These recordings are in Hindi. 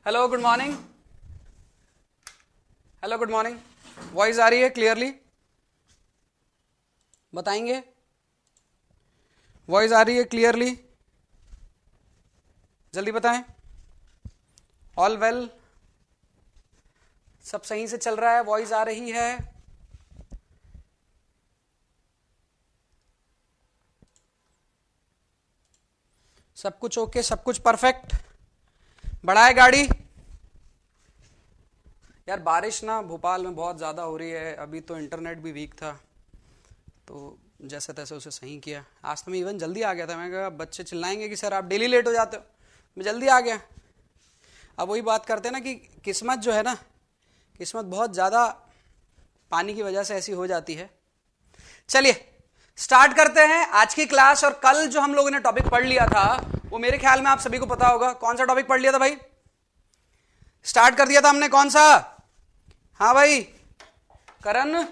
Hello good morning. Hello good morning. Voice आ रही है क्लियरली? बताएंगे? वॉइस आ रही है क्लियरली? जल्दी बताएं। All well? सब सही से चल रहा है? वॉइस आ रही है? सब कुछ ओके? सब कुछ परफेक्ट? बढ़ाए गाड़ी। यार बारिश ना भोपाल में बहुत ज़्यादा हो रही है, अभी तो इंटरनेट भी वीक था तो जैसे तैसे उसे सही किया। आज तो मैं इवन जल्दी आ गया था, मैं कहा बच्चे चिल्लाएंगे कि सर आप डेली लेट हो जाते हो, मैं जल्दी आ गया। अब वही बात करते हैं ना कि किस्मत जो है ना, किस्मत बहुत ज़्यादा पानी की वजह से ऐसी हो जाती है। चलिए स्टार्ट करते हैं आज की क्लास। और कल जो हम लोगों ने टॉपिक पढ़ लिया था वो मेरे ख्याल में आप सभी को पता होगा। कौन सा टॉपिक पढ़ लिया था भाई? स्टार्ट कर दिया था हमने, कौन सा? हाँ भाई करण,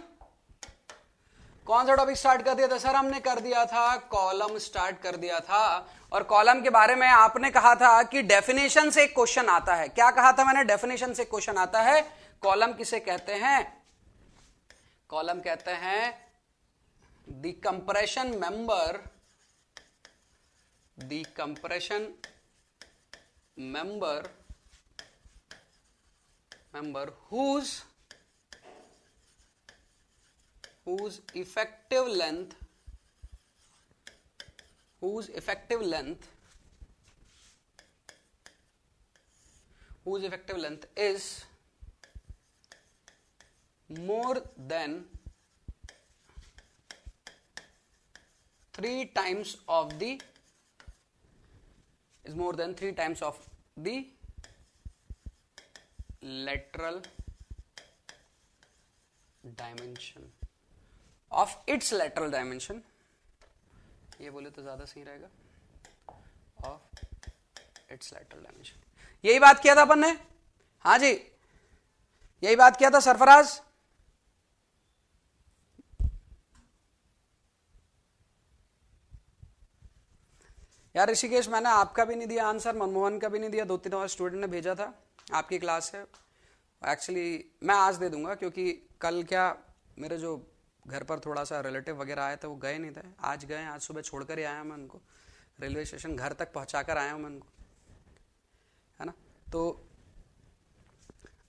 कौन सा टॉपिक स्टार्ट कर दिया था? सर हमने कर दिया था कॉलम, स्टार्ट कर दिया था। और कॉलम के बारे में आपने कहा था कि डेफिनेशन से एक क्वेश्चन आता है। क्या कहा था मैंने? डेफिनेशन से क्वेश्चन आता है। कॉलम किसे कहते हैं? कॉलम कहते हैं the compression member, the compression member whose effective length is more than 3 times of the lateral dimension of its lateral dimension, ये बोले तो ज्यादा सही रहेगा, of its lateral dimension। यही बात किया था अपन ने? हाँ जी यही बात किया था सरफराज। यार ऋषिकेश मैंने आपका भी नहीं दिया आंसर, मनमोहन का भी नहीं दिया, 2-3 और स्टूडेंट ने भेजा था, आपकी क्लास है। एक्चुअली मैं आज दे दूंगा क्योंकि कल क्या मेरे जो घर पर थोड़ा सा रिलेटिव वगैरह आए थे वो गए नहीं थे, आज गए। आज सुबह छोड़कर ही आया मैं उनको, रेलवे स्टेशन घर तक पहुंचाकर आया हूं मैं उनको, है ना। तो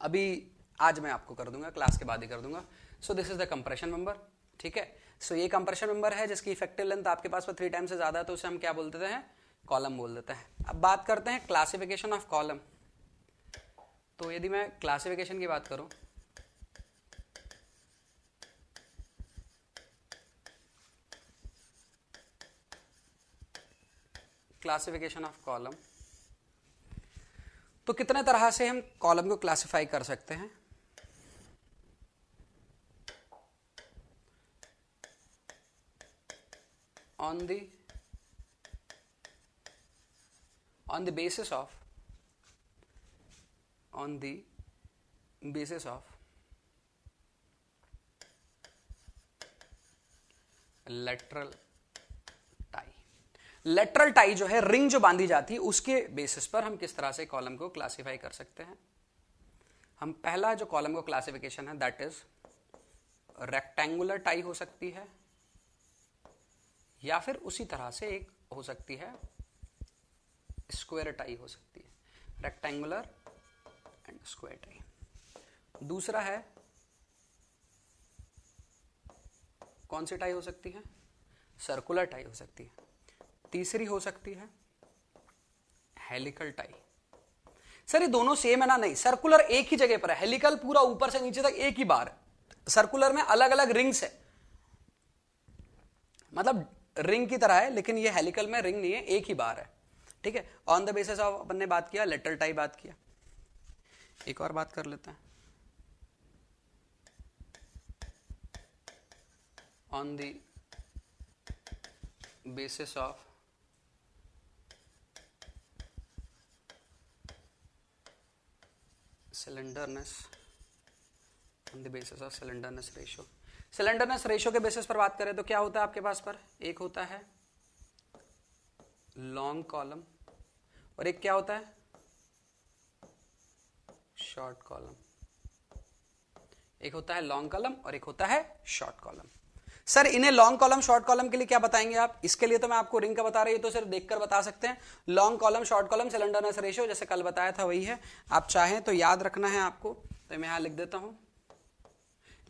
अभी आज मैं आपको कर दूंगा, क्लास के बाद ही कर दूंगा। सो this is the compression member, ठीक है। सो ये कंप्रेशन मेंबर है जिसकी इफेक्टिव लेंथ आपके पास 3 टाइम से ज्यादा है, तो उसे हम क्या बोल देते हैं? कॉलम बोल देते हैं। अब बात करते हैं क्लासिफिकेशन ऑफ कॉलम। तो यदि मैं क्लासिफिकेशन की बात करूं, क्लासिफिकेशन ऑफ कॉलम, तो कितने तरह से हम कॉलम को क्लासिफाई कर सकते हैं? On the basis of lateral tie. Lateral tie जो है, रिंग जो बांधी जाती है, उसके बेसिस पर हम किस तरह से कॉलम को क्लासिफाई कर सकते हैं। हम पहला जो कॉलम को क्लासिफिकेशन है दैट इज रेक्टेंगुलर टाई हो सकती है, या फिर उसी तरह से एक हो सकती है स्क्वायर टाई हो सकती है, रेक्टेंगुलर एंड स्क्वायर टाई। दूसरा है कौन सी टाई हो सकती है? सर्कुलर टाई हो सकती है। तीसरी हो सकती है हेलिकल टाई। सर ये दोनों सेम है ना? नहीं, सर्कुलर एक ही जगह पर है, हेलिकल पूरा ऊपर से नीचे तक एक ही बार है। सर्कुलर में अलग अलग रिंग्स है, मतलब रिंग की तरह है, लेकिन ये हेलिकल में रिंग नहीं है, एक ही बार है, ठीक है। ऑन द बेसिस ऑफ अपन ने बात किया, लेटरल टाई बात किया। एक और बात कर लेते हैं, on the basis of slenderness, on the basis of slenderness ratio. Slenderness ratio के बेसिस पर बात करें तो क्या होता है आपके पास पर? एक होता है लॉन्ग कॉलम और एक क्या होता है? शॉर्ट कॉलम, एक होता है लॉन्ग कॉलम और एक होता है शॉर्ट कॉलम। सर इन्हें लॉन्ग कॉलम शॉर्ट कॉलम के लिए क्या बताएंगे आप? इसके लिए तो मैं आपको रिंग का बता रही हूं, तो सिर्फ देखकर बता सकते हैं। Long column short column slenderness ratio जैसे कल बताया था वही है, आप चाहें तो याद रखना है आपको, तो मैं यहां लिख देता हूं,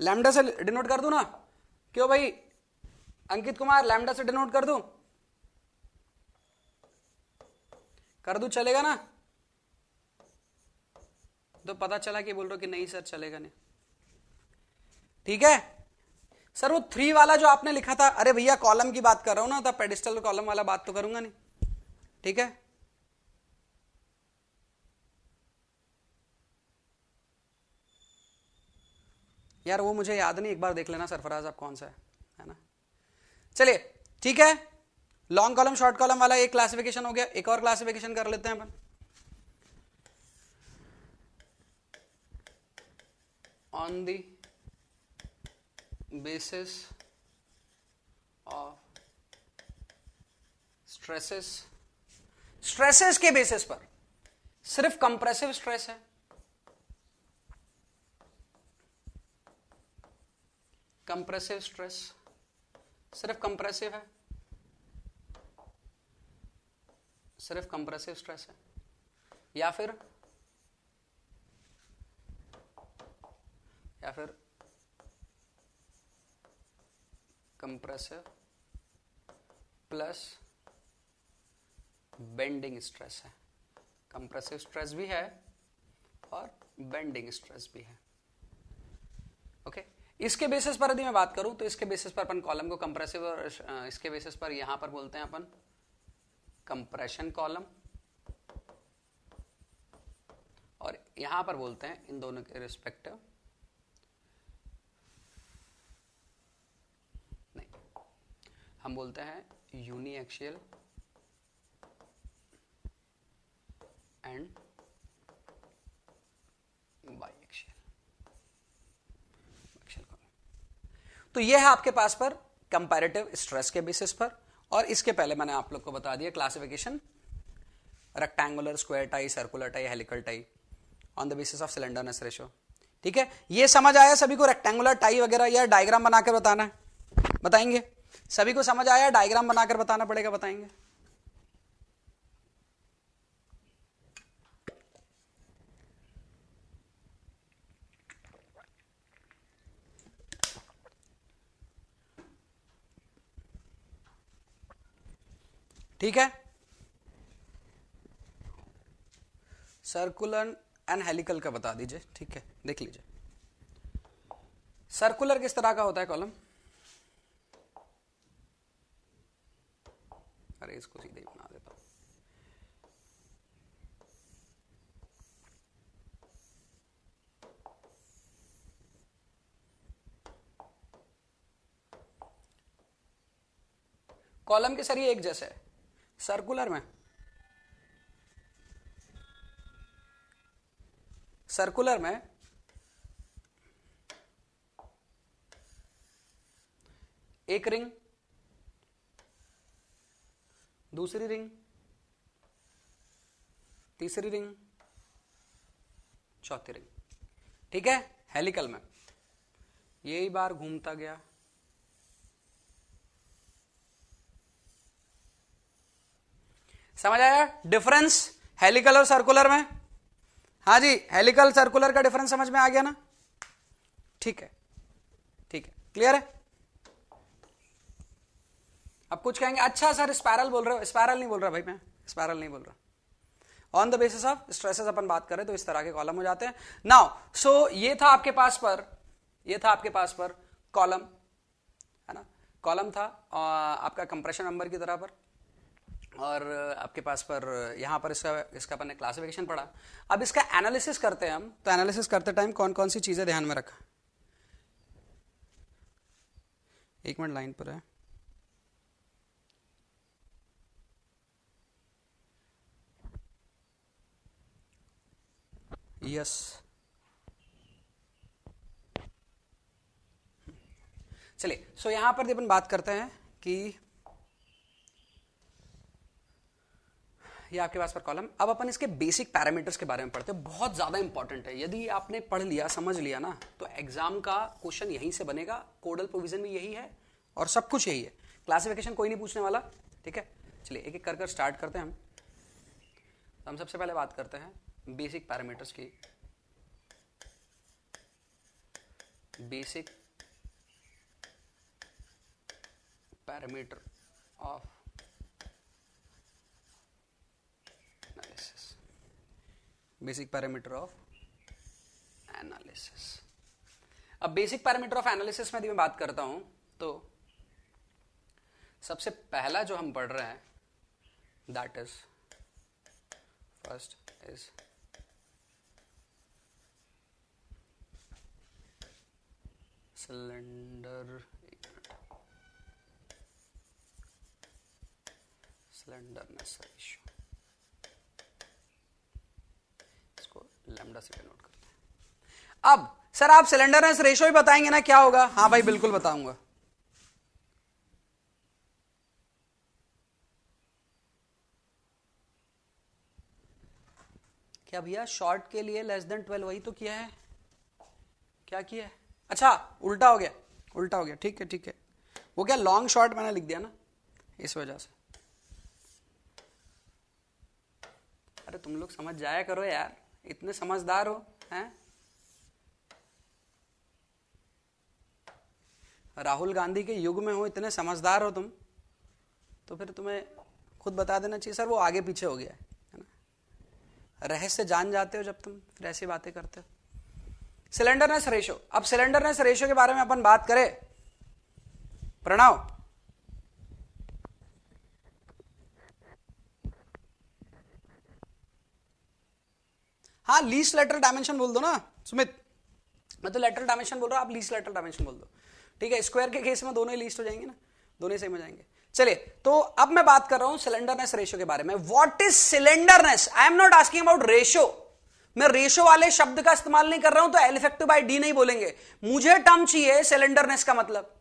लैम्डा से डिनोट कर दूं ना? क्यों भाई अंकित कुमार, लैम्डा से डिनोट कर दूं? कर दूं, चलेगा ना? तो पता चला कि बोल रहे हो कि नहीं सर चलेगा नहीं, ठीक है। सर वो 3 वाला जो आपने लिखा था, अरे भैया कॉलम की बात कर रहा हूं ना, तो पेडिस्टल कॉलम वाला बात तो करूंगा नहीं, ठीक है। यार वो मुझे याद नहीं, एक बार देख लेना सरफराज आप कौन सा है ना। चलिए ठीक है, लॉन्ग कॉलम शॉर्ट कॉलम वाला एक क्लासिफिकेशन हो गया, एक और क्लासिफिकेशन कर लेते हैं अपन। On the basis of stresses, stresses के बेसिस पर, सिर्फ कंप्रेसिव स्ट्रेस है, कंप्रेसिव स्ट्रेस सिर्फ कंप्रेसिव है, सिर्फ कंप्रेसिव स्ट्रेस है, या फिर कंप्रेसिव प्लस बेंडिंग स्ट्रेस है। कंप्रेसिव स्ट्रेस भी है और बेंडिंग स्ट्रेस भी है, ओके। इसके बेसिस पर यदि मैं बात करूं तो इसके बेसिस पर अपन कॉलम को कंप्रेसिव, और इसके बेसिस पर यहां पर बोलते हैं अपन कंप्रेशन कॉलम, और यहां पर बोलते हैं इन दोनों के रिस्पेक्टिव, नहीं हम बोलते हैं यूनिएक्सियल एंड बाईएक्सियल। तो ये है आपके पास पर कंपैरेटिव स्ट्रेस के बेसिस पर, और इसके पहले मैंने आप लोग को बता दिया classification rectangular, square tie, circular tie, helical tie on the basis of slenderness ratio, ठीक है। ये समझ आया सभी को? रेक्टेंगुलर टाई वगैरह या डायग्राम बनाकर बताना है, बताएंगे? सभी को समझ आया? डायग्राम बनाकर बताना पड़ेगा, बताएंगे? ठीक है। सर्कुलर एंड हेलिकल का बता दीजिए, ठीक है। देख लीजिए सर्कुलर किस तरह का होता है कॉलम, अरे इसको सीधे ही बना देता हूं। कॉलम के सर ये एक जैसे है, सर्कुलर में एक रिंग, दूसरी रिंग, तीसरी रिंग, चौथी रिंग, ठीक है। हेलिकल में यही बार घूमता गया, समझ आया डिफरेंस हेलिकल और सर्कुलर में? हाँ जी, हेलिकल सर्कुलर का डिफरेंस समझ में आ गया ना? ठीक है, ठीक है, क्लियर है। अब कुछ कहेंगे अच्छा सर स्पाइरल बोल रहे हो, स्पाइरल नहीं बोल रहा भाई, मैं स्पाइरल नहीं बोल रहा। On the basis of stresses अपन बात करें तो इस तरह के कॉलम हो जाते हैं। नाउ सो ये था आपके पास पर कॉलम, है ना, कॉलम था आपका कंप्रेशन नंबर की तरह पर, और आपके पास पर यहां पर इसका अपन ने क्लासिफिकेशन पढ़ा। अब इसका एनालिसिस करते हैं हम, तो एनालिसिस करते टाइम कौन कौन सी चीजें ध्यान में रखा, एक मिनट लाइन पर है। यस, चलिए सो यहां पर अपन बात करते हैं कि ये आपके पास पर कॉलम। अब अपन इसके बेसिक पैरामीटर्स के बारे में पढ़ते हैं, बहुत ज्यादा इंपॉर्टेंट है। यदि आपने पढ़ लिया, समझ लिया ना, तो एग्जाम का क्वेश्चन यहीं से बनेगा, कोडल प्रोविजन भी यही है और सब कुछ यही है। क्लासिफिकेशन कोई नहीं पूछने वाला, ठीक है। चलिए एक एक कर स्टार्ट करते हैं हम सबसे पहले बात करते हैं बेसिक पैरामीटर्स की। Basic parameter of analysis, basic parameter of analysis. अब बेसिक पैरामीटर ऑफ एनालिसिस में यदि मैं बात करता हूं तो सबसे पहला जो हम पढ़ रहे हैं that is first is slenderness ratio. इसको लैम्डा से डिनोट करते हैं। अब सर आप स्लेंडरनेस रेशियो ही बताएंगे ना, क्या होगा? हाँ भाई बिल्कुल बताऊंगा। क्या भैया शॉर्ट के लिए लेस देन 12 वही तो किया है, क्या किया है? अच्छा उल्टा हो गया, उल्टा हो गया, ठीक है ठीक है। वो क्या लॉन्ग शॉर्ट मैंने लिख दिया ना, इस वजह से। अरे तुम लोग समझ जाया करो यार, इतने समझदार हो हैं। राहुल गांधी के युग में हो, इतने समझदार हो तुम, तो फिर तुम्हें खुद बता देना चाहिए सर वो आगे पीछे हो गया है ना। रहस्य जान जाते हो जब तुम फिर ऐसी बातें करते हो। Slenderness ratio. अब सिलेंडरनेस रेशियो के बारे में अपन बात करें, प्रणव, हाँ लीस्ट लेटरल डायमेंशन बोल दो ना सुमित, मैं तो लेटरल डायमेंशन बोल रहा हूं, आप लीस्ट लेटरल डायमेंशन बोल दो, ठीक है। स्क्वायर के केस में दोनों ही लीस्ट हो जाएंगे ना, दोनों ही सेम हो जाएंगे। चलिए तो अब मैं बात कर रहा हूं सिलेंडरनेस रेशियो के बारे में। What is slenderness? I am not asking about ratio. मैं रेशियो वाले शब्द का इस्तेमाल नहीं कर रहा हूं, तो एल इफेक्टिव बाय डी नहीं बोलेंगे। मुझे टर्म चाहिए सिलेंडरनेस का मतलब,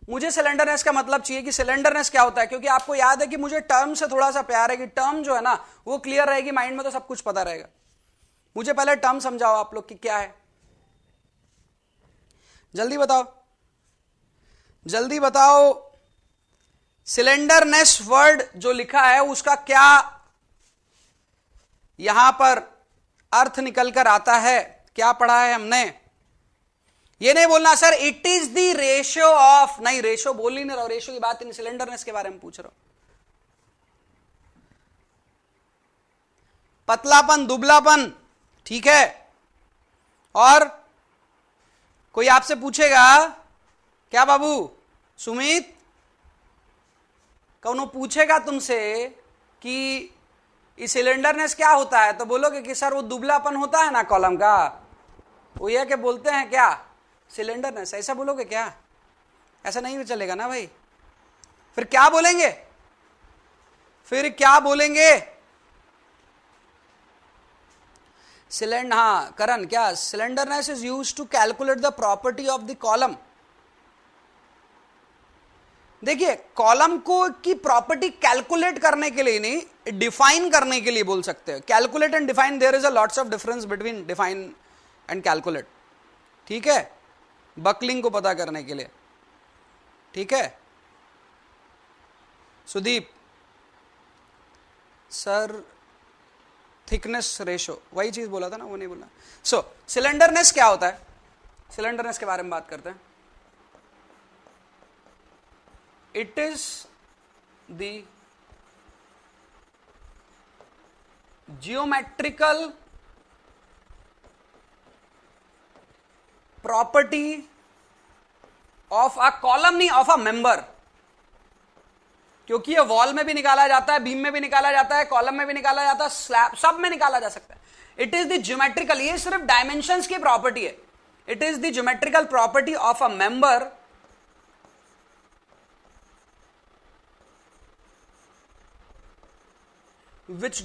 मुझे सिलेंडरनेस का मतलब चाहिए कि सिलेंडरनेस क्या होता है। क्योंकि आपको याद है कि मुझे टर्म से थोड़ा सा प्यार है कि टर्म जो है ना वो क्लियर रहेगी माइंड में, तो सब कुछ पता रहेगा। मुझे पहले टर्म समझाओ आप लोग कि क्या है, जल्दी बताओ जल्दी बताओ। सिलेंडरनेस वर्ड जो लिखा है उसका क्या यहां पर अर्थ निकल कर आता है, क्या पढ़ा है हमने? ये नहीं बोलना sir it is the ratio of, नहीं रेशियो बोल ही नहीं रहा, रेशियो की बात नहीं, सिलेंडरनेस के बारे में पूछ रहा हूं। पतलापन, दुबलापन, ठीक है। और कोई आपसे पूछेगा क्या बाबू सुमित, कौन पूछेगा तुमसे कि सिलेंडरनेस क्या होता है, तो बोलोगे कि सर वो दुबलापन होता है ना कॉलम का, वो ये कि बोलते हैं क्या सिलेंडरनेस, ऐसा बोलोगे क्या? ऐसा नहीं भी चलेगा ना भाई। फिर क्या बोलेंगे? फिर क्या बोलेंगे? हाँ करण, क्या slenderness is used to calculate the property of the column. देखिए कॉलम को की प्रॉपर्टी कैलकुलेट करने के लिए नहीं, डिफाइन करने के लिए बोल सकते हैं। Calculate and define, there is a lots of difference between define and calculate, ठीक है, बकलिंग को पता करने के लिए, ठीक है। सुदीप सर थिकनेस रेशो, वही चीज बोला था ना, वो नहीं बोला। सो सिलेंडरनेस क्या होता है, सिलेंडरनेस के बारे में बात करते हैं। It is the geometrical property of a column, नहीं ऑफ अ मेंबर, क्योंकि ये वॉल में भी निकाला जाता है, बीम में भी निकाला जाता है, कॉलम में भी निकाला जाता है, स्लैब सब में निकाला जा सकता है। इट इज द ज्योमेट्रिकल, ये सिर्फ डायमेंशंस की प्रॉपर्टी है। It is the geometrical property of a member which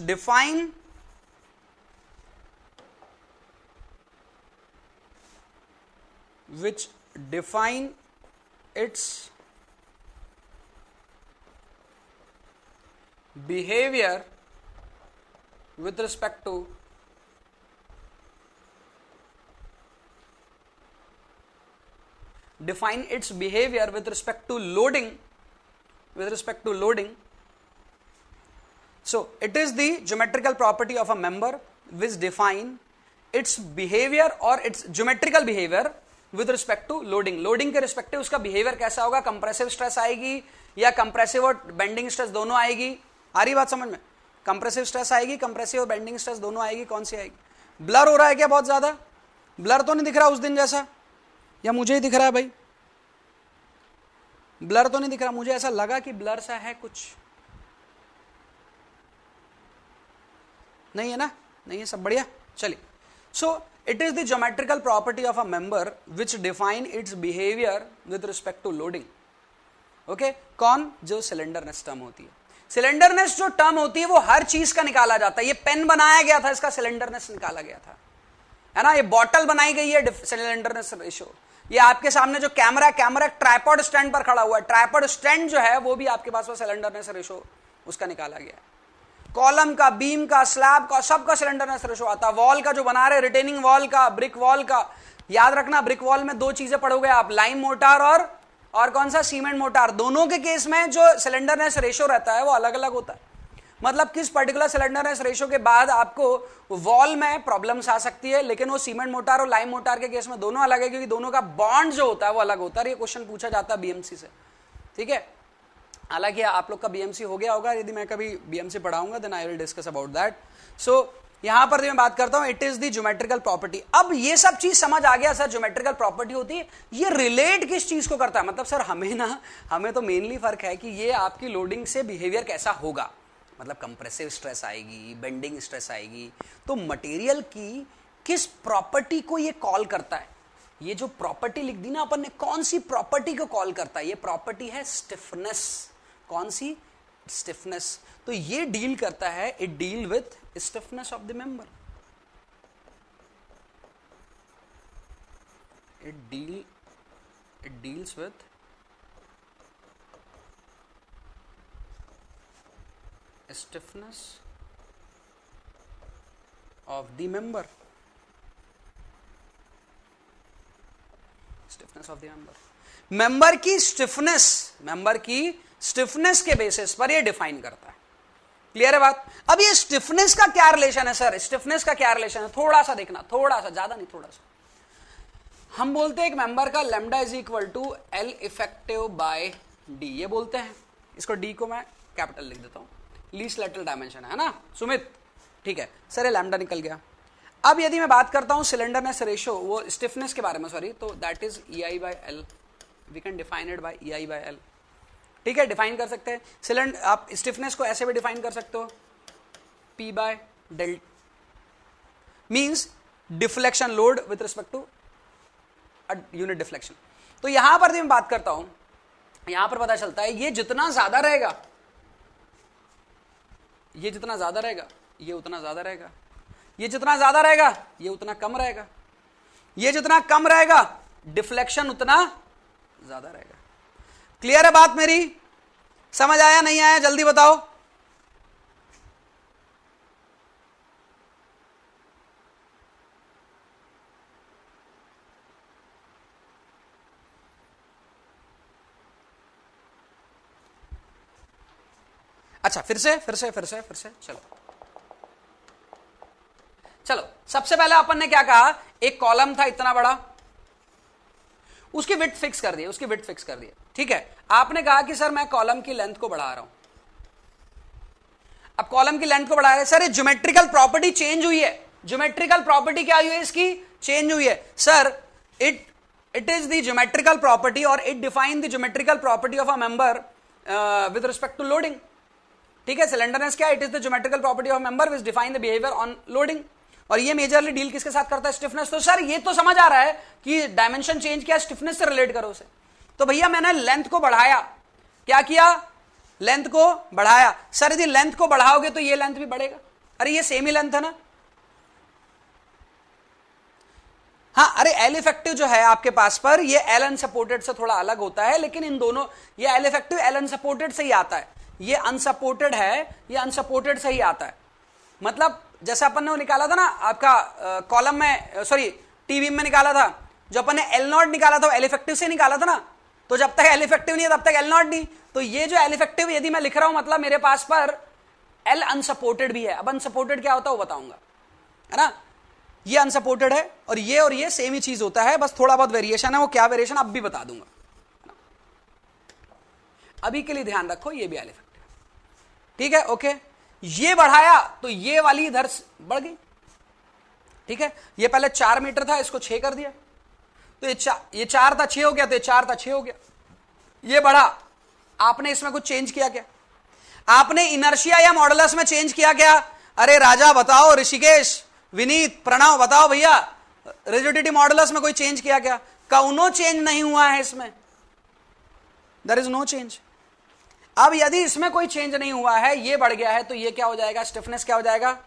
define its behavior with respect to define its behavior with respect to loading, so it is the geometrical property of a member which define its behavior or its geometrical behavior with respect to loading के रिस्पेक्टिव उसका बिहेवियर कैसा होगा, कंप्रेसिव स्ट्रेस आएगी या कंप्रेसिव और बेंडिंग स्ट्रेस दोनों आएगी, आ रही बात समझ में, कंप्रेसिव स्ट्रेस आएगी, कंप्रेसिव और बेंडिंग स्ट्रेस दोनों आएगी, कौन सी आएगी, ब्लर हो रहा है क्या बहुत ज्यादा, ब्लर तो नहीं दिख रहा उस दिन जैसा, या मुझे ही दिख रहा है भाई, ब्लर तो नहीं दिख रहा, मुझे ऐसा लगा कि ब्लर सा है कुछ, नहीं है ना, नहीं है, सब बढ़िया, चलिए। So it is the geometrical property of a member which define its behaviour with respect to loading. Okay, कौन, जो सिलेंडरनेस टर्म होती है, सिलेंडरनेस जो टर्म होती है वो हर चीज का निकाला जाता है, ये पेन बनाया गया था, इसका सिलेंडरनेस निकाला गया था, है ना, ये बॉटल बनाई गई है, सिलेंडरनेस रेशियो, ये आपके सामने जो कैमरा ट्राइपॉड स्टैंड पर खड़ा हुआ है, ट्राइपॉड स्टैंड जो है वो भी आपके पास वो सिलेंडरनेस रेशियो उसका निकाला गया है, कॉलम का, बीम का, स्लैब का, सबका सिलेंडरनेस रेशियो आता है, वॉल का जो बना रहे, रिटेनिंग वॉल का, ब्रिक वॉल का, याद रखना ब्रिक वॉल में दो चीजें पढ़ोगे आप, लाइम मोटार और कौन सा, सीमेंट मोटार, दोनों के केस में जो सिलेंडरनेस रेशियो रहता है वो अलग अलग होता है, मतलब किस पर्टिकुलर सिलेंडरनेस रेशियो के बाद आपको वॉल में प्रॉब्लम्स आ सकती है, लेकिन वो सीमेंट मोटार और लाइम मोटार के केस में दोनों अलग है, क्योंकि दोनों का बॉन्ड जो होता है वो अलग होता है, ये क्वेश्चन पूछा जाता है बीएमसी से, ठीक है, हालांकि आप लोग का बीएमसी हो गया होगा, यदि मैं कभी बीएमसी पढ़ाऊंगा then I will discuss about that. So यहां पर मैं बात करता हूं, it is the geometrical property. अब ये सब चीज समझ आ गया सर, ज्योमेट्रिकल प्रॉपर्टी होती है, ये रिलेट किस चीज को करता है, मतलब सर हमें तो मेनली फर्क है कि ये आपकी लोडिंग से बिहेवियर कैसा होगा, मतलब कंप्रेसिव स्ट्रेस आएगी, बेंडिंग स्ट्रेस आएगी, तो मटेरियल की किस प्रॉपर्टी को ये कॉल करता है, ये जो प्रॉपर्टी लिख दी ना अपन ने, कौन सी प्रॉपर्टी को कॉल करता है, ये प्रॉपर्टी है स्टिफनेस, कौन सी, स्टिफनेस, तो ये डील करता है, it deal with stiffness of the member, it deals with stiffness of the member, stiffness of the member की स्टिफनेस के बेसिस पर ये डिफाइन करता है, क्लियर है बात। अब ये स्टिफनेस का क्या रिलेशन है सर, स्टिफनेस का क्या रिलेशन है, थोड़ा सा देखना, थोड़ा सा, ज्यादा नहीं, थोड़ा सा, हम बोलते हैं एक मेंबर का lambda is equal to L effective by D, ये बोलते हैं, इसको डी को मैं कैपिटल लिख देता हूं, लीस्ट लेटरल डायमेंशन है ना सुमित, ठीक है सर, ये लैम्डा निकल गया। अब यदि मैं बात करता हूं सिलेंडरनेस रेशियो, वो स्टिफनेस के बारे में, सॉरी, तो that is E I by L, we can define it by E I by L, ठीक है, डिफाइन कर सकते हैं सिलेंडर, आप स्टिफनेस को ऐसे भी डिफाइन कर सकते हो, P by delta, means deflection load with respect to unit deflection. तो यहां पर मैं बात करता हूं, यहां पर पता चलता है ये जितना ज्यादा रहेगा, ये जितना ज्यादा रहेगा, ये उतना ज्यादा रहेगा, ये जितना ज्यादा रहेगा, ये उतना कम रहेगा, ये जितना कम रहेगा, डिफ्लेक्शन उतना ज्यादा रहेगा। क्लियर है बात मेरी, समझ आया नहीं आया, जल्दी बताओ। अच्छा, फिर से चलो सबसे पहले अपन ने क्या कहा, एक कॉलम था इतना बड़ा, उसकी विड्थ फिक्स कर दिया, ठीक है, आपने कहा कि सर मैं कॉलम की लेंथ को बढ़ा रहा हूं, अब कॉलम की लेंथ को बढ़ा रहे, सर ये ज्योमेट्रिकल प्रॉपर्टी चेंज हुई है, ज्योमेट्रिकल प्रॉपर्टी क्या हुई है इसकी, चेंज हुई है sir, it is the geometrical property और it define the geometrical property of a member with respect to loading, ठीक है, सिलेंडरनेस क्या, it is the geometrical property of member which define the behaviour on loading, और ये मेजरली डील किसके साथ करता है, स्टिफनेस। तो सर ये तो समझ आ रहा है कि डायमेंशन चेंज किया, स्टिफनेस से रिलेट करो उसे, तो भैया मैंने लेंथ को बढ़ाया, क्या किया, लेंथ को बढ़ाया, सर यदि लेंथ को बढ़ाओगे तो ये लेंथ भी बढ़ेगा, अरे ये सेम ही लेंथ है ना, हाँ, अरे एल इफेक्टिव जो है आपके पास पर, ये एल अनसपोर्टेड से थोड़ा अलग होता है, लेकिन इन दोनों, ये एल इफेक्टिव एल अनसपोर्टेड से ही आता है, ये अनसपोर्टेड है, ये अनसपोर्टेड से ही आता है, मतलब जैसे अपन ने वो निकाला था ना आपका कॉलम में, सॉरी टीवी में निकाला था, जो अपन ने एल नॉट निकाला था एल इफेक्टिव से निकाला था ना, तो जब तक एल इफेक्टिव नहीं है तब तक एल नॉट नहीं। तो ये जो एल इफेक्टिव यदि मैं लिख रहा हूं मतलब मेरे पास पर एल अनसपोर्टेड भी है। अब अनसपोर्टेड क्या होता है वो बताऊंगा, है ना। ये अनसपोर्टेड है और ये सेम ही चीज होता है, बस थोड़ा बहुत वेरिएशन है, वो क्या वेरिएशन अब भी बता दूंगा। अभी के लिए ध्यान रखो ये भी एल इफेक्टिव, ठीक है, ओके। ये बढ़ाया तो ये वाली इधर बढ़ गई, ठीक है। ये पहले 4 मीटर था, इसको 6 कर दिया, तो ये 4 था 6 हो गया, तो ये 4 था 6 हो गया। ये बढ़ा, आपने इसमें कुछ चेंज किया क्या? आपने इनर्शिया या मॉडुलस में चेंज किया क्या? अरे राजा बताओ, ऋषिकेश, विनीत, प्रणव बताओ भैया, रिजिडिटी मॉडुलस में कोई चेंज किया क्या? कौनो चेंज नहीं हुआ है इसमें, देयर इज नो चेंज। अब यदि इसमें कोई चेंज नहीं हुआ है, ये बढ़ गया है, तो ये क्या हो जाएगा? स्टिफनेस क्या हो जाएगा?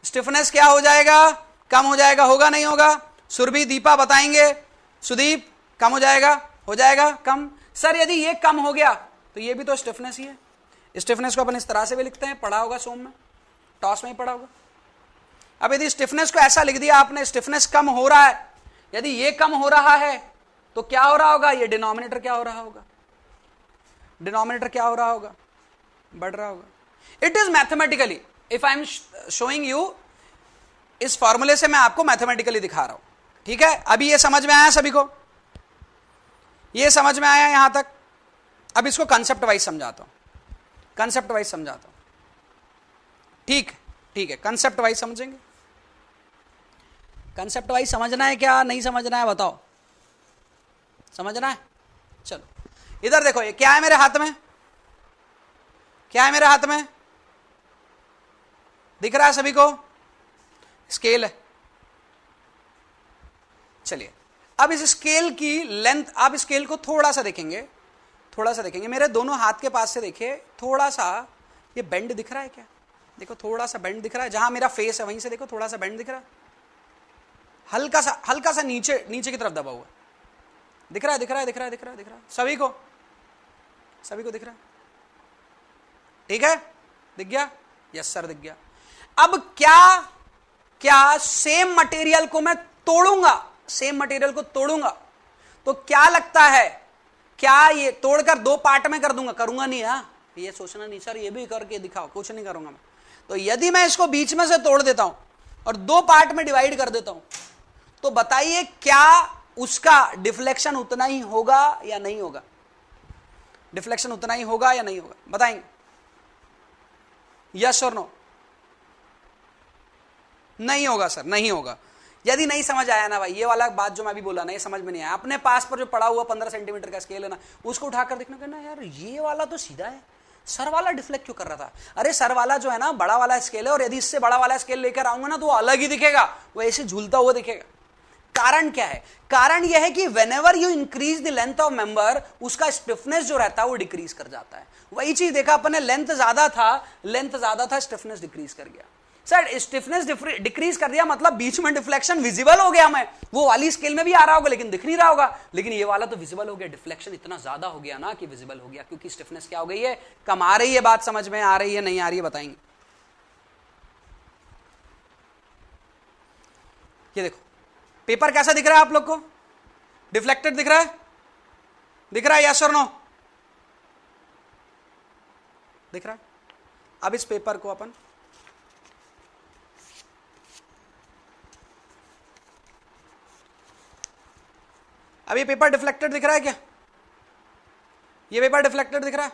स्टिफनेस क्या हो जाएगा? कम हो जाएगा, होगा नहीं होगा? सुरभि, दीपा बताएंगे। सुदीप, कम हो जाएगा, हो जाएगा कम। सर यदि ये कम हो गया तो ये भी तो स्टिफनेस ही है। स्टिफनेस को अपन इस तरह से भी लिखते हैं, पढ़ा होगा सोम में, टॉस में ही पढ़ा होगा। अब यदि स्टिफनेस को ऐसा लिख दिया आपने, स्टिफनेस कम हो रहा है, यदि ये कम हो रहा है तो क्या हो रहा होगा? ये डिनोमिनेटर क्या हो रहा होगा? डिनोमिनेटर क्या हो रहा होगा? बढ़ रहा होगा। It is mathematically, if I am showing you, इस फॉर्मूले से मैं आपको मैथमेटिकली दिखा रहा हूं, ठीक है। अभी ये समझ में आया सभी को? ये समझ में आया यहां तक? अब इसको कंसेप्ट वाइज समझाता हूं, कंसेप्ट वाइज समझाता हूं, ठीक ठीक है। कंसेप्ट वाइज समझेंगे। कंसेप्ट वाइज समझना है क्या नहीं समझना है बताओ? समझना है? चलो इधर देखो, ये क्या है मेरे हाथ में? क्या है मेरे हाथ में? दिख रहा है सभी को? स्केल है। चलिए अब इस स्केल की लेंथ, आप स्केल को थोड़ा सा देखेंगे, थोड़ा सा देखेंगे, मेरे दोनों हाथ के पास से देखिए, थोड़ा सा ये बेंड दिख रहा है क्या? देखो थोड़ा सा बेंड दिख रहा है, जहां मेरा फेस है वहीं से देखो थोड़ा सा बेंड दिख रहा है, हल्का सा नीचे की तरफ दबा हुआ दिख रहा है, दिख रहा है, दिख रहा है, दिख रहा है, दिख रहा है सभी को दिख रहा है, ठीक है, दिख गया? यस सर दिख गया। अब क्या सेम मटेरियल को मैं तोड़ूंगा, सेम मटेरियल को तोड़ूंगा तो क्या लगता है, क्या ये तोड़कर 2 पार्ट में कर दूंगा? करूंगा नहीं, हाँ ये सोचना नहीं सर ये भी करके दिखाओ, कुछ नहीं करूंगा मैं। तो यदि मैं इसको बीच में से तोड़ देता हूं और 2 पार्ट में डिवाइड कर देता हूं, तो बताइए क्या उसका डिफ्लेक्शन उतना ही होगा या नहीं होगा? डिफ्लेक्शन उतना ही होगा या नहीं होगा? बताएंगे यस और नो? नहीं होगा सर, नहीं होगा। यदि नहीं समझ आया ना भाई, ये वाला बात जो मैं भी बोला ना, ये समझ में नहीं आया, अपने पास पर जो पड़ा हुआ 15 सेंटीमीटर का स्केल है ना, उसको उठाकर देखना, कहना यार ये वाला तो सीधा है, सर वाला डिफ्लेक्ट क्यों कर रहा था? अरे सर वाला जो है ना बड़ा वाला स्केल है, और यदि इससे बड़ा वाला स्केल लेकर आऊंगा ना तो वो अलग ही दिखेगा, वो ऐसे झूलता हुआ दिखेगा। कारण क्या है? कारण यह है कि whenever you increase the length of member, उसका स्टिफनेस जो रहता है वो डिक्रीज कर जाता है। वही चीज देखा अपने, लेंथ ज्यादा था, स्टिफनेस डिक्रीज कर गया। सर स्टिफनेस डिक्रीज कर दिया मतलब बीच में डिफ्लेक्शन विजिबल हो गया, मैं वो वाली स्केल में भी आ रहा होगा लेकिन दिख नहीं रहा होगा, लेकिन ये वाला तो विजिबल हो गया, डिफ्लेक्शन इतना ज्यादा हो गया ना कि विजिबल हो गया, क्योंकि स्टिफनेस क्या हो गई है? कम आ रही है। बात समझ में आ रही है नहीं आ रही है बताएंगे? ये देखो पेपर कैसा दिख रहा है आप लोग को? डिफ्लेक्टेड दिख रहा है? दिख रहा है यस और नो? दिख रहा है? अब इस पेपर को अपन अब ये पेपर डिफ्लेक्टेड दिख रहा है क्या? ये पेपर डिफ्लेक्टेड दिख रहा है?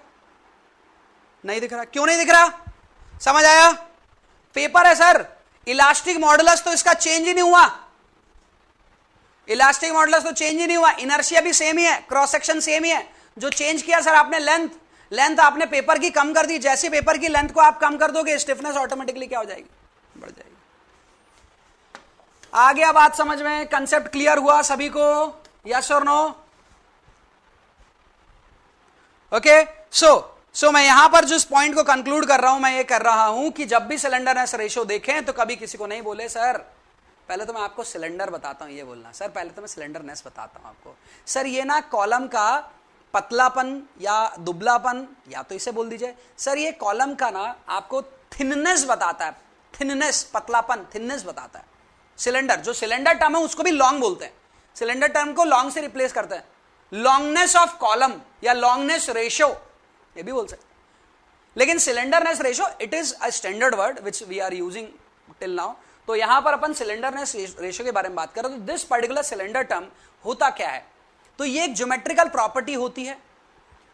नहीं दिख रहा। क्यों नहीं दिख रहा? समझ आया? पेपर है सर, इलास्टिक मॉडुलस तो इसका चेंज ही नहीं हुआ, इलास्टिक मॉडुलस तो चेंज ही नहीं हुआ, इनर्शिया भी सेम ही है, क्रॉस सेक्शन सेम ही है। जो चेंज किया सर आपने लेंथ आपने पेपर की कम कर दी, जैसे पेपर की लेंथ को आप कम कर दोगे स्टिफनेस ऑटोमेटिकली क्या हो जाएगी? बढ़ जाएगी। आ गया बात समझ में? कंसेप्ट क्लियर हुआ सभी को? यस और नो? ओके, सो मैं यहां पर जिस पॉइंट को कंक्लूड कर रहा हूं, मैं ये कर रहा हूं कि जब भी सिलेंडरनेस रेशियो देखें तो कभी किसी को नहीं बोले सर पहले तो मैं आपको सिलेंडर बताता हूं, ये बोलना सर पहले तो मैं सिलेंडरनेस बताता हूं आपको। सर ये ना कॉलम का पतलापन या दुबलापन, या तो इसे बोल दीजिए सर ये कॉलम का ना आपको थिननेस बताता है, थिननेस, पतलापन, थिननेस बताता है। सिलेंडर, जो सिलेंडर टर्म है उसको भी लॉन्ग बोलते हैं, सिलेंडर टर्म को लॉन्ग से रिप्लेस करते हैं। लॉन्गनेस ऑफ कॉलम या लॉन्गनेस रेशियो ये भी बोल सकते हैं। लेकिन slenderness ratio it is a standard word which we are using till now. तो यहां पर अपन सिलेंडरनेस रेशियो के बारे में बात कर रहे हैं। तो दिस पर्टिकुलर सिलेंडर टर्म होता क्या है, तो ये एक ज्योमेट्रिकल प्रॉपर्टी होती है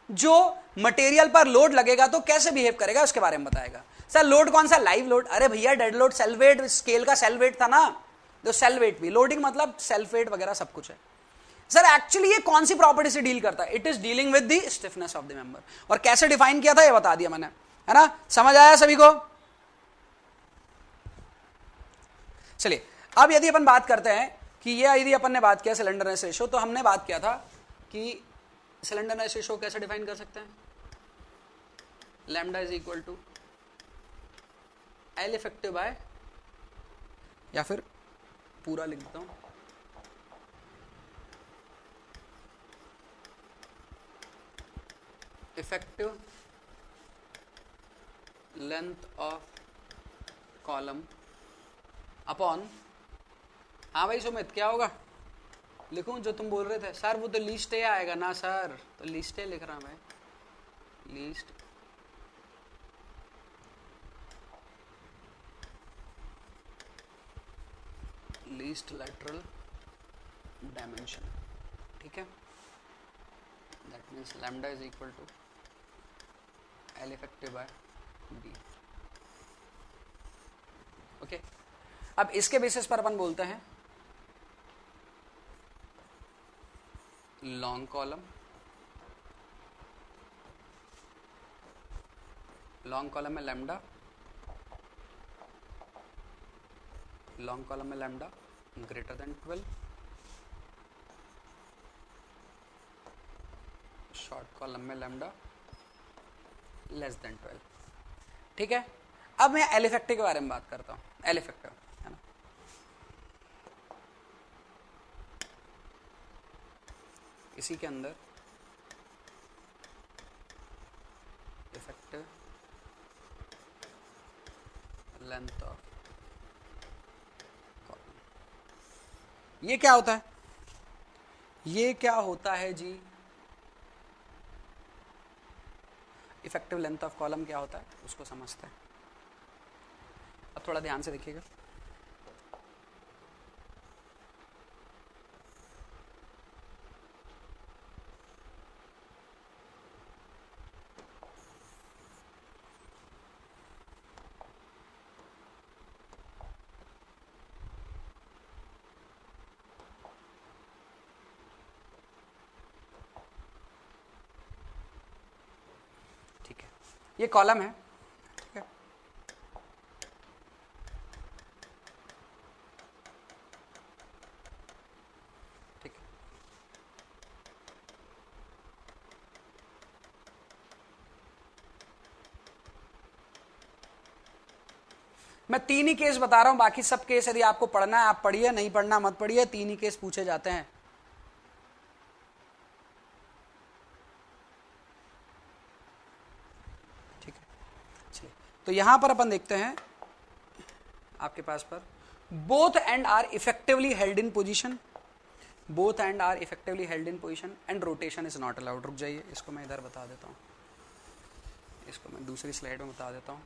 जो मटेरियल पर लोड लगेगा तो कैसे बिहेव करेगा उसके बारे में बताएगा। सर लोड कौन सा, लाइव लोड? अरे भैया dead load self weight, scale का सेल वेट था ना, जो सेल वेट भी, लोडिंग मतलब सेल्फ वेट वगैरह सब कुछ है। सर एक्चुअली ये कौन सी प्रॉपर्टी से डील करता है? It is dealing with the stiffness of the member. और कैसे डिफाइन किया था ये बता दिया मैंने, है ना, समझ आया सभी को? चलिए अब यदि अपन बात करते हैं कि ये यदि अपन ने बात किया सिलेंडरनेस रेशियो, तो हमने बात किया था कि सिलेंडरनेस रेशियो कैसे डिफाइन कर सकते हैं। Lambda is equal to L effective by, या फिर पूरा लिख देता हूं, effective length of column upon, हाँ भाई सुमित क्या होगा, लिखूं जो तुम बोल रहे थे? सर वो तो लीस्ट ए आएगा ना सर, तो लीस्ट ए लिख रहा मैं, लीस्ट लैटरल डायमेंशन, ठीक है। That means lambda is equal to L effective by B. Okay, अब इसके बेसिस पर अपन बोलते हैं लॉन्ग कॉलम, लॉन्ग कॉलम में लैम्डा, लॉन्ग कॉलम में lambda greater than 12, short column में लैम्डा लेस देन 12, ठीक है। अब मैं एल इफेक्टिव के बारे में बात करता हूं, एल इफेक्टिव है ना, इसी के अंदर इफेक्टिव लेंथ ऑफ, ये क्या होता है, ये क्या होता है जी, इफेक्टिव लेंथ ऑफ कॉलम क्या होता है उसको समझते हैं। अब थोड़ा ध्यान से देखिएगा, ये कॉलम है, ठीक है, ठीक है। मैं 3 ही केस बता रहा हूं, बाकी सब केस यदि आपको पढ़ना है आप पढ़िए, नहीं पढ़ना मत पढ़िए, 3 ही केस पूछे जाते हैं। तो यहां पर अपन देखते हैं आपके पास पर both end are effectively held in position, both end are effectively held in position and rotation is not allowed. रुक जाइए, इसको मैं इधर बता देता हूं, इसको मैं दूसरी स्लाइड में बता देता हूं।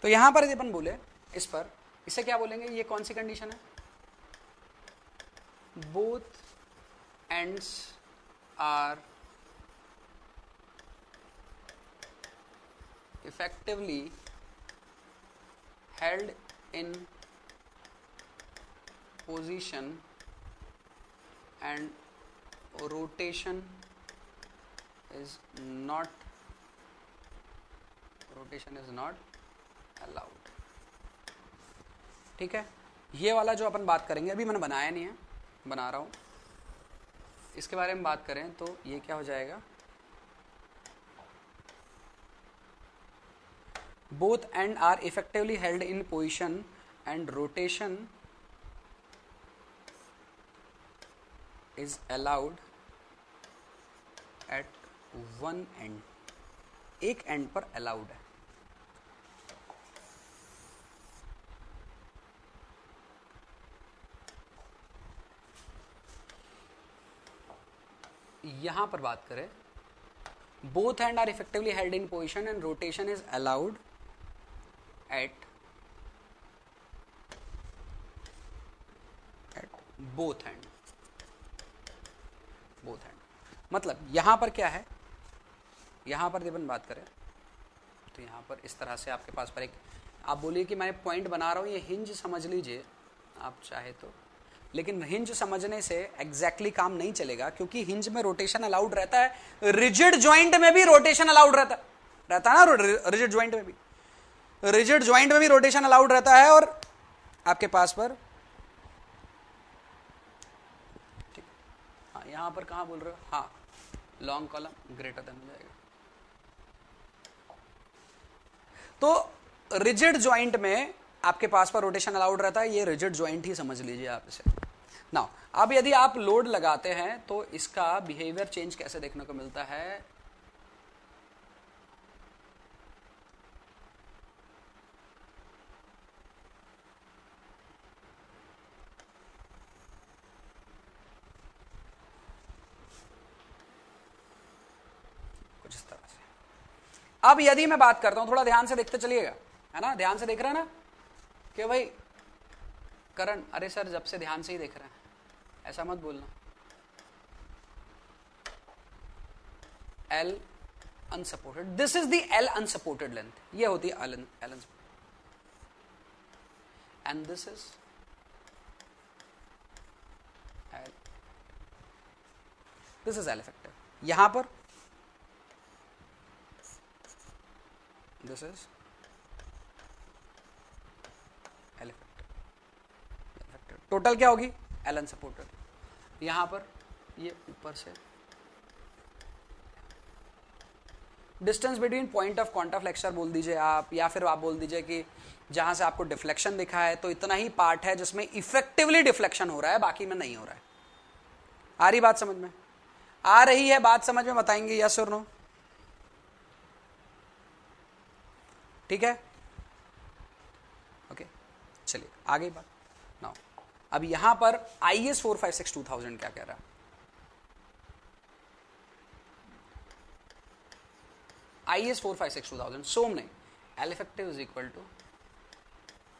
तो यहां पर यदि अपन बोले इस पर, इसे क्या बोलेंगे, ये कौन सी कंडीशन है, both ends are effectively held in position and rotation is not allowed, ठीक है। ये वाला जो अपन बात करेंगे, अभी मैंने बनाया नहीं है, बना रहा हूं, इसके बारे में बात करें तो ये क्या हो जाएगा, both end are effectively held in position and rotation is allowed at one end, एक एंड पर अलाउड है। यहां पर बात करें, both hand are effectively held in position and rotation is allowed at both hand, both hand मतलब यहां पर क्या है, यहां पर जब हम बात करें तो यहां पर इस तरह से आपके पास पर एक, आप बोलिए कि मैं पॉइंट बना रहा हूं, ये हिंज समझ लीजिए आप चाहे तो, लेकिन हिंज समझने से एग्जैक्टली काम नहीं चलेगा, क्योंकि हिंज में रोटेशन अलाउड रहता है, रिजिड ज्वाइंट में भी रोटेशन अलाउड रहता है ना, रिजिड ज्वाइंट में भी, रिजिड ज्वाइंट में भी रोटेशन अलाउड रहता है, और आपके पास पर ठीक, हाँ यहां पर कहां बोल रहे हो, हाँ लॉन्ग कॉलम ग्रेटर देन हो जाएगा। तो रिजिड ज्वाइंट में आपके पास पर रोटेशन अलाउड रहता है, ये रिजिड ज्वाइंट ही समझ लीजिए आप इसे। नाउ अब यदि आप लोड लगाते हैं तो इसका बिहेवियर चेंज कैसे देखने को मिलता है, कुछ इस तरह से। अब यदि मैं बात करता हूं, थोड़ा ध्यान से देखते चलिएगा, है ना, ध्यान से देख रहे हैं ना कि भाई करण, अरे सर जब से ध्यान से ही देख रहे हैं, ऐसा मत बोलना। L unsupported, this is the L unsupported length, ये होती है L unsupported, and this is L, this is L effective. यहां पर this is L effective, total क्या होगी, एल अनसपोर्टेड। यहां पर ये ऊपर से डिस्टेंस बिटवीन पॉइंट ऑफ कॉन्टाफ्लेक्शन बोल दीजिए आप, या फिर आप बोल दीजिए कि जहां से आपको डिफ्लेक्शन दिखा है तो इतना ही पार्ट है जिसमें इफेक्टिवली डिफ्लेक्शन हो रहा है, बाकी में नहीं हो रहा है। आ रही बात समझ में, आ रही है बात समझ में, बताएंगे यस और नो, ठीक है, ओके चलिए आगे बात। नाउ अब यहां पर IS 456-2000 क्या कह रहा है, IS 456-2000 सोम ने L effective is equal to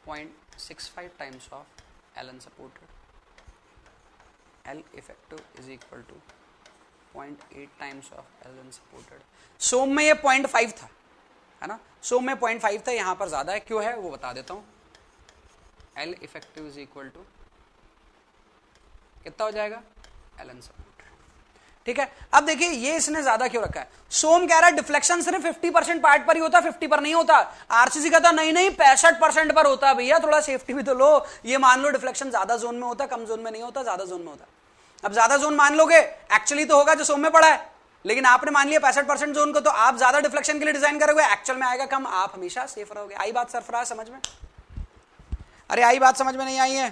0.65 times of L unsupported, L effective is equal to 0.8 times of L unsupported। सोम में ये 0.5 था, है ना, सोम में 0.5 था, यहां पर ज्यादा है, क्यों है वो बता देता हूं। L effective is equal to कितना हो जाएगा, L unsupported, ठीक है। अब देखिए ये इसने ज्यादा क्यों रखा है, सोम कह रहा है डिफ्लेक्शन सिर्फ 50% पार्ट पर ही होता है, 50 पर नहीं होता। आरसीसी कहता नहीं 65% पर होता है, भैया थोड़ा सेफ्टी भी तो लो, ये मान लो डिफ्लेक्शन ज्यादा जोन में होता है, कम जोन में नहीं होता, ज्यादा जोन में होता है। अब ज्यादा जोन मान लोगे, एक्चुअली तो होगा जो सोम में पड़ा है, लेकिन आपने मान लिया 65% जोन को, तो आप ज्यादा डिफ्लेक्शन के लिए डिजाइन करोगे, एक्चुअल में आएगा कम, आप हमेशा सेफ रहोगे। आई बात सरफराज समझ में, अरे आई बात समझ में नहीं आई है,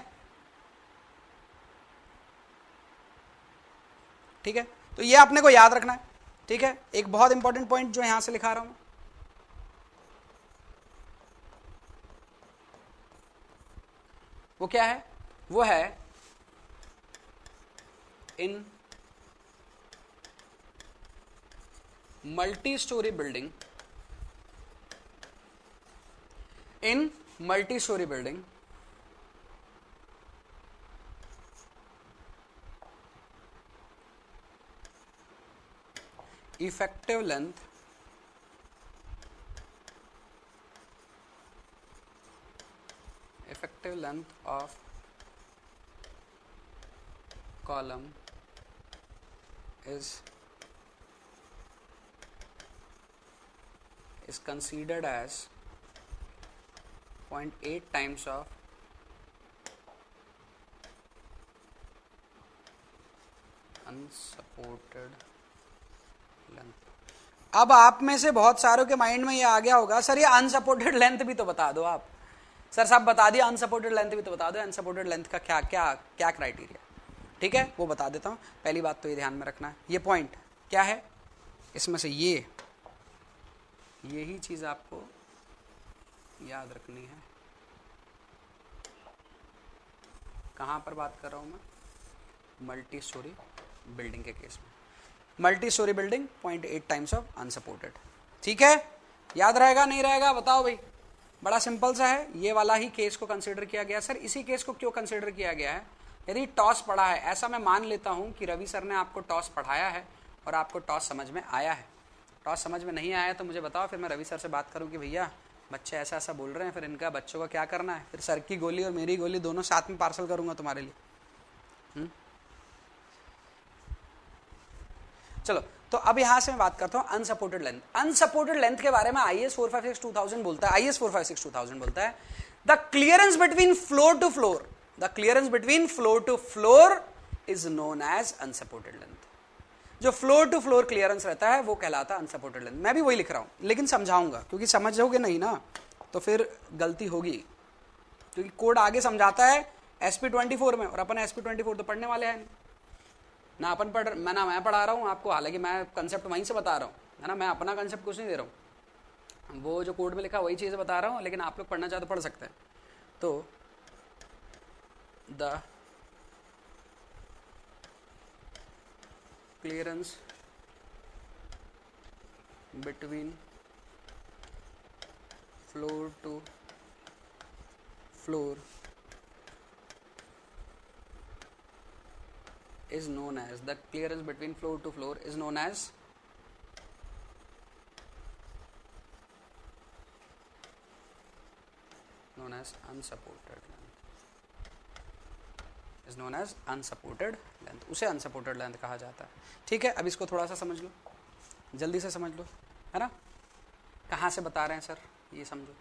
ठीक है, तो ये आपने को याद रखना है, ठीक है। एक बहुत इंपॉर्टेंट पॉइंट जो यहां से लिखा रहा हूं, वो क्या है, वो है in multi storey building, in multi storey building effective length of column is considered as 0.8 times of unsupported length. अब आप में से बहुत सारों के माइंड में ये आ गया होगा, सर ये अनसपोर्टेड लेंथ भी तो बता दो आप। सर साहब बता दिया, अनसपोर्टेड लेंथ भी तो बता दो, अनसपोर्टेड लेंथ का क्या क्या क्या क्राइटेरिया। ठीक है, वो बता देता हूं। पहली बात तो ये ध्यान में रखना है, ये पॉइंट क्या है इसमें से, यही चीज आपको याद रखनी है। कहां पर बात कर रहा हूं मैं? मल्टी स्टोरी बिल्डिंग के केस में। Multi storey building 0.8 times of unsupported. ठीक है, याद रहेगा नहीं रहेगा बताओ भाई। बड़ा सिंपल सा है, ये वाला ही केस को कंसीडर किया गया। सर इसी केस को क्यों कंसीडर किया गया है? यदि टॉस पढ़ा है, ऐसा मैं मान लेता हूं कि रवि सर ने आपको टॉस पढ़ाया है और आपको टॉस समझ में आया है। टॉस समझ में नहीं आया तो मुझे बताओ, फिर मैं रवि सर से बात करूं कि भैया बच्चे ऐसा ऐसा बोल रहे हैं, फिर इनका बच्चों का क्या करना है। फिर सर की गोली और मेरी गोली दोनों साथ में पार्सल करूंगा तुम्हारे लिए। चलो, तो अब यहां से मैं बात करता हूं अनसपोर्टेड लेंथ। अनसपोर्टेड लेंथ के बारे में आईएस 456-2000 बोलता है, आईएस 456-2000 बोलता है the clearance between floor to floor, the clearance between floor to floor is known as unsupported length. जो फ्लोर टू फ्लोर क्लियरेंस रहता है वो कहलाता है अनसपोर्टेड लेंथ। मैं भी वही लिख रहा हूं लेकिन समझाऊंगा, क्योंकि समझोगे नहीं ना तो फिर गलती होगी, क्योंकि कोड आगे समझाता है SP24 में और अपन SP24 तो पढ़ने वाले हैं ना। अपन पढ़ मैं पढ़ा रहा हूँ आपको, हालांकि मैं कंसेप्ट वहीं से बता रहा हूँ, है ना। मैं अपना कंसेप्ट कुछ नहीं दे रहा हूँ, वो जो कोड में लिखा वही चीज़ बता रहा हूँ, लेकिन आप लोग पढ़ना चाहे तो पढ़ सकते हैं। तो the clearance between floor to floor is known as, the clearance between floor to floor is known as unsupported length, is known as unsupported length, उसे unsupported length कहा जाता है। ठीक है, अब इसको थोड़ा सा समझ लो, जल्दी से समझ लो, है ना। कहाँ से बता रहे हैं सर, ये समझो।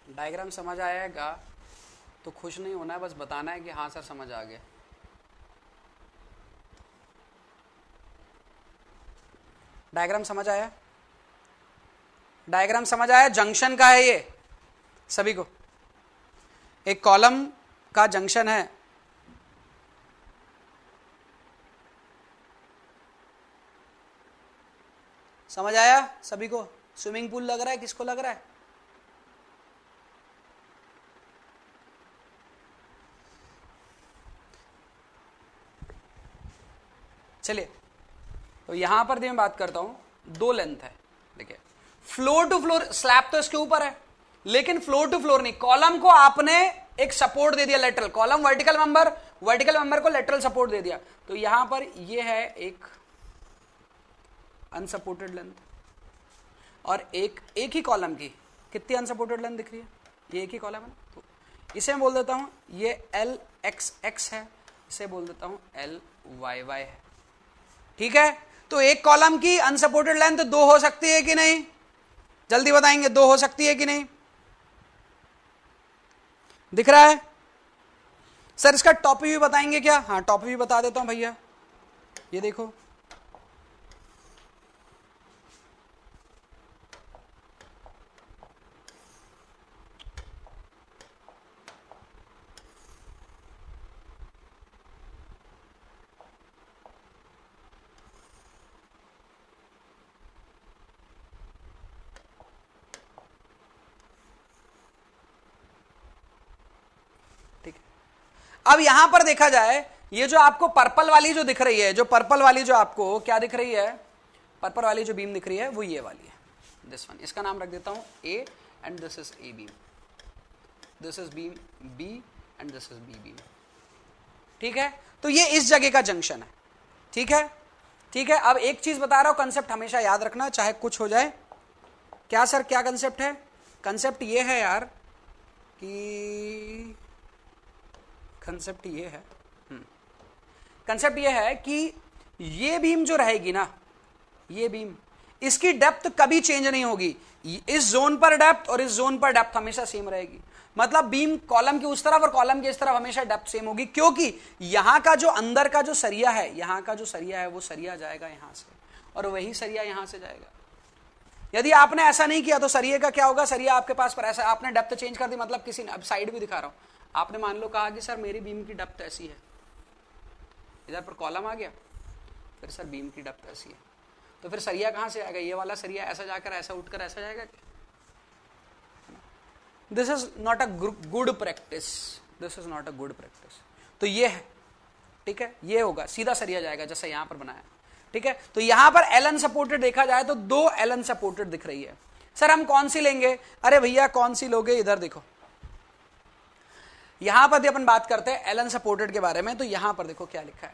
डायग्राम समझ आएगा तो खुश नहीं होना है, बस बताना है कि हाँ सर समझ आ गया। डायग्राम समझ आया? डायग्राम समझ आया? जंक्शन का है ये सभी को, एक कॉलम का जंक्शन है। समझ आया सभी को? स्विमिंग पूल लग रहा है, किसको लग रहा है? चलिए, तो यहां पर मैं बात करता हूं, दो लेंथ है। देखिए, फ्लोर टू फ्लोर, स्लैब तो इसके ऊपर है, लेकिन फ्लोर टू फ्लोर नहीं। कॉलम को आपने एक सपोर्ट दे दिया, लेटरल कॉलम, वर्टिकल मेंबर को लेटरल सपोर्ट दे दिया। तो यहां पर ये है एक अनसपोर्टेड लेंथ, और एक ही कॉलम की कितनी अनसपोर्टेड लेंथ दिख रही है? ये एक ही कॉलम है, तो इसे मैं बोल देता हूं ये LXX है, इसे बोल देता हूं LYY है। ठीक है, तो एक कॉलम की अनसपोर्टेड लेंथ दो हो सकती है कि नहीं? जल्दी बताएंगे, दो हो सकती है कि नहीं? दिख रहा है सर? इसका टॉपिक भी बताएंगे क्या? हाँ, टॉपिक भी बता देता हूं भैया, ये देखो। अब यहां पर देखा जाए, ये जो आपको पर्पल वाली जो दिख रही है, जो पर्पल वाली जो आपको क्या दिख रही है, पर्पल वाली जो बीम दिख रही है वो ये वाली है, दिस वन। इसका नाम रख देता हूं A and this is A beam, this is beam B and this is B beam. ठीक है, तो ये इस जगह का जंक्शन है। ठीक है, ठीक है। अब एक चीज बता रहा हूं, कंसेप्ट हमेशा याद रखना चाहे कुछ हो जाए। क्या सर, क्या कंसेप्ट है? कंसेप्ट ये है यार कि कंसेप्ट ये है, कंसेप्ट ये है कि ये बीम जो रहेगी ना, ये बीम, इसकी डेप्थ कभी चेंज नहीं होगी। इस जोन पर डेप्थ और इस जोन पर डेप्थ हमेशा सेम रहेगी। मतलब बीम कॉलम की उस तरफ और कॉलम की इस तरफ हमेशा डेप्थ सेम होगी, क्योंकि यहां का जो अंदर का जो सरिया है, यहां का जो सरिया है वो सरिया जाएगा यहां से और वही सरिया यहां से जाएगा। यदि आपने ऐसा नहीं किया तो सरिये का क्या होगा, सरिया आपके पास पर ऐसा, आपने डेप्थ चेंज कर दी, मतलब किसी ने, अब साइड भी दिखा रहा हूं, आपने मान लो कहा कि सर मेरी बीम की डेप्थ ऐसी है, इधर पर कॉलम आ गया, फिर सर बीम की डेप्थ ऐसी है, तो फिर सरिया कहां से आएगा, ये वाला सरिया ऐसा जाकर ऐसा उठकर ऐसा जाएगा। This is not a good practice, this is not a good practice. तो ये है, ठीक है, ये होगा, सीधा सरिया जाएगा जैसा यहां पर बनाया। ठीक है, तो यहां पर एलन सपोर्टेड देखा जाए तो 2 एलन सपोर्टेड दिख रही है। सर हम कौन सी लेंगे? अरे भैया कौन सी लोगे, इधर देखो, यहां पर अपन बात करते हैं एलन सपोर्टेड के बारे में, तो यहां पर देखो क्या लिखा है,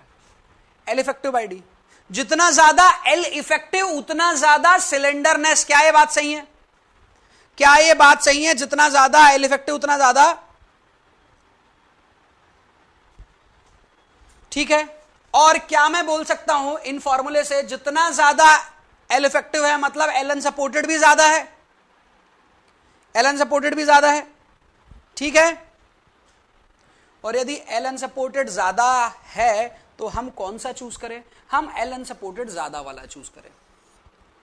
एल इफेक्टिव बाई डी। जितना ज्यादा एल इफेक्टिव उतना ज्यादा सिलेंडरनेस। क्या ये बात सही है? क्या ये बात सही है? जितना ज्यादा एल इफेक्टिव उतना ज्यादा, ठीक है। और क्या मैं बोल सकता हूं इन फॉर्मूले से, जितना ज्यादा एल इफेक्टिव है मतलब एलन सपोर्टेड भी ज्यादा है, एलन सपोर्टेड भी ज्यादा है। ठीक है, और यदि एलन सपोर्टेड ज्यादा है तो हम कौन सा चूज करें? हम एलन सपोर्टेड ज्यादा वाला चूज करें,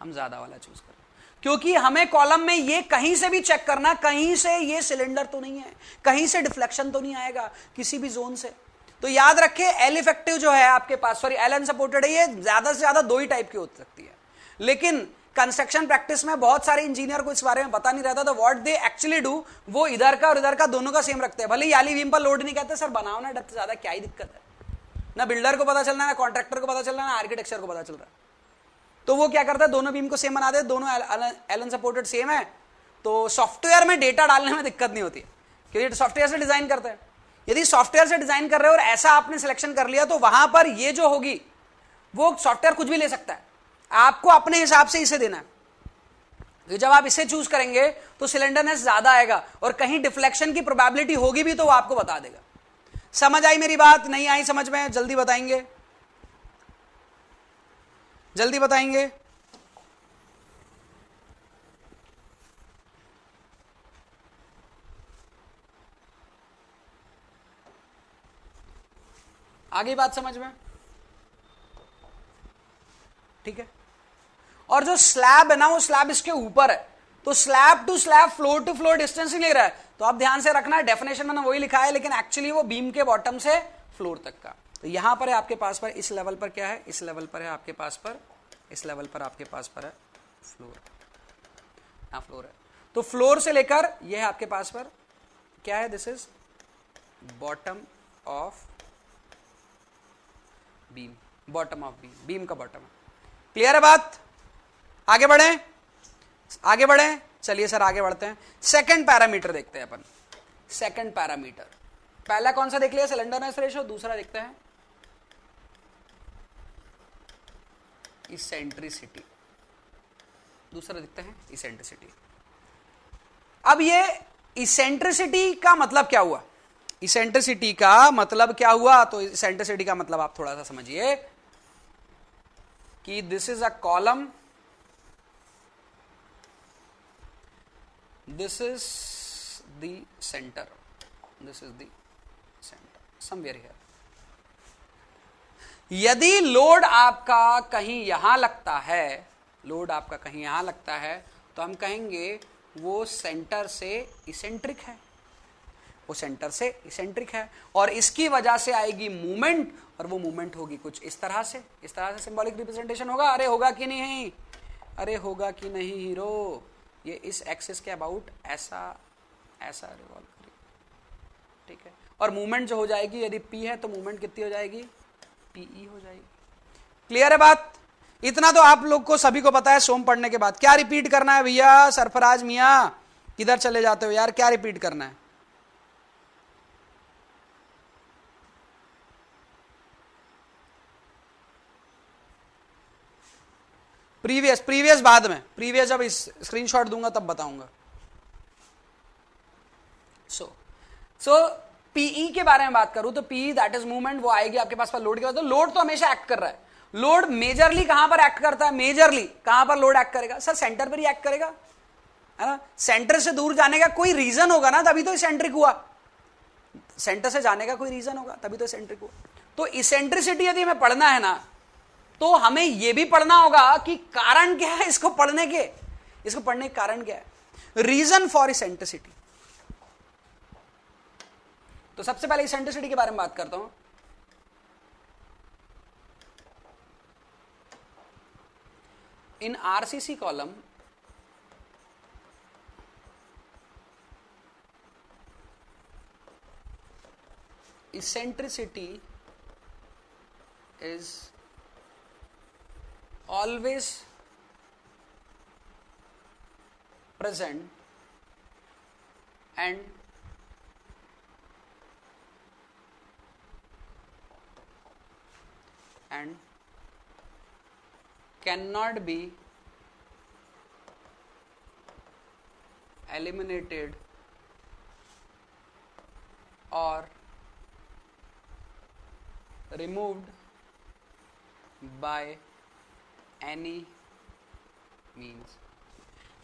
हम ज्यादा वाला चूज करें, क्योंकि हमें कॉलम में ये कहीं से भी चेक करना, कहीं से ये सिलेंडर तो नहीं है, कहीं से डिफ्लेक्शन तो नहीं आएगा किसी भी जोन से। तो याद रखें एल इफेक्टिव जो है आपके पास, सॉरी एलन सपोर्टेड है, ये ज्यादा से ज्यादा 2 ही टाइप की हो सकती है। लेकिन कंस्ट्रक्शन प्रैक्टिस में बहुत सारे इंजीनियर को इस बारे में पता नहीं रहता, तो व्हाट दे एक्चुअली डू, वो इधर का और इधर का दोनों का सेम रखते हैं। भले याली बीम पर लोड नहीं कहते, सर बनाओ ना डेप्थ ज्यादा, क्या ही दिक्कत है, ना बिल्डर को पता चलना, ना कॉन्ट्रैक्टर को पता चलना, ना आर्किटेक्चर को पता चल रहा है। तो वो क्या करता है, दोनों बीम को सेम बना दे, दोनों एलन सपोर्टेड सेम है, तो सॉफ्टवेयर में डेटा डालने में दिक्कत नहीं होती है, क्योंकि सॉफ्टवेयर से डिजाइन करते हैं। यदि सॉफ्टवेयर से डिजाइन कर रहे हो और ऐसा आपने सिलेक्शन कर लिया, तो वहां पर ये जो होगी वो सॉफ्टवेयर कुछ भी ले सकता है, आपको अपने हिसाब से इसे देना है। जब आप इसे चूज करेंगे तो सिलेंडरनेस ज्यादा आएगा, और कहीं डिफ्लेक्शन की प्रोबेबिलिटी होगी भी तो वो आपको बता देगा। समझ आई मेरी बात? नहीं आई समझ में? जल्दी बताएंगे, जल्दी बताएंगे। आगे बात समझ में? ठीक है। और जो स्लैब है ना, वो स्लैब इसके ऊपर है, तो slab to slab, floor to floor distance ही ले रहा है। तो आप ध्यान से रखना, डेफिनेशन में वही लिखा है, लेकिन एक्चुअली वो बीम के बॉटम से फ्लोर तक का। तो यहां पर है आपके पास पर, इस लेवल पर क्या है, इस लेवल पर है आपके पास पर, इस लेवल पर आपके पास पर है फ्लोर, यहां फ्लोर है। तो फ्लोर से लेकर यह है आपके पास पर क्या है, this is bottom of beam, bottom of beam, beam का बॉटम है। क्लियर है बात? आगे बढ़े, आगे बढ़े, चलिए सर आगे बढ़ते हैं। सेकंड पैरामीटर देखते हैं अपन। सेकंड पैरामीटर, पहला कौन सा देख लिया, सिलेंडरनेस रेशियो। दूसरा देखते हैं इसेंट्रिसिटी, दूसरा देखते हैं इसेंट्रिसिटी। अब ये इसेंट्रिसिटी का मतलब क्या हुआ, इसेंट्रिसिटी का मतलब क्या हुआ? तो इसेंट्रिसिटी का मतलब आप थोड़ा सा समझिए कि this is a column, this is the centre, this is the centre, somewhere here. यदि लोड आपका कहीं यहां लगता है, लोड आपका कहीं यहां लगता है, तो हम कहेंगे वो सेंटर से इसेंट्रिक है, वो सेंटर से इसेंट्रिक है, और इसकी वजह से आएगी मूवमेंट, और वो मूवमेंट होगी कुछ इस तरह से, इस तरह से सिंबॉलिक रिप्रेजेंटेशन होगा। अरे होगा कि नहीं, अरे होगा कि नहीं हीरो, ये इस एक्सिस के अबाउट ऐसा ऐसा रिवॉल्व करेगी, ठीक है। और मूवमेंट जो हो जाएगी, यदि P है तो मूवमेंट कितनी हो जाएगी, PE हो जाएगी। क्लियर है बात? इतना तो आप लोग को सभी को पता है सोम पढ़ने के बाद। क्या रिपीट करना है भैया? सरफराज मियां किधर चले जाते हो यार, क्या रिपीट करना है? प्रीवियस बाद में, प्रीवियस जब इस स्क्रीनशॉट दूंगा तब बताऊंगा। सो पीई के बारे में बात करूं तो पीई दैट इज मूवमेंट, वो आएगी आपके पास पर लोड के बाद। तो लोड तो हमेशा एक्ट कर रहा है। लोड मेजरली कहां पर एक्ट करता है? मेजरली कहां पर लोड एक्ट करेगा? सर सेंटर पर ही एक्ट करेगा, है ना। सेंटर से दूर जाने का कोई रीजन होगा ना, तभी तो इसेंट्रिक हुआ। सेंटर से जाने का कोई रीजन होगा तभी तो इसेंट्रिक हुआ। तो इसेंट्रिसिटी यदि हमें पढ़ना है ना, तो हमें यह भी पढ़ना होगा कि कारण क्या है इसको पढ़ने के, इसको पढ़ने के कारण क्या है, रीजन फॉर इसेंट्रिसिटी। तो सबसे पहले इसेंट्रिसिटी के बारे में बात करता हूं। In RCC column eccentricity is always present and cannot be eliminated or removed by any means।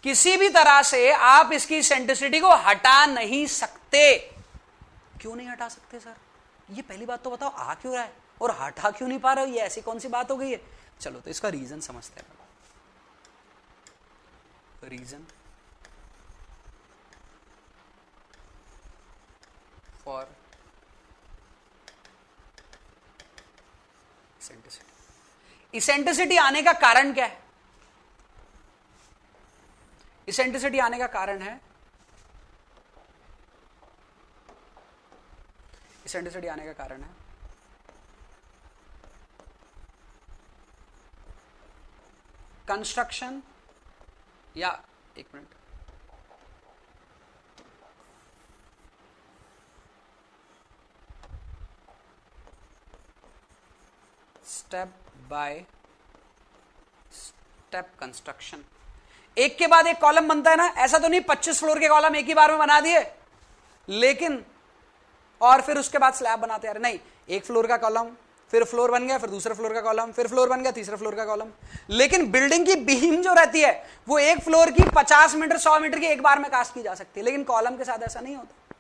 किसी भी तरह से आप इसकी इसेंट्रिसिटी को हटा नहीं सकते। क्यों नहीं हटा सकते सर? ये पहली बात तो बताओ, आ क्यों रहा है और हटा क्यों नहीं पा रहे हो? ये ऐसी कौन सी बात हो गई है? चलो तो इसका रीजन समझते हैं। रीजन फॉर इसेंट्रिसिटी आने का कारण क्या है? इसेंट्रिसिटी आने का कारण है, इसेंट्रिसिटी आने का कारण है कंस्ट्रक्शन, या एक minute, step by step construction. एक के बाद एक कॉलम बनता है ना, ऐसा तो नहीं 25 फ्लोर के कॉलम एक ही बार में बना दिए, लेकिन और फिर उसके बाद स्लैब बनाते हैं। नहीं, एक फ्लोर का कॉलम, फिर फ्लोर बन गया, फिर दूसरे फ्लोर का कॉलम, फिर फ्लोर बन गया, तीसरे फ्लोर का कॉलम। लेकिन बिल्डिंग की बीम जो रहती है वो एक फ्लोर की 50 मीटर 100 मीटर की एक बार में कास्ट की जा सकती है, लेकिन कॉलम के साथ ऐसा नहीं होता।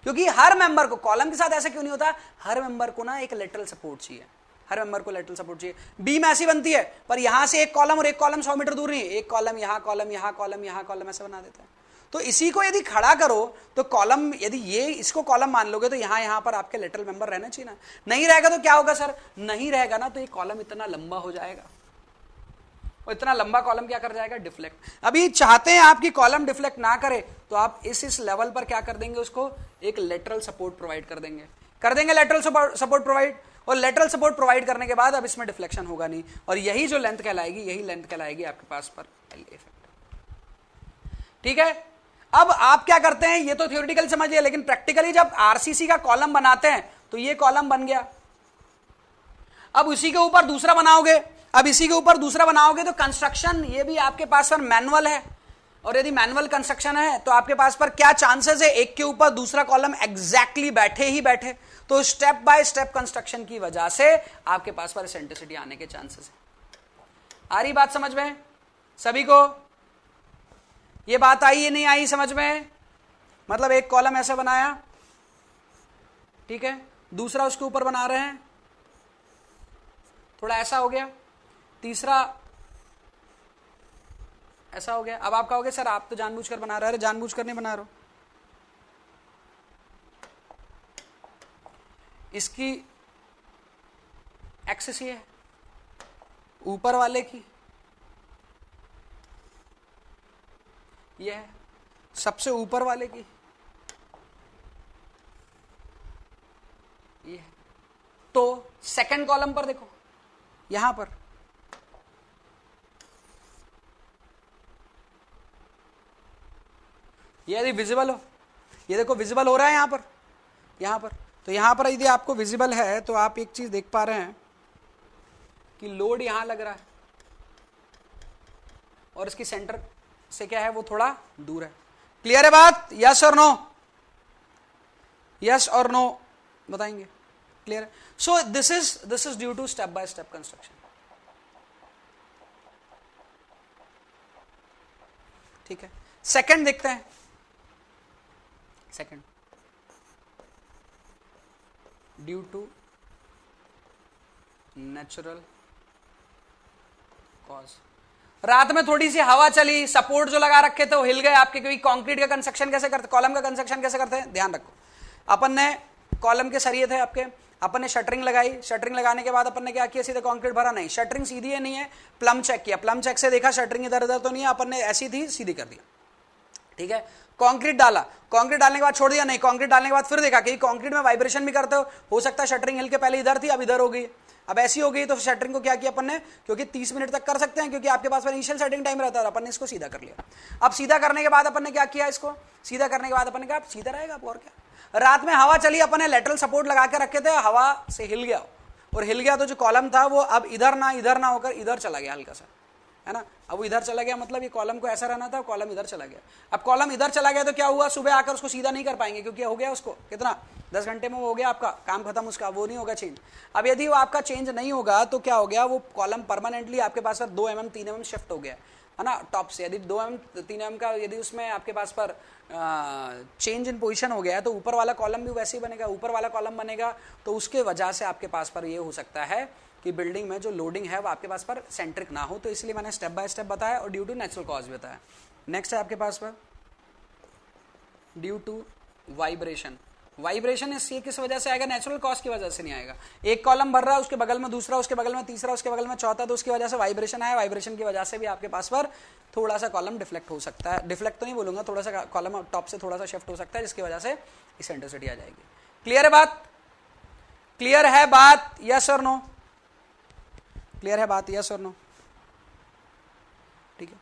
क्योंकि हर मेंबर को, कॉलम के साथ ऐसा क्यों नहीं होता? हर मेंबर को ना एक लेटरल सपोर्ट चाहिए, हर मेंबर को लेटरल सपोर्ट चाहिए। बीम ऐसी बनती है, पर यहां से एक कॉलम और एक कॉलम 100 मीटर दूर नहीं, एक कॉलम यहां, कॉलम यहां, कॉलम यहां, कॉलम ऐसे बना देता है। तो इसी को यदि खड़ा करो तो कॉलम, यदि ये इसको कॉलम मान लोगे तो यहां पर आपके लेटरल मेंबर रहना चाहिए ना। नहीं रहेगा तो क्या होगा सर? नहीं रहेगा ना तो ये कॉलम इतना लंबा हो जाएगा, और इतना लंबा कॉलम क्या कर जाएगा? डिफ्लेक्ट। अभी चाहते हैं आपकी कॉलम डिफ्लेक्ट ना करे, तो आप इस लेवल पर क्या कर देंगे? उसको एक लेटरल सपोर्ट प्रोवाइड कर देंगे लेटरल सपोर्ट प्रोवाइड। और लेटरल सपोर्ट प्रोवाइड करने के बाद अब इसमें डिफ्लेक्शन होगा नहीं, और यही जो लेंथ कहलाएगी, यही लेंथ कहलाएगी आपके पास पर एल इफेक्ट। ठीक है, अब आप क्या करते हैं, ये तो थ्योरेटिकल समझिए, लेकिन प्रैक्टिकली जब आरसीसी का कॉलम बनाते हैं तो ये कॉलम बन गया। अब इसी के ऊपर दूसरा बनाओगे, अब इसी के ऊपर दूसरा बनाओगे तो कंस्ट्रक्शन, ये भी आपके पास पर मैनुअल है, और यदि मैनुअल कंस्ट्रक्शन है तो आपके पास पर क्या चांसेस है? एक के ऊपर दूसरा कॉलम एग्जैक्टली बैठे ही बैठे। तो स्टेप बाय स्टेप कंस्ट्रक्शन की वजह से आपके पास पर इसेंट्रिसिटी आने के चांसेस है। आ रही बात समझ में सभी को? ये बात आई या नहीं आई समझ में? मतलब एक कॉलम ऐसे बनाया, ठीक है, दूसरा उसके ऊपर बना रहे हैं, थोड़ा ऐसा हो गया, तीसरा ऐसा हो गया। अब आप कहोगे सर आप तो जानबूझकर बना रहे हो। जानबूझकर नहीं बना रहे हो, इसकी एक्सेस ये है ऊपर वाले की, ये है सबसे ऊपर वाले की, सेकंड कॉलम पर देखो, यहां पर ये यदि विजिबल हो, ये देखो विजिबल हो रहा है यहां पर, तो यहां पर यदि आपको विजिबल है तो आप एक चीज देख पा रहे हैं कि लोड यहां लग रहा है और इसकी सेंटर से क्या है वो थोड़ा दूर है। क्लियर है बात? यस और नो? यस और नो बताएंगे? क्लियर है? So this is due to step by step construction. ठीक है, सेकंड देखते हैं। Second, due to natural cause. रात में थोड़ी सी हवा चली, सपोर्ट जो लगा रखे थे वो हिल गए आपके, क्योंकि कंक्रीट का कंस्ट्रक्शन कैसे करते, कॉलम का कंस्ट्रक्शन कैसे करते हैं, ध्यान रखो। अपन ने कॉलम के सरिये थे आपके, अपन ने शटरिंग लगाई, शटरिंग लगाने के बाद अपन ने क्या किया, सीधे कंक्रीट भरा नहीं, शटरिंग सीधी है नहीं है, प्लम चेक किया, प्लम चेक से देखा शटरिंग इधर उधर तो नहीं है, अपन ने ऐसी थी सीधी कर दिया। ठीक है, कंक्रीट डाला, कंक्रीट डालने के बाद छोड़ दिया नहीं, कंक्रीट डालने के बाद फिर देखा कि कंक्रीट में वाइब्रेशन भी करते हो सकता है शटरिंग हिल के पहले इधर थी अब इधर हो गई, अब ऐसी हो गई, तो शटरिंग को क्या किया अपन ने, क्योंकि 30 मिनट तक कर सकते हैं क्योंकि आपके पास इनिशियल सेटिंग टाइम रहता है, अपन ने इसको सीधा कर लिया। अब सीधा करने के बाद अपन ने क्या किया, इसको सीधा करने के बाद अपन ने कहा सीधा रहेगा अब और क्या। रात में हवा चली, अपन ने लेटरल सपोर्ट लगा के रखे थे, हवा से हिल गया, और हिल गया तो जो कॉलम था वो अब इधर ना होकर इधर चला गया हल्का सा, है ना। अब वो इधर चला गया, मतलब ये कॉलम को ऐसा रहना था, कॉलम इधर चला गया। अब कॉलम इधर चला गया तो क्या हुआ, सुबह आकर उसको सीधा नहीं कर पाएंगे क्योंकि हो गया उसको कितना, 10 घंटे में वो हो गया आपका काम खत्म, उसका वो नहीं होगा चेंज। अब यदि वो आपका चेंज नहीं होगा तो क्या हो गया, वो कॉलम परमानेंटली आपके पास पर 2 mm 3 mm शिफ्ट हो गया, है ना, टॉप से। यदि 2 mm 3 mm का यदि उसमें आपके पास पर चेंज इन पोजिशन हो गया है तो ऊपर वाला कॉलम भी वैसे ही बनेगा, ऊपर वाला कॉलम बनेगा तो उसके वजह से आपके पास पर ये हो सकता है कि बिल्डिंग में जो लोडिंग है वो आपके पास पर सेंट्रिक ना हो, तो इसलिए मैंने स्टेप बाय स्टेप बताया और ड्यू टू नेचुरल कॉज बताया। नेक्स्ट है आपके पास पर ड्यू टू वाइब्रेशन। वाइब्रेशन ये किस वजह से आएगा, नेचुरल कॉज की वजह से नहीं आएगा। एक कॉलम भर रहा है, उसके बगल में दूसरा, उसके बगल में तीसरा, उसके बगल में चौथा, तो उसकी वजह से वाइब्रेशन आया, वाइब्रेशन की वजह से भी आपके पास पर थोड़ा सा कॉलम डिफ्लेक्ट हो सकता है, डिफ्लेक्ट तो नहीं बोलूंगा, थोड़ा सा कॉलम टॉप से थोड़ा सा शिफ्ट हो सकता है जिसकी वजह से इसेंट्रिसिटी आ जाएगी। क्लियर है बात? क्लियर है बात? यस और नो? क्लियर है बात? यस और नो? ठीक है,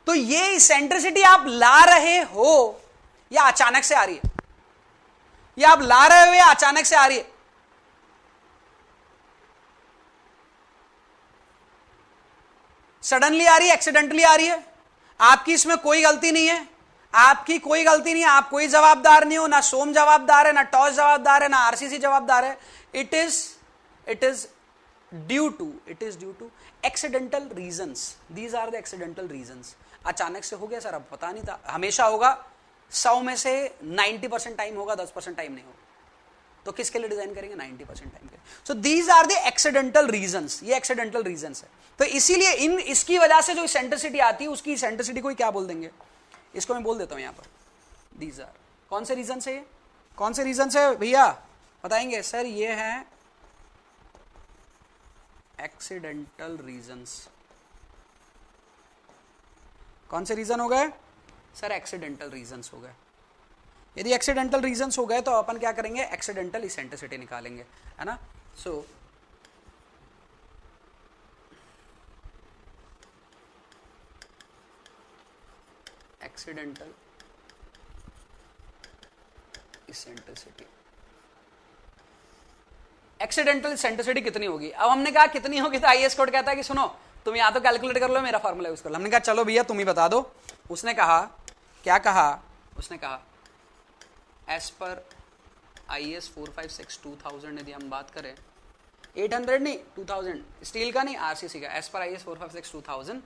तो ये इसेंट्रिसिटी आप ला रहे हो या अचानक से आ रही है, या आप ला रहे हो या अचानक से आ रही है? सडनली आ रही है, एक्सीडेंटली आ रही है, आपकी इसमें कोई गलती नहीं है, आपकी कोई गलती नहीं है, आप कोई जवाबदार नहीं हो, ना सोम जवाबदार है, ना टॉस जवाबदार है, ना आरसीसी जवाबदार है। It is due to accidental reasons. These are the accidental reasons. अचानक से हो गया सर, अब पता नहीं था, हमेशा होगा, 100 में से 90% टाइम होगा, 10% टाइम नहीं होगा, तो किसके लिए डिजाइन करेंगे, 90% टाइम के। So these are the accidental reasons, ये एक्सीडेंटल रीजंस है। तो इसीलिए इसकी वजह से जो इसेंट्रिसिटी आती है उसकी इसेंट्रिसिटी को क्या बोल देंगे, इसको मैं बोल देता हूं यहां पर, दीज आर, कौन से रीजन है, कौन से रीजन है भैया बताएंगे सर, ये है एक्सीडेंटल रीजंस। कौन से रीजन हो गए सर, एक्सीडेंटल रीजंस हो गए। यदि एक्सीडेंटल रीजंस हो गए तो अपन क्या करेंगे, एक्सीडेंटल इसेंट्रिसिटी निकालेंगे, है ना। सो एक्सीडेंटल इसेंट्रिसिटी, एक्सीडेंटल इसेंट्रिसिटी कितनी होगी। अब हमने कहा कितनी होगी, तो आईएएस कोड कहता है कि सुनो तुम या तो कैलकुलेट कर लो, मेरा फॉर्मूला यूज कर लो। हमने कहा चलो भैया तुम ही बता दो। उसने कहा, क्या कहा, उसने कहा एज पर आईएएस 456 2000 यदि हम बात करें, 800 नहीं 2000, स्टील का नहीं आरसीसी का, एज पर आईएएस 456 2000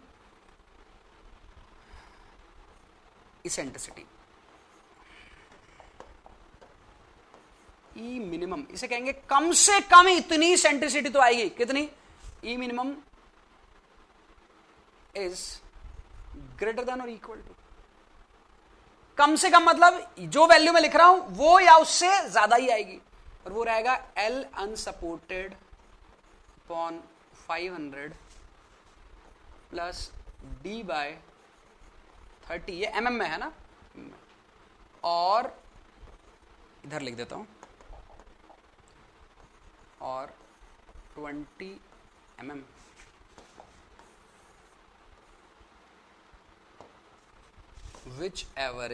इसेंट्रिसिटी ई मिनिमम, इसे कहेंगे कम से कम इतनी इसेंट्रिसिटी तो आएगी, कितनी, ई मिनिमम इज ग्रेटर देन और इक्वल टू, कम से कम मतलब जो वैल्यू मैं लिख रहा हूं वो या उससे ज्यादा ही आएगी, और वो रहेगा L unsupported upon 500 plus D by 30, ये एमएम में है ना, और इधर लिख देता हूं, और 20 mm, which ever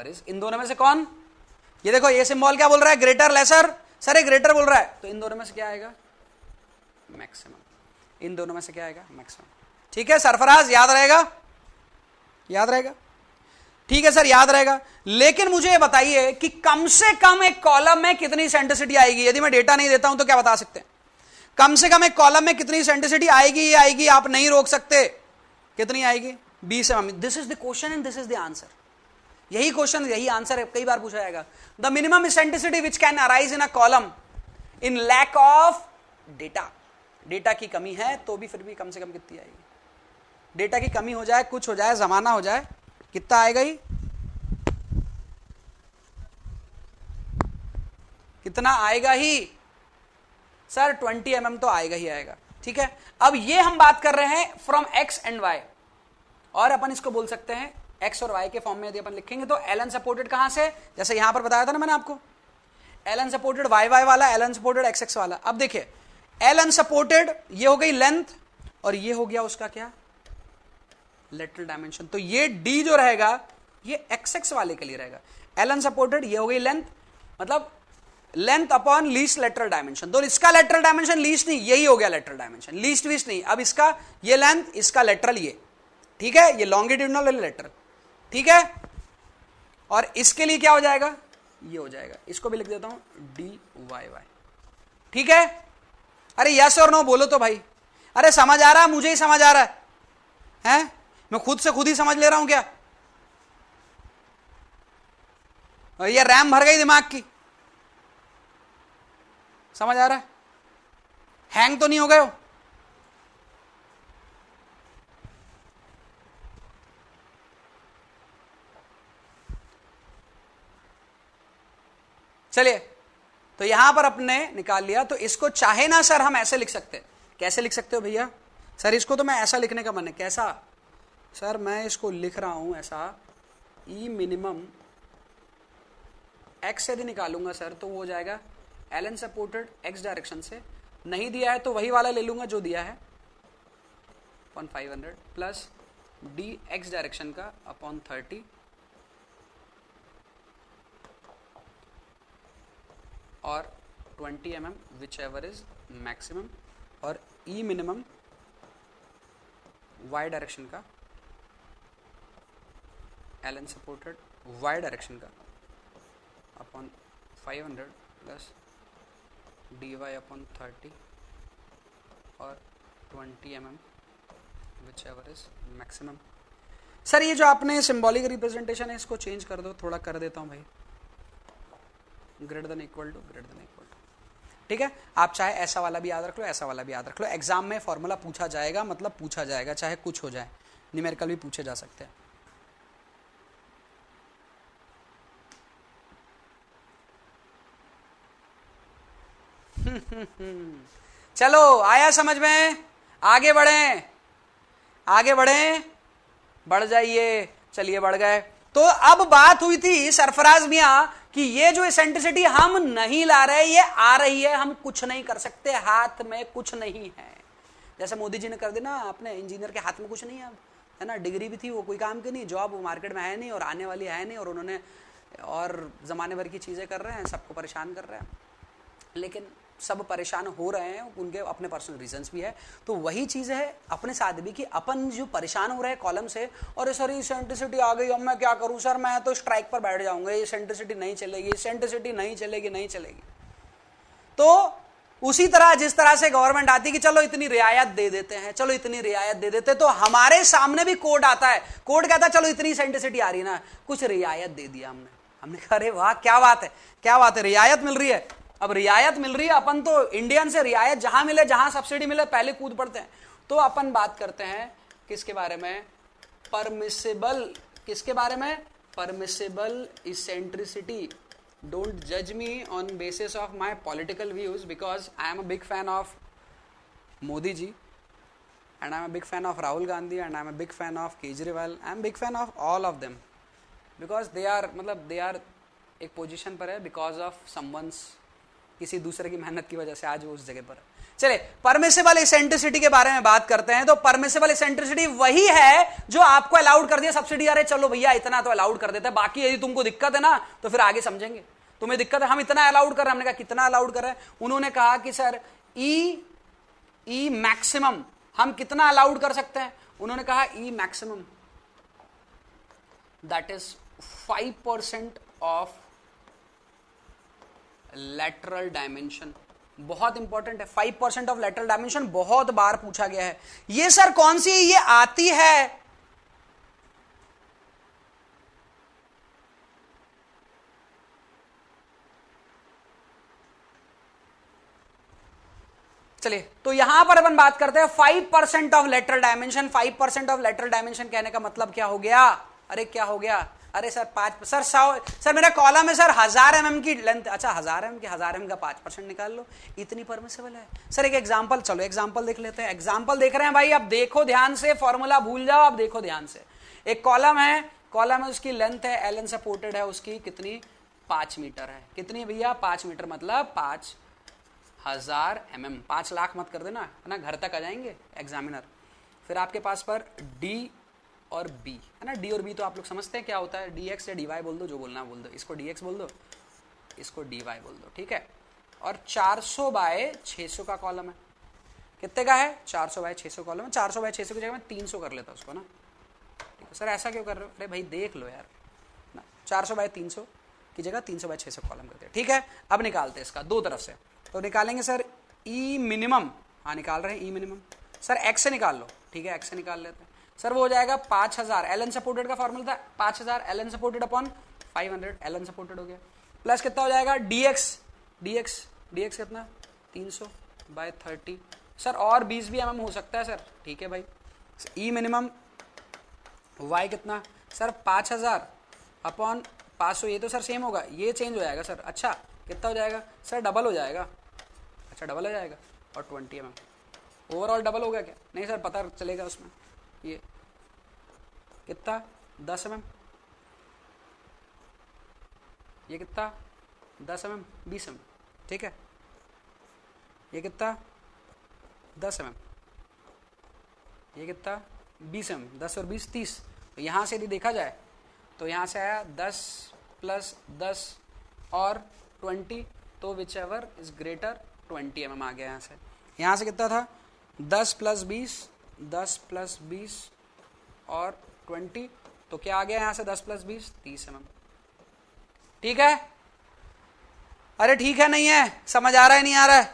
is in दोनों में से कौन, ये देखो ये सिंबल क्या बोल रहा है, ग्रेटर लेसर, सर ये ग्रेटर बोल रहा है, तो इन दोनों में से क्या आएगा, मैक्सिमम, इन दोनों में से क्या आएगा, मैक्सिमम। ठीक है सरफराज, याद रहेगा, याद रहेगा, ठीक है सर याद रहेगा। लेकिन मुझे ये बताइए कि कम से कम एक कॉलम में कितनी सेंट्रिसिटी आएगी, यदि मैं डेटा नहीं देता हूं तो क्या बता सकते हैं, कम से कम एक कॉलम में कितनी सेंट्रिसिटी आएगी, ये आएगी, आप नहीं रोक सकते, कितनी आएगी, 20 mm। This is the question and this is the answer, यही क्वेश्चन यही आंसर है, कई बार पूछा जाएगा। The minimum eccentricity which can arise in a column in lack of data, data की कमी है तो भी फिर भी कम से कम कितनी आएगी, डेटा की कमी हो जाए, कुछ हो जाए, जमाना हो जाए, कितना आएगा ही, कितना आएगा ही सर, 20 mm तो आएगा ही आएगा। ठीक है, अब ये हम बात कर रहे हैं फ्रॉम x एंड y, और अपन इसको बोल सकते हैं x और y के फॉर्म में यदि अपन लिखेंगे तो एल अनसपोर्टेड कहां से, जैसे यहां पर बताया था ना मैंने आपको, एल अनसपोर्टेड वाई वाई वाला, एल अनसपोर्टेड एक्स एक्स वाला। अब देखिए एल अनसपोर्टेड ये हो गई लेंथ, और ये हो गया उसका क्या, लेटरल डायमेंशन, तो ये d जो रहेगा ये एक्स एक्स वाले के लिए रहेगा, एल अनसपोर्टेड ये हो गई लेंथ, मतलब length upon least lateral dimension, तो इसका लेटरल डायमेंशन लीस्ट नहीं, यही हो गया लेटरल डायमेंशन, लीस्ट वीस्ट नहीं, अब इसका ये लेंथ, इसका लेटरल ये, ठीक है, ये लॉन्गिट्यूडनल और लेटरल, ठीक है, और इसके लिए क्या हो जाएगा, ये हो जाएगा, इसको भी लिख देता हूं डी वाई वाई। ठीक है, अरे यस और नो बोलो तो भाई, अरे समझ आ रहा है, मुझे ही समझ आ रहा है, मैं खुद से खुद ही समझ ले रहा हूं क्या, और ये रैम भर गई दिमाग की, समझ आ रहा है, हैंग तो नहीं हो गए हो, चलिए, तो यहां पर अपने निकाल लिया, तो इसको चाहे ना सर हम ऐसे लिख सकते हैं, कैसे लिख सकते हो भैया, सर इसको तो मैं ऐसा लिखने का मन है, कैसा सर, मैं इसको लिख रहा हूं ऐसा, ई मिनिमम एक्स यदि निकालूंगा सर तो वो हो जाएगा L N supported X direction से, नहीं दिया है तो वही वाला ले लूंगा जो दिया है upon 500 plus D X direction का अपॉन 30 और 20 mm which ever is maximum, और ई मिनिमम वाई डायरेक्शन का, L N supported Y direction का upon 500 plus D Y upon 30 और 20 mm which ever is maximum. Sir ये जो आपने सिंबॉलिक रिप्रेजेंटेशन है इसको चेंज कर दो, थोड़ा कर देता हूं भाई, greater than equal to, greater than equal to, ठीक है, आप चाहे ऐसा वाला भी याद रख लो, ऐसा वाला भी याद रख लो, एग्जाम में फॉर्मूला पूछा जाएगा, मतलब पूछा जाएगा, चाहे कुछ हो जाए, न्यूमेरिकल भी पूछे जा सकते हैं। चलो आया समझ में, आगे बढ़ें, आगे बढ़ें, बढ़ जाइए, चलिए बढ़ गए। तो अब बात हुई थी सरफराज मियां कि ये जो एसेंट्रिसिटी हम नहीं ला रहे, ये आ रही है, हम कुछ नहीं कर सकते, हाथ में कुछ नहीं है, जैसे मोदी जी ने कर दिया ना, अपने इंजीनियर के हाथ में कुछ नहीं है ना, डिग्री भी थी वो कोई काम की नहीं, जॉब वो मार्केट में है नहीं और आने वाली है नहीं, और उन्होंने और जमाने भर की चीजें कर रहे हैं, सबको परेशान कर रहे हैं, लेकिन सब परेशान हो रहे हैं, उनके अपने पर्सनल रीजंस भी है। तो वही चीज है अपने साथ भी कि अपन जो परेशान हो रहे हैं कॉलम से, और सर ये सेंट्रिसिटी आ गई, अब मैं क्या करूं सर, मैं तो स्ट्राइक पर बैठ जाऊंगा, ये सेंट्रिसिटी नहीं चलेगी, सेंट्रिसिटी नहीं चलेगी, नहीं चलेगी। तो उसी तरह जिस तरह से गवर्नमेंट आती कि चलो इतनी रियायत दे देते हैं, चलो इतनी रियायत दे देते, तो हमारे सामने भी कोड आता है, कोड कहता है चलो इतनी सेंट्रिसिटी आ रही है ना, कुछ रियायत दे दिया हमने कहा अरे वाह क्या बात है, क्या बात है, रियायत मिल रही है। अब रियायत मिल रही है, अपन तो इंडियन से रियायत जहां मिले, जहां सब्सिडी मिले पहले कूद पड़ते हैं। तो अपन बात करते हैं किसके बारे में, परमिसिबल, किसके बारे में, परमिसिबल इसेंट्रिसिटी। डोंट जज me on basis of my political views, because I am a big fan of Modi ji, and I am a big fan of Rahul Gandhi, and I am a big fan of Kejriwal, I am big fan of all of them, because they are, मतलब दे आर एक पोजीशन पर है बिकॉज ऑफ समवंस किसी दूसरे की मेहनत की वजह से आज वो उस जगह पर है। चलिए परमिसिबल इसेंट्रिसिटी के बारे में बात करते हैं। तो परमिसिबल इसेंट्रिसिटी वही है जो आपको अलाउड कर दिया सब्सिडी, अरे चलो भैया इतना तो अलाउड कर देता है, बाकी यदि तुमको दिक्कत है ना तो फिर आगे समझेंगे। तुम्हें दिक्कत है, हम इतना अलाउड कर रहे हैं। हमने कहा कितना अलाउड कर रहे हैं? उन्होंने कहा कि सर ई मैक्सिमम हम कितना अलाउड कर सकते हैं? उन्होंने कहा ई maximum that is 5% of lateral dimension. बहुत इंपॉर्टेंट है, 5% ऑफ लैटरल डायमेंशन बहुत बार पूछा गया है। ये सर कौन सी? ये आती है चलिए तो यहां पर अपन बात करते हैं 5% of lateral dimension. 5% of lateral dimension कहने का मतलब क्या हो गया? अरे क्या हो गया? अरे सर 5 सर मेरा कॉलम है सर 1000 mm की लेंथ। अच्छा 1000 mm की 1000 mm का 5% निकाल लो, इतनी परमिसिबल है। सर एक एग्जांपल, चलो एग्जांपल देख लेते हैं। एग्जांपल देख रहे हैं भाई, अब देखो ध्यान से, फॉर्मूला भूल जाओ, अब देखो ध्यान से। एक कॉलम है, उसकी लेंथ है एल एन सपोर्टेड है, उसकी कितनी? 5 मीटर है। कितनी भैया? 5 मीटर मतलब 5000 mm। 5 लाख मत कर देना, है ना, घर तक आ जाएंगे एग्जामिनर। फिर आपके पास पर डी और बी है ना। डी और बी तो आप लोग समझते हैं क्या होता है, डी एक्स या डी वाई बोल दो, जो बोलना बोल दो। इसको डी एक्स बोल दो, इसको डी वाई बोल दो, ठीक है। और 400 बाय 600 का कॉलम है। कितने का है? 400 बाय 600 कॉलम है। 400 बाय 600 की जगह मैं 300 कर लेता उसको ना, ठीक है। सर ऐसा क्यों कर रहे हो? अरे भाई देख लो यार ना, 400 बाय 300 की जगह 300 बाय 600 कॉलम करते हैं, ठीक है। अब निकालते हैं इसका दो तरफ से। तो निकालेंगे सर ई मिनिमम, हाँ निकाल रहे हैं ई मिनिमम। सर एक्स से निकाल लो, ठीक है, एक्स से निकाल लेते हैं। सर वो हो जाएगा 5000, एल एन सपोर्टेड का फॉर्मूला था 5000 L N supported upon 500, L N supported हो गया। प्लस कितना हो जाएगा? डीएक्स कितना? 300 बाय 30। सर और 20 भी mm हो सकता है सर, ठीक है भाई। ई मिनिमम वाई कितना? सर 5000 अपॉन 500, ये तो सर सेम होगा, ये चेंज हो जाएगा सर। अच्छा कितना हो जाएगा सर? डबल हो जाएगा। अच्छा डबल हो जाएगा और 20 mm ओवरऑल डबल हो गया क्या? नहीं सर पता चलेगा उसमें। ये कितना? 10 mm। ये कितना? 10 mm 20 mm, ठीक है। ये कितना? 10 mm। ये कितना? 20 mm। 10 और 20 30। तो यहां से यदि देखा जाए तो यहां से आया 10 प्लस 10 और 20, तो which ever is greater 20 mm आ गया यहां से। यहां से कितना था? 10 प्लस 20 और 20, तो क्या आ गया यहां से? 10 प्लस 20 30 mm, ठीक है। अरे ठीक है नहीं है? समझ आ रहा है नहीं आ रहा है?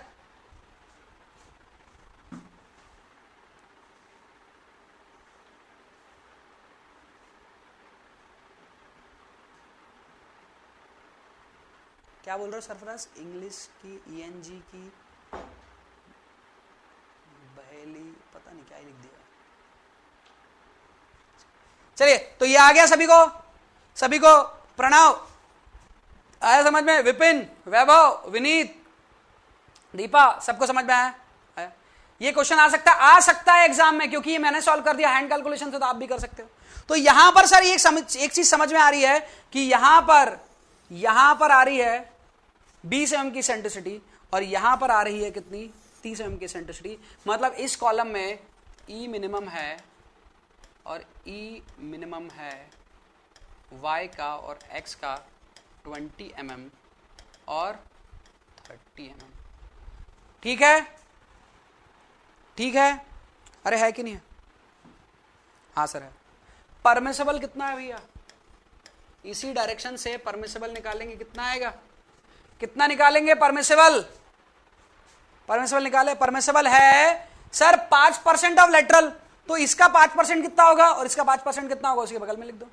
क्या बोल रहे हो सरफराज? इंग्लिश की ईएनजी की बहेली, पता नहीं क्या ही लिख दिया। चलिए तो ये आ गया सभी को प्रणव आया समझ में? विपिन, वैभव, विनीत, दीपा, सबको समझ में आया? ये क्वेश्चन आ सकता है एग्जाम में, क्योंकि ये मैंने सॉल्व कर दिया हैंड कैलकुलेशन से, तो आप भी कर सकते हो। तो यहां पर सर एक चीज समझ में आ रही है कि यहां पर आ रही है 20 mm की सेंट्रिसिटी और यहां पर आ रही है कितनी? 30 mm की सेंट्रिसिटी। मतलब इस कॉलम में ई मिनिमम है और ई मिनिमम है y का और x का 20 mm और 30 mm, ठीक है। अरे है कि नहीं है? हाँ सर है। परमिसिबल कितना है भैया? इसी डायरेक्शन से परमिसिबल निकालेंगे, कितना आएगा? कितना निकालेंगे परमिसिबल निकाले। परमिसिबल है सर 5% ऑफ लेटरल, तो इसका 5% कितना होगा और इसका 5% कितना होगा? उसके बगल में लिख दो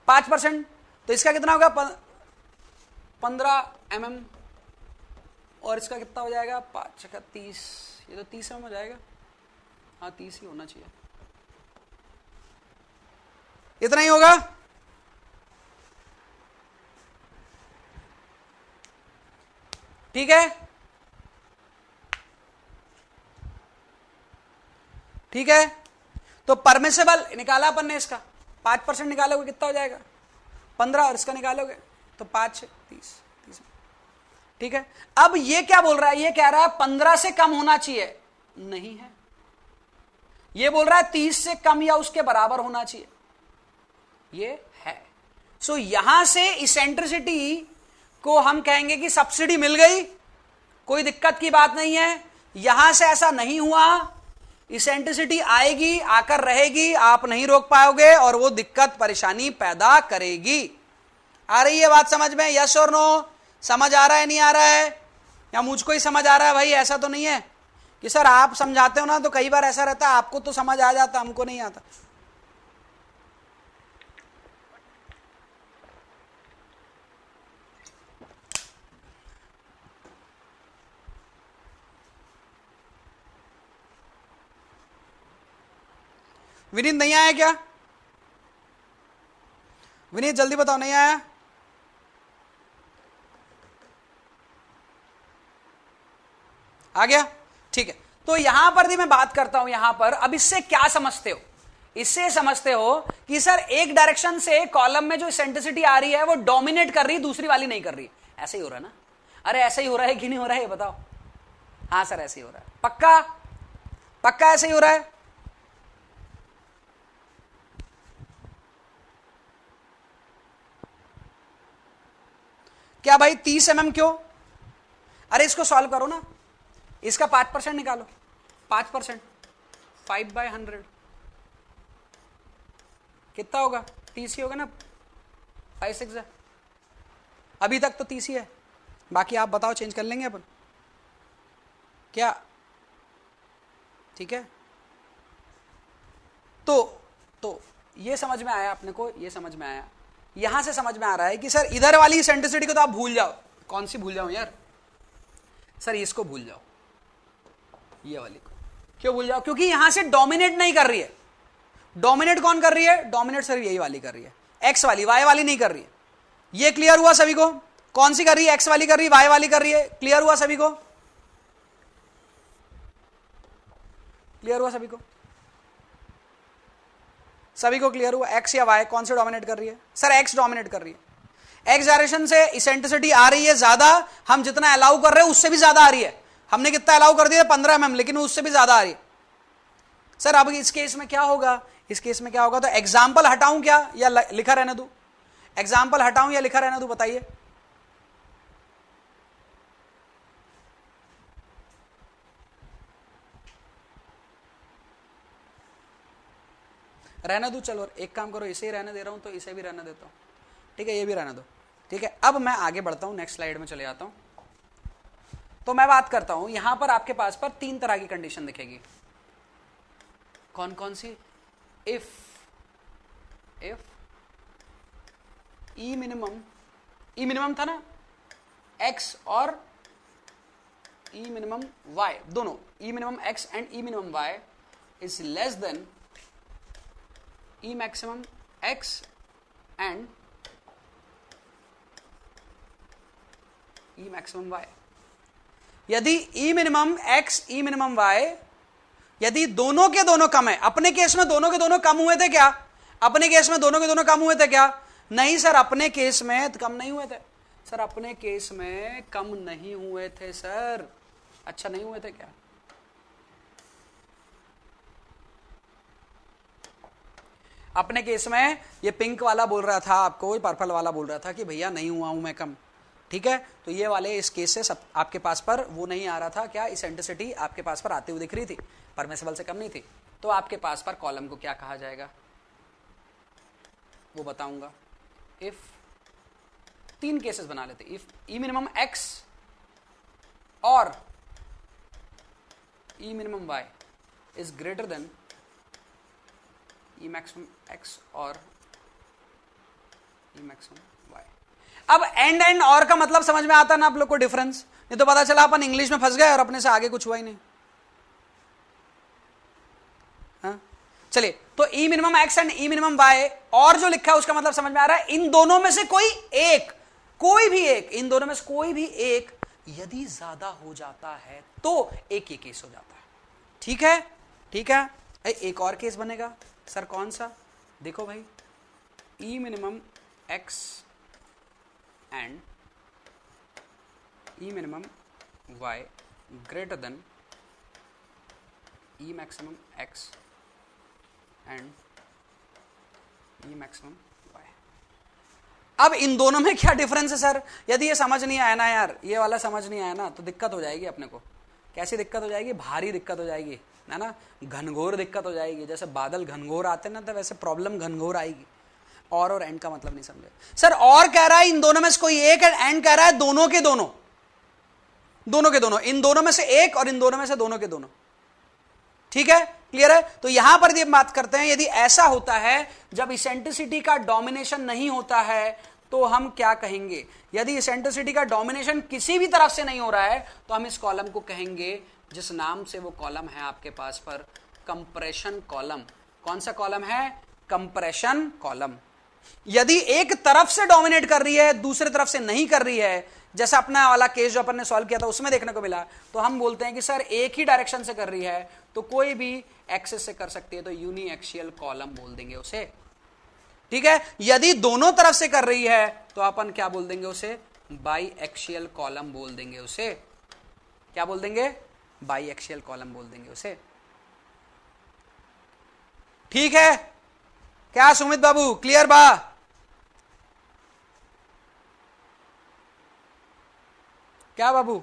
5%, तो इसका कितना होगा? 15 mm और इसका कितना हो जाएगा? 5 का 30, ये तो 30 mm हो जाएगा। हाँ 30 ही होना चाहिए, इतना ही होगा। ठीक है। तो परमिसिबल निकाला अपन ने, इसका 5% निकालोगे कितना हो जाएगा? 15, और इसका निकालोगे तो 5 30। ठीक है, अब ये क्या बोल रहा है, ये कह रहा है 15 से कम होना चाहिए, नहीं है। ये बोल रहा है 30 से कम या उसके बराबर होना चाहिए, ये है। सो यहां से इसेंट्रिसिटी को हम कहेंगे कि सब्सिडी मिल गई, कोई दिक्कत की बात नहीं है। यहां से ऐसा नहीं हुआ, इसेंट्रिसिटी आएगी, आकर रहेगी, आप नहीं रोक पाओगे और वो दिक्कत परेशानी पैदा करेगी। आ रही है बात समझ में? यस और नो? समझ आ रहा है, नहीं आ रहा है? या मुझको ही समझ आ रहा है? भाई ऐसा तो नहीं है कि सर आप समझाते हो ना तो कई बार ऐसा रहता है आपको तो समझ आ जाता, हमको नहीं आता। विनीत नहीं आया क्या? विनीत जल्दी बताओ, नहीं आया? आ गया? ठीक है, तो यहां पर भी मैं बात करता हूं। यहां पर अब इससे क्या समझते हो? इससे समझते हो कि सर एक डायरेक्शन से कॉलम में जो इसेंट्रिसिटी आ रही है वो डोमिनेट कर रही है, दूसरी वाली नहीं कर रही है। ऐसे ही हो रहा है ना? अरे ऐसे ही हो रहा है कि नहीं हो रहा है ये बताओ? हाँ सर ऐसे ही हो रहा है, पक्का? पक्का ऐसे ही हो रहा है? क्या भाई 30 mm क्यों? अरे इसको सॉल्व करो ना, इसका 5% निकालो। 5% 5/100 कितना होगा? 30 ही होगा ना? 5 6 है, अभी तक तो 30 ही है, बाकी आप बताओ चेंज कर लेंगे अपन क्या? ठीक है, तो ये समझ में आया अपने को? ये समझ में आया। यहां से समझ में आ रहा है कि सर इधर वाली इसेंट्रिसिटी को तो आप भूल जाओ। कौन सी भूल जाओ यार? सर इसको भूल जाओ, ये वाली को। क्यों भूल जाओ? क्योंकि यहां से डोमिनेट नहीं कर रही है। डोमिनेट कौन कर रही है? डोमिनेट सर यही वाली कर रही है, एक्स वाली, वाई वाली नहीं कर रही है। ये क्लियर हुआ सभी को? कौन सी कर रही है? एक्स वाली कर रही है, वाई वाली कर रही है। क्लियर हुआ सभी को? क्लियर हुआ सभी को? सभी को क्लियर हुआ? एक्स या वाई कौन से डोमिनेट कर रही है? सर एक्स डोमिनेट कर रही है। एक्स डायरेक्शन से इसेंट्रिसिटी आ रही है ज्यादा, हम जितना अलाउ कर रहे हैं उससे भी ज्यादा आ रही है। हमने कितना अलाउ कर दिया? 15 mm, लेकिन उससे भी ज्यादा आ रही है। सर अब इस केस में क्या होगा? इस केस में क्या होगा? तो एग्जाम्पल हटाऊं क्या या लिखा रहने दूं? एग्जाम्पल हटाऊं या लिखा रहने दूं, बताइए? रहने दो। चलो एक काम करो, इसे ही रहने दे रहा हूं तो इसे भी रहने देता हूं, ठीक है? ये भी रहने दो, ठीक है? अब मैं आगे बढ़ता हूं, नेक्स्ट स्लाइड में चले जाता हूं। तो मैं बात करता हूं, यहां पर आपके पास पर 3 तरह की कंडीशन दिखेगी। कौन कौन सी? इफ ई मिनिमम था ना, एक्स और ई मिनिमम वाई दोनों, E minimum X and E minimum Y is less than E maximum X and E maximum Y. यदि E minimum X E minimum Y यदि दोनों के दोनों कम है, अपने केस में दोनों के दोनों कम हुए थे क्या? अपने केस में दोनों के दोनों कम हुए थे क्या? नहीं सर, अपने केस में कम नहीं हुए थे। सर अपने केस में कम नहीं हुए थे सर। अच्छा नहीं हुए थे क्या? अपने केस में ये पिंक वाला बोल रहा था आपको, पर्पल वाला बोल रहा था कि भैया नहीं हुआ हूं मैं कम, ठीक है? तो ये वाले इस केस से सब आपके पास पर वो नहीं आ रहा था क्या? इसेंट्रिसिटी आपके पास पर आते हुए दिख रही थी, परमिसिबल से कम नहीं थी। तो आपके पास पर कॉलम को क्या कहा जाएगा वो बताऊंगा। इफ 3 केसेस बना लेते, इफ ई मिनिमम एक्स और E minimum Y is greater than E maximum X और ई मैक्सिमम वाई। अब एंड और का मतलब समझ में आता ना आप लोग को डिफरेंस? नहीं तो पता चला अपन इंग्लिश में फंस गए और अपने से आगे कुछ हुआ ही नहीं। हाँ चलिए, तो E minimum X and E minimum Y और जो लिखा है उसका मतलब समझ में आ रहा है। इन दोनों में से कोई एक, कोई भी एक, इन दोनों में से कोई भी एक यदि ज्यादा हो जाता है तो एक ही केस हो जाता है, ठीक है? ठीक है, एक और केस बनेगा सर, कौन सा? देखो भाई, E minimum X and E minimum y greater than E maximum x and E maximum y। अब इन दोनों में क्या डिफरेंस है सर? यदि ये समझ नहीं आया ना यार, ये वाला समझ नहीं आया ना, तो दिक्कत हो जाएगी अपने को। कैसी दिक्कत हो जाएगी? भारी दिक्कत हो जाएगी, है ना, घनघोर दिक्कत हो जाएगी। जैसे बादल घनघोर आते हैं ना, तो वैसे प्रॉब्लम घनघोर आएगी। और एंड का मतलब नहीं समझे सर। और कह रहा है इन दोनों में से कोई एक है, एंड कह रहा है दोनों के दोनों, दोनों के दोनों, इन दोनों में से एक और इन दोनों में से दोनों के दोनों। ठीक है, क्लियर है? तो यहां पर यदि बात करते हैं, यदि ऐसा होता है जब इसेंट्रिसिटी का डोमिनेशन नहीं होता है तो हम क्या कहेंगे? यदि इसेंट्रिसिटी का डोमिनेशन किसी भी तरफ से नहीं हो रहा है तो हम इस कॉलम को कहेंगे जिस नाम से वो कॉलम है आपके पास पर, कंप्रेशन कॉलम। कौन सा कॉलम है? Compression column. यदि एक तरफ से डोमिनेट कर रही है, दूसरे तरफ से नहीं कर रही है, जैसा अपना वाला केस जो अपन ने सॉल्व किया था उसमें देखने को मिला, तो हम बोलते हैं कि सर एक ही डायरेक्शन से कर रही है तो कोई भी एक्सिस से कर सकती है, तो यूनी एक्सियल कॉलम बोल देंगे उसे। ठीक है, यदि दोनों तरफ से कर रही है तो अपन क्या बोल देंगे उसे? बाई एक्सियल कॉलम बोल देंगे उसे। क्या बोल देंगे? बाई एक्सियल कॉलम बोल देंगे उसे। ठीक है क्या सुमित बाबू, क्लियर बा? क्या बाबू?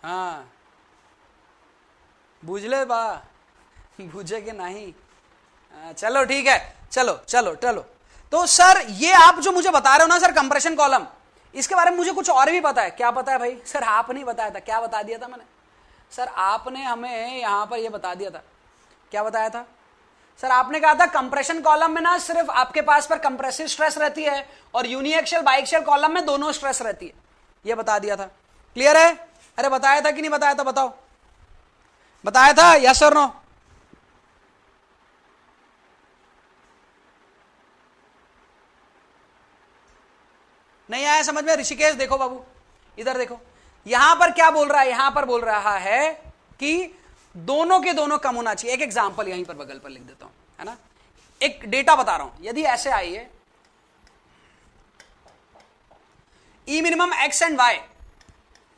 हाँ बूझ ले बा, बूझे कि नहीं? चलो ठीक है, चलो चलो चलो। तो सर ये आप जो मुझे बता रहे हो ना सर कंप्रेशन कॉलम, इसके बारे में मुझे कुछ और भी पता है। क्या पता है भाई? सर आप नहीं बताया था। क्या बता दिया था मैंने? सर आपने हमें यहां पर ये बता दिया था। क्या बताया था सर? आपने कहा था कंप्रेशन कॉलम में ना सिर्फ आपके पास पर कंप्रेसिव स्ट्रेस रहती है और यूनिएक्सियल बाइएक्सियल कॉलम में दोनों स्ट्रेस रहती है। ये बता दिया था। क्लियर है? अरे बताया था कि नहीं बताया था? बताओ, बताया था? यस और नो? नहीं आया समझ में? ऋषिकेश देखो बाबू, इधर देखो, यहां पर क्या बोल रहा है? यहां पर बोल रहा है कि दोनों के दोनों कम होना चाहिए। एक एग्जांपल यहीं पर बगल पर लिख देता हूं, है ना, एक डेटा बता रहा हूं। यदि ऐसे आई है E minimum X and Y,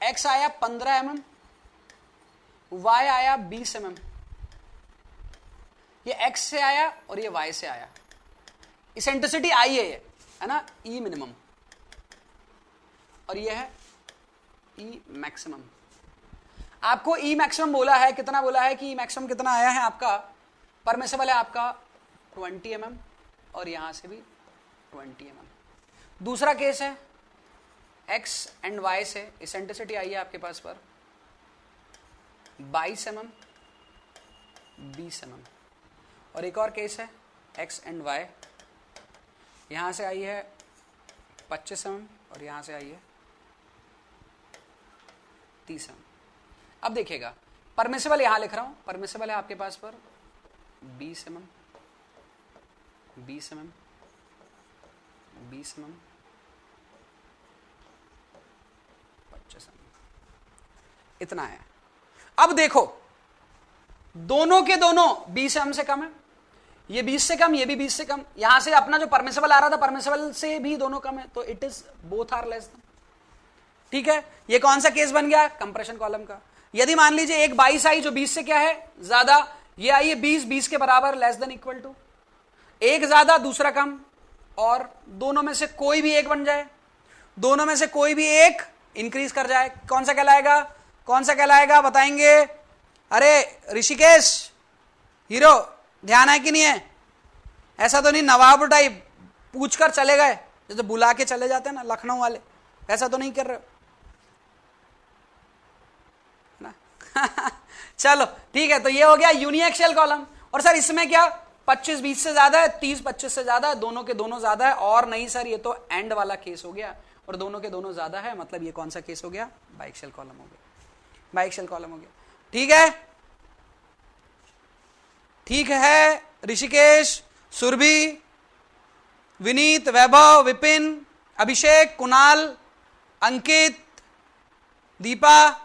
X आया 15 mm, वाई आया 20 mm, ये एक्स से आया और ये वाई से आया, इसेंट्रिसिटी आई है ये, है ना, ई मिनिमम, और ये है ई मैक्सिमम। आपको ई मैक्सिमम बोला है, कितना बोला है कि ई मैक्सिमम कितना आया है आपका? परमिसिबल है आपका 20 mm और यहां से भी 20 mm। दूसरा केस है x एंड y से इसेंट्रिसिटी आई है आपके पास पर 22 mm 20 mm, और एक और केस है x एंड y, यहां से आई है 25 mm और यहां से आई है 30 mm। अब देखिएगा, परमिसिबल यहां लिख रहा हूं, परमिसिबल है आपके पास पर 20 mm 20 mm 20 mm 25 mm, इतना है। अब देखो दोनों के दोनों 20 mm से कम है, ये 20 से कम, ये भी 20 से कम, यहां से अपना जो परमिसिबल आ रहा था परमिसिबल से भी दोनों कम है, तो it is both are less than. ठीक है, ये कौन सा केस बन गया? कंप्रेशन कॉलम का। यदि मान लीजिए एक 22 आई जो 20 से क्या है ज्यादा, ये आई है 20 के बराबर, लेस देन इक्वल टू, एक ज्यादा दूसरा कम, और दोनों में से कोई भी एक बन जाए, दोनों में से कोई भी एक इंक्रीज कर जाए, कौन सा कहलाएगा? कौन सा कहलाएगा बताएंगे? अरे ऋषिकेश हीरो, ध्यान है कि नहीं है? ऐसा तो नहीं नवाब टाइप पूछकर चले गए, जैसे बुला के चले जाते हैं ना लखनऊ वाले, ऐसा तो नहीं कर रहे हो ना? चलो ठीक है, तो ये हो गया यूनिएक्सियल कॉलम। और सर इसमें क्या 25-20 से ज्यादा है, 30-25 से ज्यादा है, दोनों के दोनों ज्यादा है, और नहीं सर ये तो एंड वाला केस हो गया, और दोनों के दोनों ज्यादा है, मतलब ये कौन सा केस हो गया? बाइएक्सियल कॉलम हो गया, बाइएक्सियल कॉलम हो गया। ठीक है, ठीक है ऋषिकेश, सुरभि, विनीत, वैभव, विपिन, अभिषेक, कुणाल, अंकित, दीपा,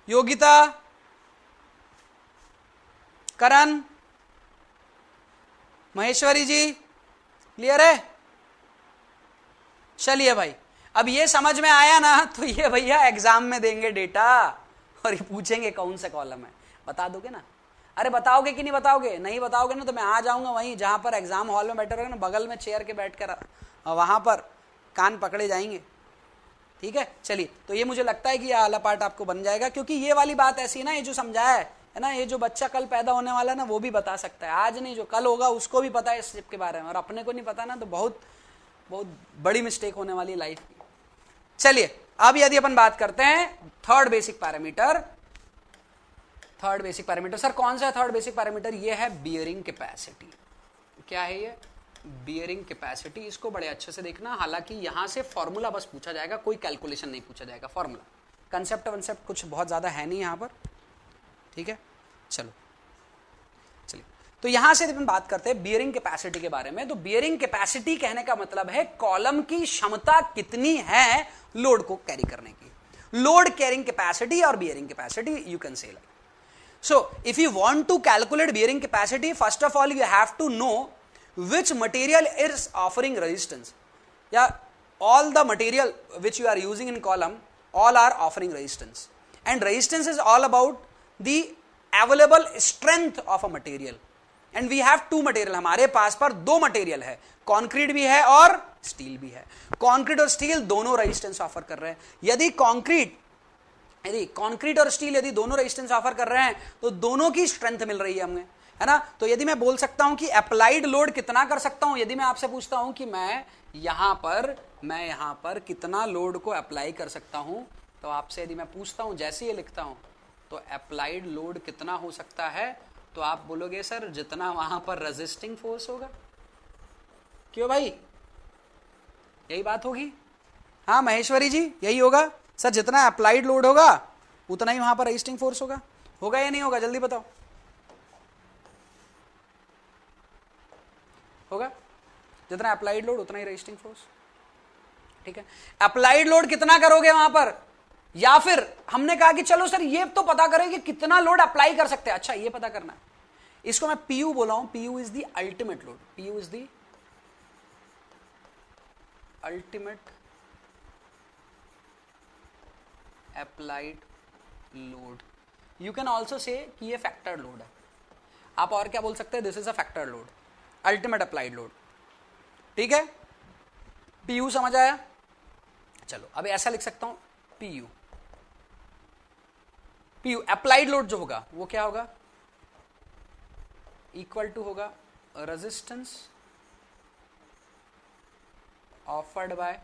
योगिता, करण, महेश्वरी जी, क्लियर है? चलिए भाई, अब ये समझ में आया ना, तो ये भैया एग्जाम में देंगे डेटा और ये पूछेंगे कौन सा कॉलम है, बता दोगे ना? अरे बताओगे कि नहीं बताओगे? नहीं बताओगे ना तो मैं आ जाऊंगा वहीं जहां पर एग्जाम हॉल में बैठे रहोगे ना, बगल में चेयर के बैठ कर वहां पर कान पकड़े जाएंगे। ठीक है, चलिए, तो ये मुझे लगता है कि यह वाला पार्ट आपको बन जाएगा, क्योंकि ये वाली बात ऐसी ना, ये जो समझाया है ना, ये जो बच्चा कल पैदा होने वाला है ना, वो भी बता सकता है, आज नहीं जो कल होगा उसको भी पता है इस चीज के बारे में, और अपने को नहीं पता ना, तो बहुत बहुत बड़ी मिस्टेक होने वाली है लाइफ की। चलिए, अब यदि अपन बात करते हैं third basic parameter, third basic parameter, sir कौन सा है थर्ड बेसिक पैरामीटर? ये है बियरिंग कैपेसिटी। क्या है ये? Bearing capacity. इसको बड़े अच्छे से देखना, हालांकि यहां से फॉर्मूला बस पूछा जाएगा, कोई कैलकुलेशन नहीं पूछा जाएगा, फॉर्मूला, कंसेप्ट वंसेप्ट कुछ बहुत ज्यादा है नहीं यहां पर। ठीक है, चलो चलिए, तो यहां से अपन बात करते हैं बियरिंग कैपेसिटी के बारे में। तो बियरिंग कैपेसिटी कहने का मतलब है कॉलम की क्षमता कितनी है लोड को कैरी करने की, लोड कैरिंग कैपेसिटी और bearing capacity, you can say like. So, if you want to calculate bearing capacity, first of all, you have to know which material is offering resistance. Yeah, all the material which you are using in column, all are offering resistance. And resistance is all about the available strength of a material. And we have two material. हमारे पास पर दो material है, concrete भी है और steel भी है. Concrete और steel दोनों resistance offer कर रहे हैं. यदि कंक्रीट और स्टील यदि दोनों रेजिस्टेंस ऑफर कर रहे हैं तो दोनों की स्ट्रेंथ मिल रही है हमें, है ना? तो यदि मैं बोल सकता हूं कि अप्लाइड लोड कितना कर सकता हूं, यदि मैं आपसे पूछता हूं कि मैं यहां पर कितना लोड को अप्लाई कर सकता हूं, तो आपसे यदि मैं पूछता हूं, जैसे ये लिखता हूं, तो अप्लाइड लोड कितना हो सकता है, तो आप बोलोगे सर जितना वहां पर रेजिस्टिंग फोर्स होगा। क्यों भाई, यही बात होगी? हाँ महेश्वरी जी, यही होगा सर, जितना अप्लाइड लोड होगा उतना ही वहां पर रेजिस्टिंग फोर्स होगा या नहीं होगा? जल्दी बताओ, होगा? जितना अप्लाइड लोड उतना ही रेजिस्टिंग फोर्स। ठीक है, अप्लाइड लोड कितना करोगे वहां पर, या फिर हमने कहा कि चलो सर ये तो पता करें कि कितना लोड अप्लाई कर सकते हैं। अच्छा, ये पता करना है, इसको मैं पीयू बोला हूं, PU is the ultimate load, PU is the ultimate applied load. You can also say कि ये फैक्टर्ड लोड है, आप और क्या बोल सकते हैं, this is a factored load, ultimate applied load. ठीक है, पीयू समझ आया? चलो अब ऐसा लिख सकता हूं, पीयू अप्लाइड लोड जो होगा वो क्या होगा, इक्वल टू होगा resistance offered by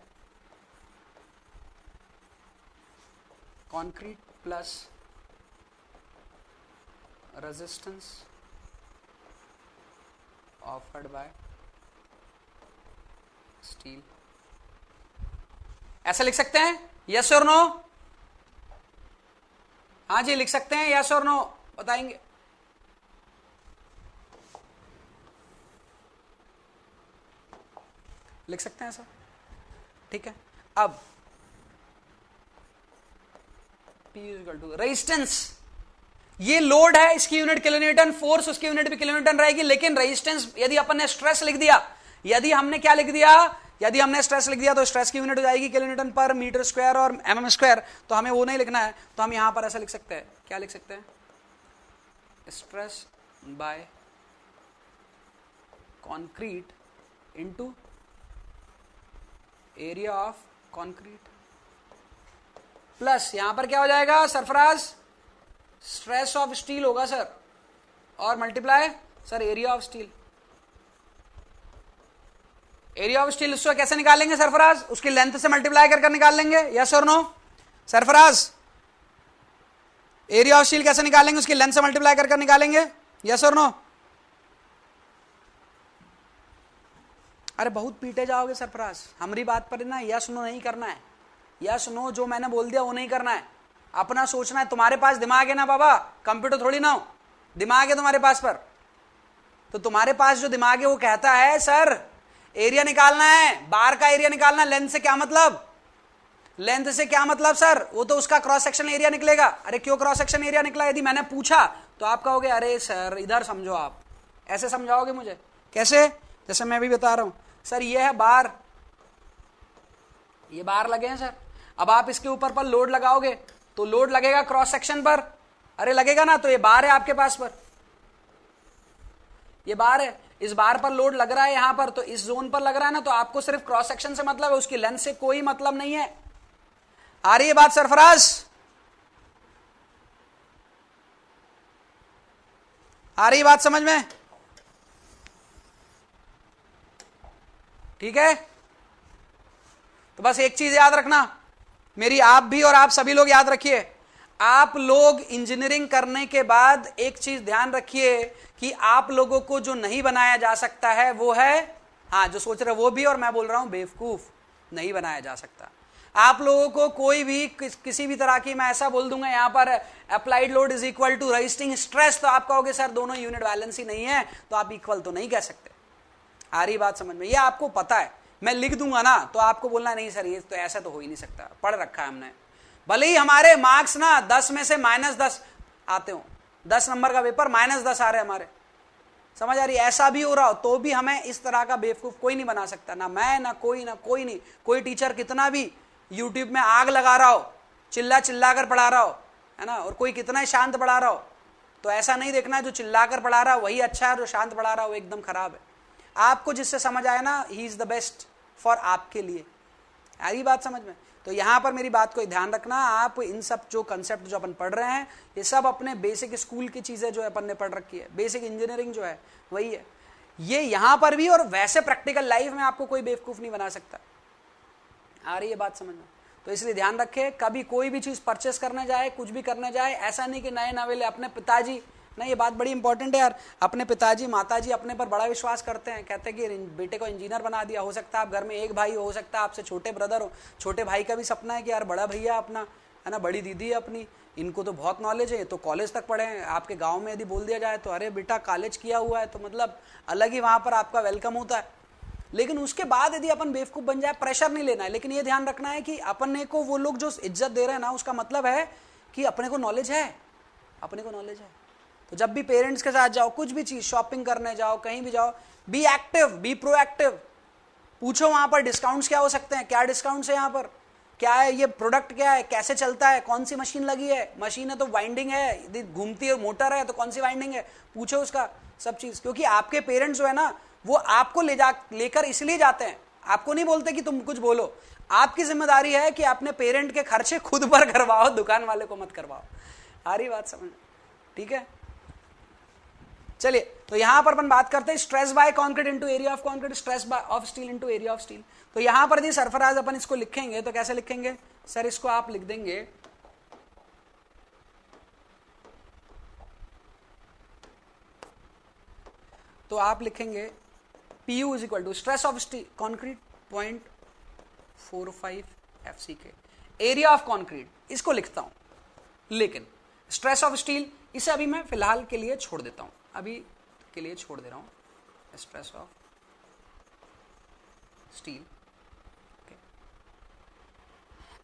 concrete plus resistance offered by steel। ऐसा लिख सकते हैं, यस और नो? हाँ जी लिख सकते हैं, यस और नो बताएंगे। लिख सकते हैं ऐसा, ठीक है। अब रेजिस्टेंस, ये लोड है, इसकी यूनिट किलोन्यूटन, फोर्स उसकी यूनिट भी किलोन्यूटन रहेगी, लेकिन रेजिस्टेंस यदि अपन ने स्ट्रेस लिख दिया, यदि हमने क्या लिख दिया, यदि हमने स्ट्रेस लिख दिया तो स्ट्रेस की यूनिट हो जाएगी किलोन्यूटन पर मीटर स्क्वायर और mm स्क्वायर, तो हमें वो नहीं लिखना है, तो हम यहां पर ऐसा लिख सकते हैं, क्या लिख सकते हैं, stress by concrete into area of concrete plus यहां पर क्या हो जाएगा सरफराज, स्ट्रेस ऑफ स्टील होगा सर, और multiply sir area of steel. Area of steel उसको कैसे निकालेंगे सरफराज, उसकी लेंथ से मल्टीप्लाई कर निकाल लेंगे, यस और no Sarfaraz? Area of steel कैसे निकालेंगे, उसकी लेंथ से मल्टीप्लाई कर निकालेंगे, यस और नो? अरे बहुत पीटे जाओगे सरफराज, हमारी बात पर ना यस नो नहीं करना है, यस नो जो मैंने बोल दिया वो नहीं करना है, अपना सोचना है। तुम्हारे पास दिमाग है ना बाबा, कंप्यूटर थोड़ी ना हो, दिमाग है तुम्हारे पास पर, तो तुम्हारे पास जो दिमाग है वो कहता है सर एरिया निकालना है, बार का एरिया निकालना है, लेंथ से क्या मतलब, लेंथ से क्या मतलब सर, वो तो उसका क्रॉस सेक्शन एरिया निकलेगा। अरे क्यों क्रॉस सेक्शन एरिया निकला? यदि मैंने पूछा तो आप कहोगे अरे सर इधर समझो, आप ऐसे समझाओगे मुझे। कैसे? जैसे मैं भी बता रहा हूं सर, ये है बार, ये बार लगे हैं सर, अब आप इसके ऊपर पर लोड लगाओगे तो लोड लगेगा क्रॉस सेक्शन पर, अरे लगेगा ना, तो ये बार है आपके पास पर, ये बार है, इस बार पर लोड लग रहा है यहां पर, तो इस जोन पर लग रहा है ना, तो आपको सिर्फ क्रॉस सेक्शन से मतलब है, उसकी लेंथ से कोई मतलब नहीं है। आ रही है बात सरफराज? आ रही बात समझ में? ठीक है, तो बस एक चीज याद रखना मेरी, आप भी और आप सभी लोग याद रखिए, आप लोग इंजीनियरिंग करने के बाद एक चीज ध्यान रखिए कि आप लोगों को जो नहीं बनाया जा सकता है वो है, हाँ जो सोच रहे वो भी, और मैं बोल रहा हूं बेवकूफ, नहीं बनाया जा सकता। आप लोगों को कोई भी किसी भी तरह की, मैं ऐसा बोल दूंगा यहां पर applied load is equal to resisting stress, तो आप कहोगे सर दोनों यूनिट बैलेंस ही नहीं है, तो आप इक्वल तो नहीं कह सकते। आ रही बात समझ में? ये आपको पता है, मैं लिख दूंगा ना तो आपको बोलना नहीं सर ये तो ऐसा तो हो ही नहीं सकता, पढ़ रखा है हमने। भले ही हमारे मार्क्स ना 10 में से -10 आते हो, 10 नंबर का पेपर -10 आ रहे हमारे, समझ आ रही? ऐसा भी हो रहा हो तो भी हमें इस तरह का बेवकूफ कोई नहीं बना सकता, ना मैं ना कोई नहीं। कोई टीचर कितना भी यूट्यूब में आग लगा रहा हो, चिल्ला चिल्ला कर पढ़ा रहा हो, है ना, और कोई कितना ही शांत पढ़ा रहा हो, तो ऐसा नहीं देखना है जो चिल्ला कर पढ़ा रहा है वही अच्छा है, जो शांत पढ़ा रहा है वो एकदम खराब है। आपको जिससे समझ आए ना, he is the best for आपके लिए। आ रही बात समझ में? तो यहां पर मेरी बात को ध्यान रखना, आप इन सब जो कंसेप्ट जो अपन पढ़ रहे हैं ये सब अपने बेसिक स्कूल की चीजें जो अपन ने पढ़ रखी है, बेसिक इंजीनियरिंग जो है वही है, ये यहां पर भी, और वैसे प्रैक्टिकल लाइफ में आपको कोई बेवकूफ नहीं बना सकता। आ रही है बात समझ में? तो इसलिए ध्यान रखे, कभी कोई भी चीज परचेस करने जाए, कुछ भी करने जाए, ऐसा नहीं कि नए नवेले अपने पिताजी, नहीं ये बात बड़ी इंपॉर्टेंट है यार, अपने पिताजी माताजी अपने पर बड़ा विश्वास करते हैं, कहते हैं कि बेटे को इंजीनियर बना दिया। हो सकता है आप घर में एक भाई हो सकता है आपसे छोटे ब्रदर हो, छोटे भाई का भी सपना है कि यार बड़ा भैया अपना, है ना, बड़ी दीदी है अपनी, इनको तो बहुत नॉलेज है, तो कॉलेज तक पढ़े हैं। आपके गाँव में यदि बोल दिया जाए तो अरे बेटा कॉलेज किया हुआ है, तो मतलब अलग ही वहाँ पर आपका वेलकम होता है। लेकिन उसके बाद यदि अपन बेवकूफ बन जाए, प्रेशर नहीं लेना है, लेकिन ये ध्यान रखना है कि अपने को वो लोग जो इज्जत दे रहे हैं ना, उसका मतलब है कि अपने को नॉलेज है, अपने को नॉलेज है। तो जब भी पेरेंट्स के साथ जाओ, कुछ भी चीज शॉपिंग करने जाओ, कहीं भी जाओ, बी एक्टिव, बी प्रोएक्टिव, पूछो वहां पर डिस्काउंट्स क्या हो सकते हैं, क्या डिस्काउंट्स है यहाँ पर, क्या है ये प्रोडक्ट, क्या है, कैसे चलता है, कौन सी मशीन लगी है, मशीन है तो वाइंडिंग है, यदि घूमती है मोटर है तो कौन सी वाइंडिंग है, पूछो उसका सब चीज। क्योंकि आपके पेरेंट्स जो है ना वो आपको लेकर इसलिए जाते हैं, आपको नहीं बोलते कि तुम कुछ बोलो, आपकी जिम्मेदारी है कि अपने पेरेंट के खर्चे खुद पर करवाओ, दुकान वाले को मत करवाओ। आ रही बात समझ? ठीक है, चलिए तो यहां पर अपन बात करते हैं stress by concrete into area of concrete, stress by of steel into area of steel. तो यहां पर यदि सरफराज अपन इसको लिखेंगे तो कैसे लिखेंगे सर? इसको आप लिख देंगे तो आप लिखेंगे PU is equal to stress of steel concrete 0.45 FCK, area of concrete, इसको लिखता हूं, लेकिन स्ट्रेस ऑफ स्टील इसे अभी मैं फिलहाल के लिए छोड़ देता हूं, अभी के लिए छोड़ दे रहा हूं, stress of steel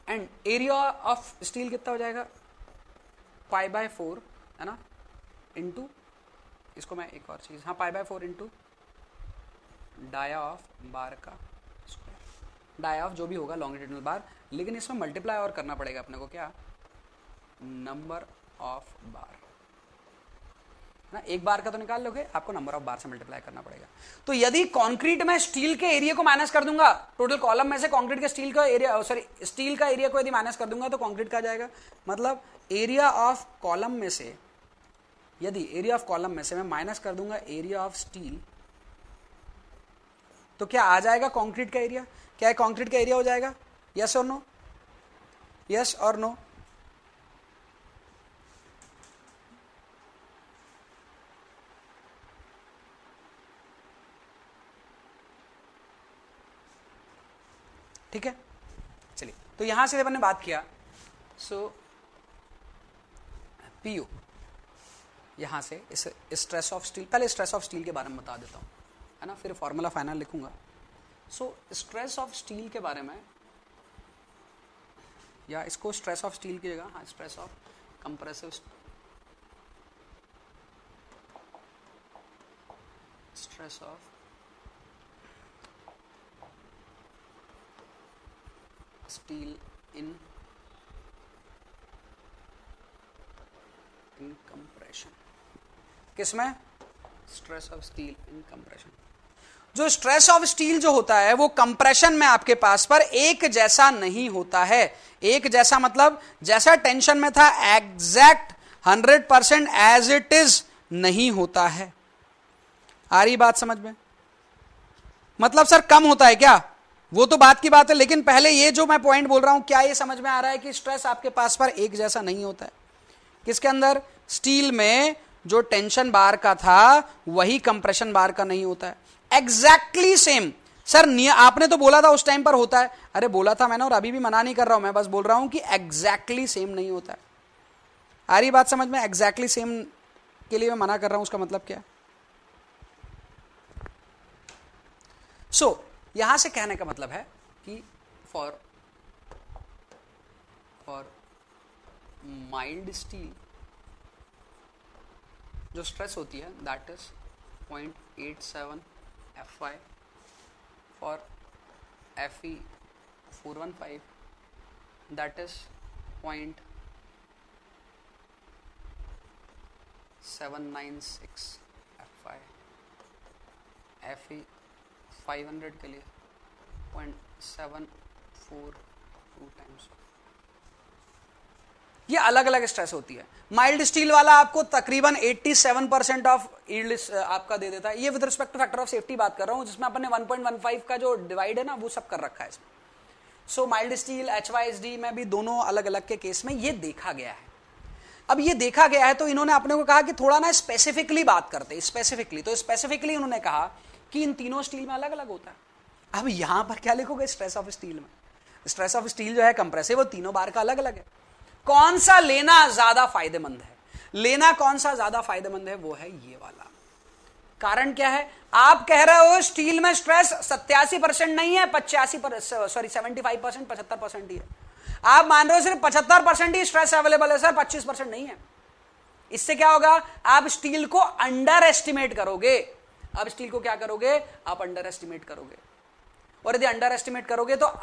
and area of steel कितना हो जाएगा π/4, है ना, इंटू, इसको मैं एक और चीज, हाँ π/4 इंटू डाया ऑफ बार का स्क्वायर, डाया ऑफ जो भी होगा लॉन्गिट्यूडनल बार, लेकिन इसमें मल्टीप्लाई और करना पड़ेगा अपने को, क्या, नंबर ऑफ बार ना, एक बार का तो निकाल लोगे, आपको नंबर ऑफ बार से मल्टीप्लाई करना पड़ेगा। तो यदि कंक्रीट में स्टील के एरिया को माइनस कर दूंगा, टोटल कॉलम में से कंक्रीट के स्टील का एरिया, सॉरी स्टील का एरिया को यदि माइनस कर दूंगा तो कंक्रीट का जाएगा, मतलब एरिया ऑफ कॉलम में से, यदि एरिया ऑफ कॉलम में से मैं माइनस कर दूंगा एरिया ऑफ स्टील, तो क्या आ जाएगा कंक्रीट का एरिया? क्या है कंक्रीट का एरिया हो जाएगा? यस और नो? यस और नो? ठीक है, चलिए तो यहां से अपन ने बात किया, सो PU यहां से इस स्ट्रेस ऑफ स्टील, पहले स्ट्रेस ऑफ स्टील के बारे में बता देता हूं, है ना, फिर फॉर्मूला फाइनल लिखूंगा। सो स्ट्रेस ऑफ स्टील के बारे में या इसको स्ट्रेस ऑफ स्टील की जगह, हाँ stress of compressive stress of steel in compression. किसमें? Stress of steel in compression. जो स्ट्रेस ऑफ स्टील जो होता है वो कंप्रेशन में आपके पास पर एक जैसा नहीं होता है। एक जैसा मतलब जैसा टेंशन में था एग्जैक्ट 100% एज इट इज नहीं होता है। आ रही बात समझ में? मतलब सर कम होता है क्या? वो तो बात की बात है, लेकिन पहले ये जो मैं पॉइंट बोल रहा हूं, क्या ये समझ में आ रहा है कि स्ट्रेस आपके पास पर एक जैसा नहीं होता है? किसके अंदर? स्टील में जो टेंशन बार का था वही कंप्रेशन बार का नहीं होता है। Exactly same. सर आपने तो बोला था उस टाइम पर होता है। अरे बोला था मैंने, और अभी भी मना नहीं कर रहा हूं, मैं बस बोल रहा हूं कि एग्जैक्टली सेम नहीं होता है। आ रही बात समझ में? एग्जैक्टली सेम के लिए मैं मना कर रहा हूं, उसका मतलब क्या है? यहां से कहने का मतलब है कि फॉर माइल्ड स्टील जो स्ट्रेस होती है that is 0.87 Fy, for Fe415 that is 0.796 Fy, Fe500 के लिए 0.742 टाइम्स। ये अलग अलग स्ट्रेस होती है। माइल्ड स्टील वाला आपको तकरीबन 87% ऑफ यील्ड आपका दे देता है। ये with respect two factor of safety बात कर रहा हूं, जिसमें अपन ने 1.15 का जो डिवाइड है ना वो सब कर रखा है इसमें। सो माइल्ड स्टील HYSD में भी दोनों अलग अलग के केस में ये देखा गया है। अब ये देखा गया है तो इन्होंने अपने को कहा कि थोड़ा ना स्पेसिफिकली बात करते हैं। स्पेसिफिकली उन्होंने कहा कि इन तीनों स्टील में अलग अलग होता है। अब यहां पर क्या लिखोगे? स्ट्रेस ऑफ स्टील में स्ट्रेस ऑफ स्टील जो है कंप्रेसिव, वो तीनों बार का अलग अलग है। कौन सा लेना ज्यादा फायदेमंद है? लेना कौन सा ज्यादा फायदेमंद है? वो है ये वाला। कारण क्या है? आप कह रहे हो स्टील में स्ट्रेस 87% नहीं है, 75% 75% ही है। आप मान रहे हो सिर्फ 75% ही स्ट्रेस अवेलेबल है सर, 25% नहीं है। इससे क्या होगा? आप स्टील को अंडर एस्टिमेट करोगे। अब स्टील को क्या करोगे? आप अंडर एस्टिमेट करोगे। और यदि अंडर एस्टिमेट करोगे तो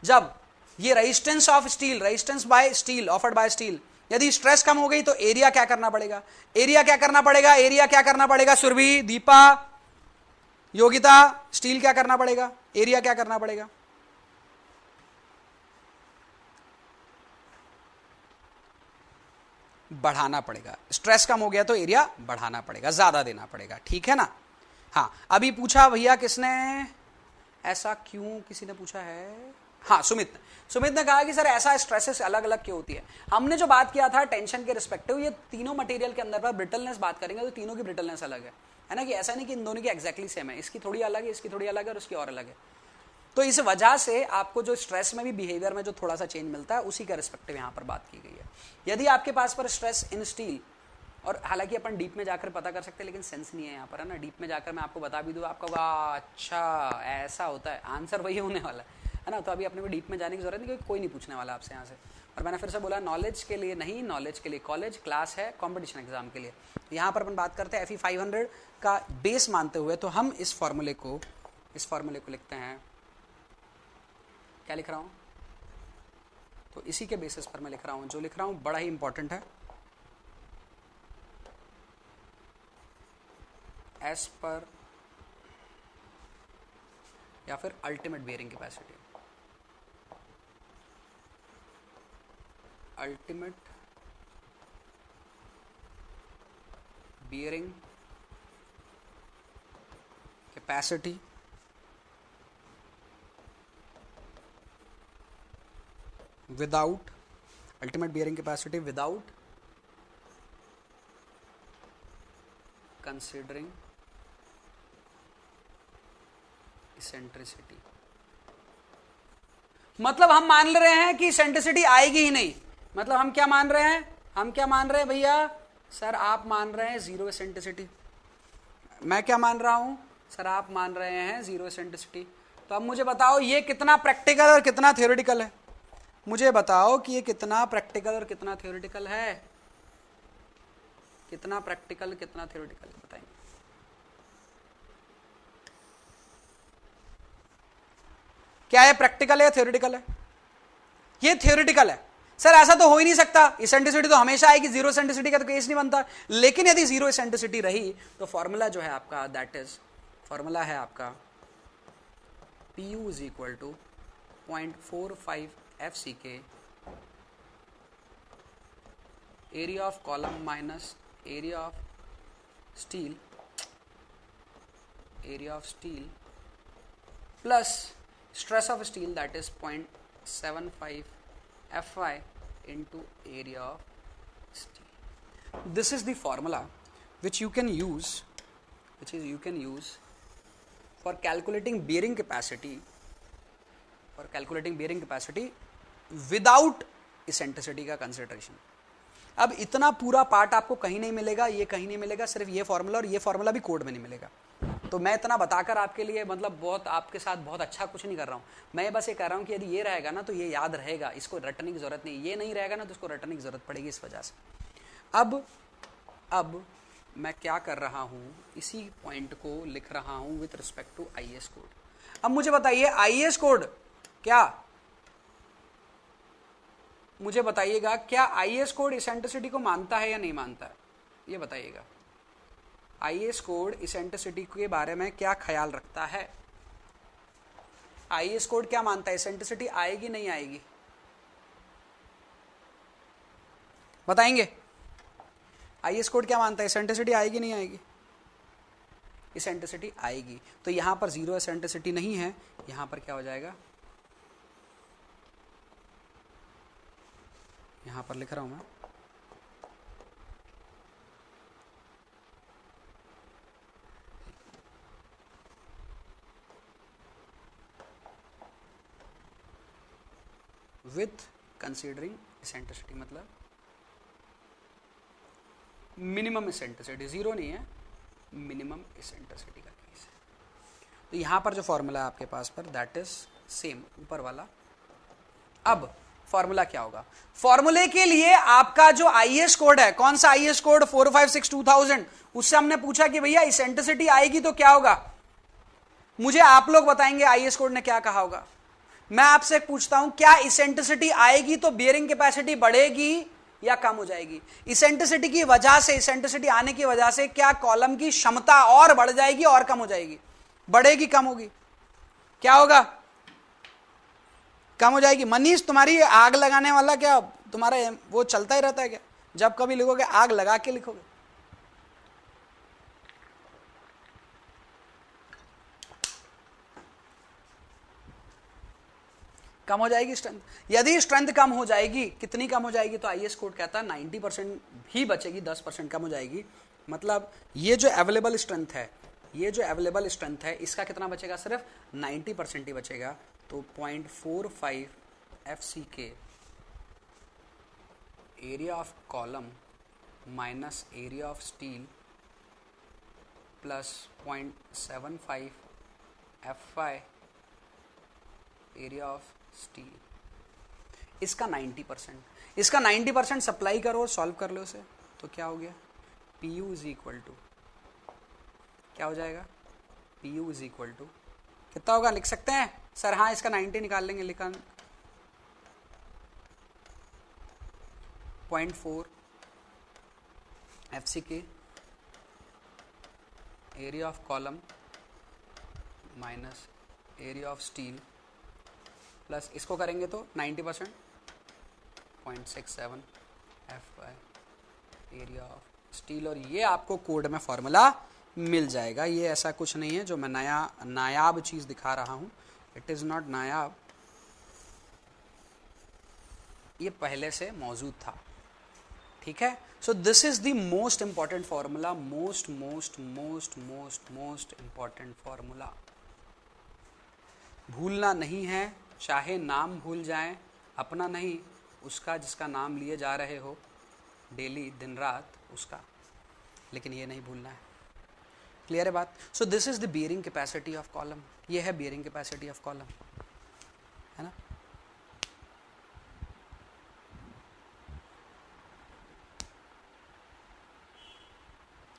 जब ये resistance of steel, resistance by steel offered by steel, यदि स्ट्रेस कम हो गई तो एरिया क्या करना पड़ेगा? एरिया क्या करना पड़ेगा? सुरभि, दीपा, योगिता, स्टील क्या करना पड़ेगा? एरिया क्या करना पड़ेगा? बढ़ाना पड़ेगा। स्ट्रेस कम हो गया तो एरिया बढ़ाना पड़ेगा, ज्यादा देना पड़ेगा। ठीक है ना? हाँ, अभी पूछा भैया किसने, ऐसा क्यों किसी ने पूछा है? हाँ, सुमित ने कहा कि सर ऐसा स्ट्रेसेस अलग अलग क्यों होती है। हमने जो बात किया था टेंशन के रिस्पेक्टिव, ये तीनों मटेरियल के अंदर पर ब्रिटलनेस बात करेंगे तो तीनों की ब्रिटलनेस अलग है ना? कि ऐसा नहीं कि इन दोनों की एग्जैक्टली सेम है, इसकी थोड़ी अलग है, इसकी थोड़ी अलग है और उसकी और अलग है। तो इस वजह से आपको जो स्ट्रेस में भी बिहेवियर में जो थोड़ा सा चेंज मिलता है उसी का रिस्पेक्टिव यहाँ पर बात की गई है। यदि आपके पास पर स्ट्रेस इन स्टील, और हालांकि अपन डीप में जाकर पता कर सकते हैं लेकिन सेंस नहीं है यहाँ पर, है ना? डीप में जाकर मैं आपको बता भी दूँ, आपका अच्छा ऐसा होता है, आंसर वही होने वाला है ना? तो अभी अपने को डीप में जाने की जरूरत नहीं, क्योंकि कोई नहीं पूछने वाला आपसे यहाँ से। और मैंने फिर से बोला नॉलेज के लिए नहीं, नॉलेज के लिए कॉलेज क्लास है, कॉम्पिटिशन एग्जाम के लिए। यहाँ पर अपन बात करते हैं Fe500 का बेस मानते हुए, तो हम इस फॉर्मूले को लिखते हैं। क्या लिख रहा हूँ? तो इसी के बेसिस पर मैं लिख रहा हूँ, जो लिख रहा हूँ बड़ा ही इंपॉर्टेंट है। एस पर या फिर ultimate bearing capacity, ultimate bearing capacity without ultimate bearing capacity without considering eccentricity. मतलब हम मान रहे हैं कि इसेंट्रिसिटी आएगी ही नहीं। मतलब हम क्या मान रहे हैं भैया? सर आप मान रहे हैं जीरो इसेंट्रिसिटी। मैं क्या मान रहा हूं? सर आप मान रहे हैं जीरो इसेंट्रिसिटी। तो अब मुझे बताओ ये कितना प्रैक्टिकल और कितना थ्योरेटिकल है? मुझे बताओ कि ये कितना प्रैक्टिकल और कितना थ्योरेटिकल है, कितना प्रैक्टिकल कितना थ्योरेटिकल है बताइए। क्या है, प्रैक्टिकल है या थ्योरेटिकल है? ये थ्योरेटिकल है। सर ऐसा तो हो ही नहीं सकता, इसेंट्रिसिटी तो हमेशा आएगी, जीरो इसेंट्रिसिटी का तो केस नहीं बनता। लेकिन यदि जीरो इसेंट्रिसिटी रही तो फॉर्मूला जो है आपका, दैट इज फॉर्मूला है आपका PU is equal to 0.45 FCK area of column minus area of steel plus stress of steel, that is 0.75 Fy into area of steel. This is the formula which you can use for calculating bearing capacity without eccentricity का consideration. अब इतना पूरा पार्ट आपको कहीं नहीं मिलेगा, ये कहीं नहीं मिलेगा, सिर्फ ये फॉर्मूला और ये फॉर्मूला भी कोड में नहीं मिलेगा। तो मैं इतना बताकर आपके लिए मतलब बहुत आपके साथ बहुत अच्छा कुछ नहीं कर रहा हूँ। मैं बस ये कह रहा हूँ कि यदि ये रहेगा ना तो ये याद रहेगा, इसको रटने की जरूरत नहीं, ये नहीं रहेगा ना तो इसको रटने की जरूरत पड़ेगी इस वजह से। अब मैं क्या कर रहा हूँ, इसी पॉइंट को लिख रहा हूँ with respect to IS code. अब मुझे बताइए IS कोड क्या, मुझे बताइएगा क्या IS कोड इसेंट्रिसिटी को मानता है या नहीं मानता है, ये बताइएगा। IS कोड इसेंट्रिसिटी के बारे में क्या ख्याल रखता है? IS कोड क्या मानता है, इसेंट्रिसिटी आएगी नहीं आएगी? बताएंगे IS कोड क्या मानता है, इसेंट्रिसिटी आएगी नहीं आएगी? इसेंट्रिसिटी आएगी। तो यहां पर जीरो इसेंट्रिसिटी नहीं है, यहां पर क्या हो जाएगा, यहां पर लिख रहा हूं मैं विथ कंसीडरिंग इसेंट्रिसिटी, मतलब मिनिमम इसेंट्रिसिटी, जीरो नहीं है, मिनिमम इसेंट्रिसिटी का केस है। तो यहां पर जो फॉर्मूला है आपके पास पर, दैट इज सेम ऊपर वाला। अब फॉर्मूला क्या होगा, फॉर्मूले के लिए आपका जो IS कोड है, कौन सा IS कोड, 456-2000, उससे हमने पूछा कि भैया इसेंट्रिसिटी आएगी तो क्या होगा। मुझे आप लोग बताएंगे IS कोड ने क्या कहा होगा। मैं आपसे पूछता हूं, क्या इसेंट्रिसिटी आएगी तो बियरिंग कैपेसिटी बढ़ेगी या कम हो जाएगी? इसेंट्रिसिटी की वजह से, इसेंट्रिसिटी आने की वजह से क्या कॉलम की क्षमता और बढ़ जाएगी और कम हो जाएगी? बढ़ेगी कम होगी? क्या होगा, कम हो जाएगी। मनीष तुम्हारी आग लगाने वाला क्या तुम्हारा वो चलता ही रहता है क्या? जब कभी लिखोगे आग लगा के लिखोगे। कम हो जाएगी स्ट्रेंथ। यदि स्ट्रेंथ कम हो जाएगी, कितनी कम हो जाएगी, तो IS कोड कहता है 90% ही बचेगी, 10% कम हो जाएगी। मतलब ये जो अवेलेबल स्ट्रेंथ है, ये जो अवेलेबल स्ट्रेंथ है, इसका कितना बचेगा, सिर्फ 90% ही बचेगा। तो 0.45 FCK area of column minus area of steel plus 0.75 FY area of steel, इसका 90%, इसका 90% सप्लाई करो और सॉल्व कर लो उसे, तो क्या हो गया, PU इज इक्वल टू क्या हो जाएगा, PU इज इक्वल टू कितना होगा, लिख सकते हैं सर? हाँ, इसका 90 निकाल लेंगे, लिखा 0.4 FCK area of column minus area of steel plus इसको करेंगे तो 90% 0.67 FY एरिया ऑफ स्टील, और ये आपको कोड में फॉर्मूला मिल जाएगा। ये ऐसा कुछ नहीं है जो मैं नायाब चीज दिखा रहा हूं, इट इज नॉट नायाब, ये पहले से मौजूद था। ठीक है, so this is the most important formula, most important formula, भूलना नहीं है। चाहे नाम भूल जाएं, अपना नहीं, उसका जिसका नाम लिए जा रहे हो डेली दिन रात उसका, लेकिन ये नहीं भूलना है। क्लियर है बात? सो this is the bearing capacity of column, ये है बियरिंग कैपेसिटी ऑफ कॉलम, है ना।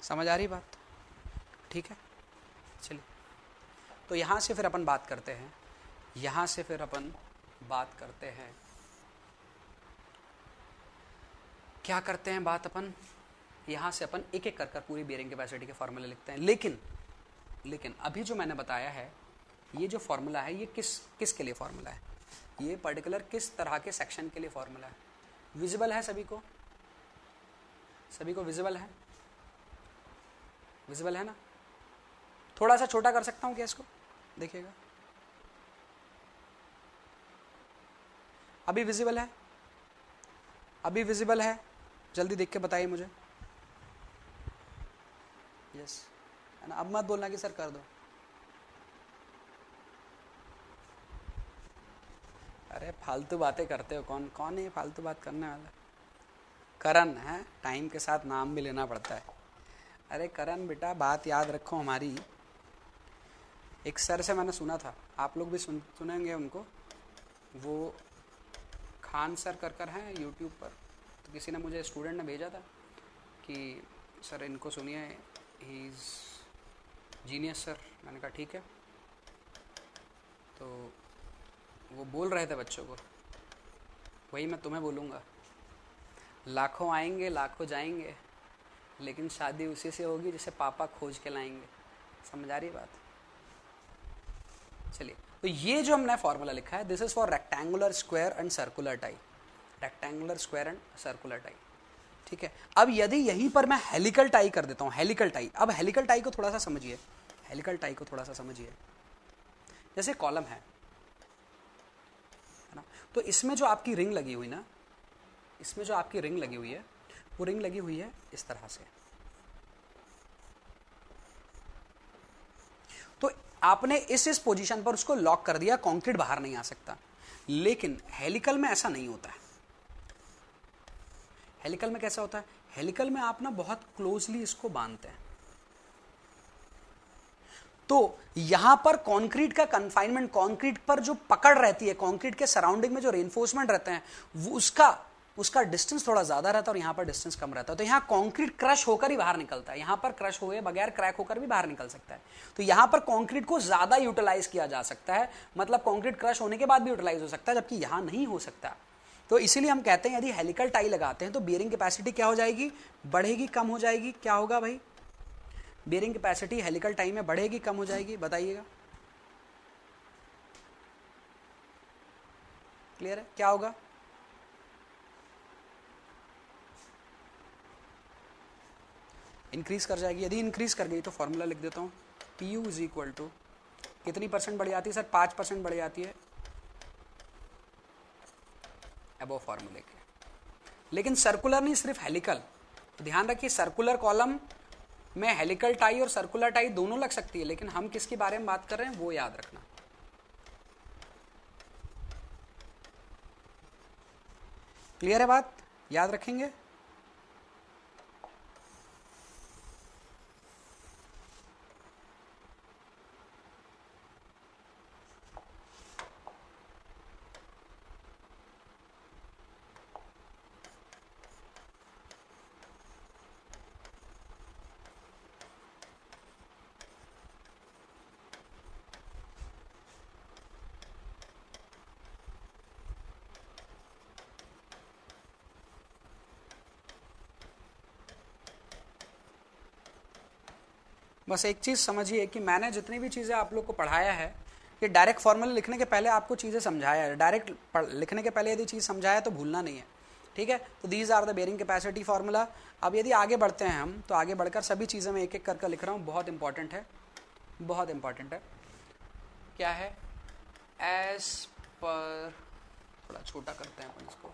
समझ आ रही बात? ठीक है, चलिए। तो यहाँ से फिर अपन बात करते हैं, यहाँ से फिर अपन बात करते हैं, क्या करते हैं बात अपन, यहाँ से अपन एक एक कर पूरी बेयरिंग कैपेसिटी के फॉर्मूले लिखते हैं। लेकिन अभी जो मैंने बताया है, ये जो फॉर्मूला है, ये किस के लिए फॉर्मूला है, ये पर्टिकुलर किस तरह के सेक्शन के लिए फॉर्मूला है। विजिबल है सभी को? सभी को विजिबल है? विजिबल है ना? थोड़ा सा छोटा कर सकता हूँ क्या इसको, देखिएगा। अभी विजिबल है? अभी विजिबल है? जल्दी देख के बताइए मुझे। यस, है ना? अब मत बोलना कि सर कर दो। अरे फालतू बातें करते हो, कौन कौन है ये फालतू बात करने वाला? करण है, टाइम के साथ नाम भी लेना पड़ता है। अरे करण बेटा, बात याद रखो हमारी। एक सर से मैंने सुना था, आप लोग भी सुनेंगे उनको, वो खान सर कर हैं यूट्यूब पर। तो किसी ने मुझे, स्टूडेंट ने भेजा था कि सर इनको सुनिए, ही इज़ जीनियस सर। मैंने कहा ठीक है। तो वो बोल रहे थे बच्चों को, वही मैं तुम्हें बोलूँगा, लाखों आएंगे लाखों जाएंगे, लेकिन शादी उसी से होगी जिसे पापा खोज के लाएंगे। समझ आ रही बात? चलिए, तो ये जो हमने फॉर्मूला लिखा है, this is for rectangular, square and circular tie. Rectangular, square and circular tie, ठीक है। अब यदि यहीं पर मैं हेलिकल टाई कर देता हूं, हेलिकल टाई। अब हेलिकल टाई को थोड़ा सा समझिए, हेलिकल टाई को थोड़ा सा समझिए। जैसे कॉलम है ना, तो इसमें जो आपकी रिंग लगी हुई ना, इसमें जो आपकी रिंग लगी हुई है, वो रिंग लगी हुई है इस तरह से। तो आपने इस पोजीशन पर उसको लॉक कर दिया, कंक्रीट बाहर नहीं आ सकता। लेकिन हेलिकल में ऐसा नहीं होता है। हेलिकल में कैसा होता है? हेलिकल में आप ना बहुत क्लोजली इसको बांधते हैं। तो यहां पर कंक्रीट का कन्फाइनमेंट, कंक्रीट पर जो पकड़ रहती है, कंक्रीट के सराउंडिंग में जो रेनफोर्समेंट रहते हैं, वो उसका डिस्टेंस थोड़ा ज्यादा रहता है और यहां पर डिस्टेंस कम रहता है। तो यहां कंक्रीट क्रश होकर ही बाहर निकलता है, यहां पर क्रश हुए बगैर, क्रैक होकर भी बाहर निकल सकता है। तो यहां पर कंक्रीट को ज्यादा यूटिलाइज किया जा सकता है, मतलब कंक्रीट क्रश होने के बाद भी यूटिलाइज हो सकता है, जबकि यहां नहीं हो सकता। तो इसीलिए हम कहते हैं यदि हेलिकल टाई लगाते हैं तो बियरिंग कैपेसिटी क्या हो जाएगी? बढ़ेगी, कम हो जाएगी? क्या होगा भाई? बियरिंग कैपेसिटी हेलिकल टाई में बढ़ेगी, कम हो जाएगी? बताइएगा। क्लियर है? क्या होगा? इंक्रीज कर जाएगी। यदि इंक्रीज कर गई तो फॉर्मूला लिख देता हूं, P U is equal to, कितनी परसेंट बढ़ जाती है सर? 5% बढ़ जाती है अबव फॉर्मूले के। लेकिन सर्कुलर नहीं, सिर्फ हेलिकल। ध्यान रखिए, सर्कुलर कॉलम में हेलिकल टाई और सर्कुलर टाई दोनों लग सकती है, लेकिन हम किसके बारे में बात कर रहे हैं वो याद रखना। क्लियर है बात? याद रखेंगे? बस एक चीज़ समझिए कि मैंने जितनी भी चीज़ें आप लोग को पढ़ाया है, ये डायरेक्ट फॉर्मूला लिखने के पहले आपको चीज़ें समझाया है। डायरेक्ट लिखने के पहले यदि चीज़ समझाया तो भूलना नहीं है, ठीक है। तो these are the bearing capacity formula. अब यदि आगे बढ़ते हैं हम, तो आगे बढ़कर सभी चीज़ें मैं एक एक करके लिख रहा हूँ, बहुत इंपॉर्टेंट है, बहुत इंपॉर्टेंट है। क्या है? एज पर, थोड़ा छोटा करते हैं अपन इसको,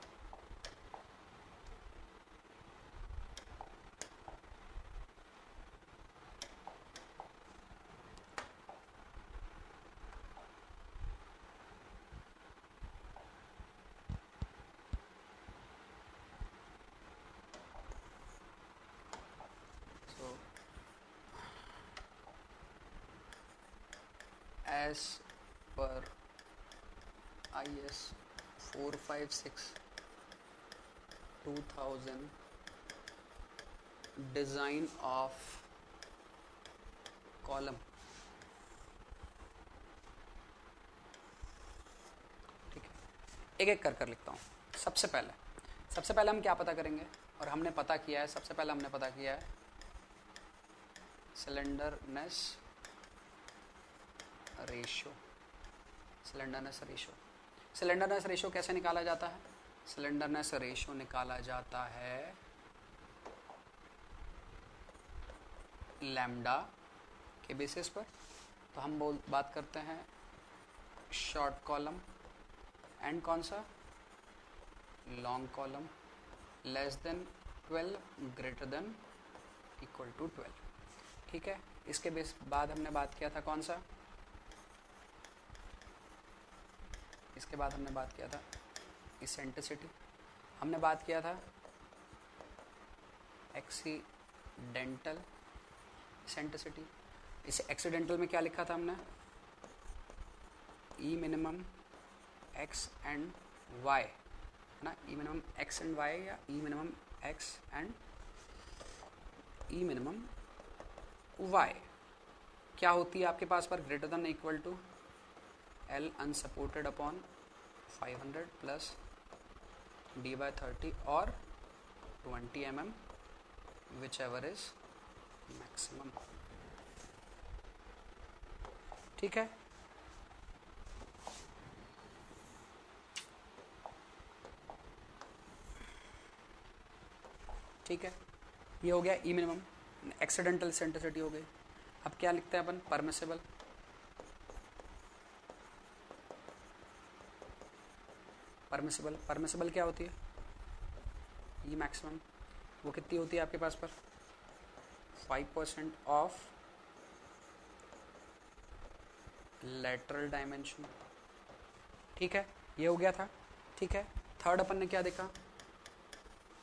as per IS 456 2000 design of column, ठीक है, एक एक कर कर लिखता हूँ। सबसे पहले हम क्या पता करेंगे, और हमने पता किया है, सबसे पहले हमने पता किया है स्लेंडरनेस रेशियो। स्लेंडरनेस रेशियो कैसे निकाला जाता है? स्लेंडरनेस रेशियो निकाला जाता है लैम्डा के बेसिस पर। तो हम बात करते हैं शॉर्ट कॉलम एंड कौन सा, long column, less than 12 greater than equal to 12, ठीक है। इसके बाद हमने बात किया था कौन सा, इसके बाद हमने बात किया था इसेंट्रिसिटी, हमने बात किया था एक्सीडेंटल इसेंट्रिसिटी। इसे एक्सीडेंटल में क्या लिखा था हमने, E minimum X and Y, है ना, E minimum X and Y, या E minimum X and E minimum Y क्या होती है आपके पास पर, greater than equal to L unsupported upon 500 plus D by 30 और 20 mm which ever is maximum, ठीक है। ठीक है, ये हो गया ई मिनिमम, एक्सीडेंटल इसेंट्रिसिटी हो गई। अब क्या लिखते हैं अपन, परमिसिबल। परमिसिबल क्या होती है, ई मैक्सिमम, वो कितनी होती है आपके पास पर, 5% ऑफ लेटरल डायमेंशन, ठीक है, ये हो गया था, ठीक है। थर्ड अपन ने क्या देखा,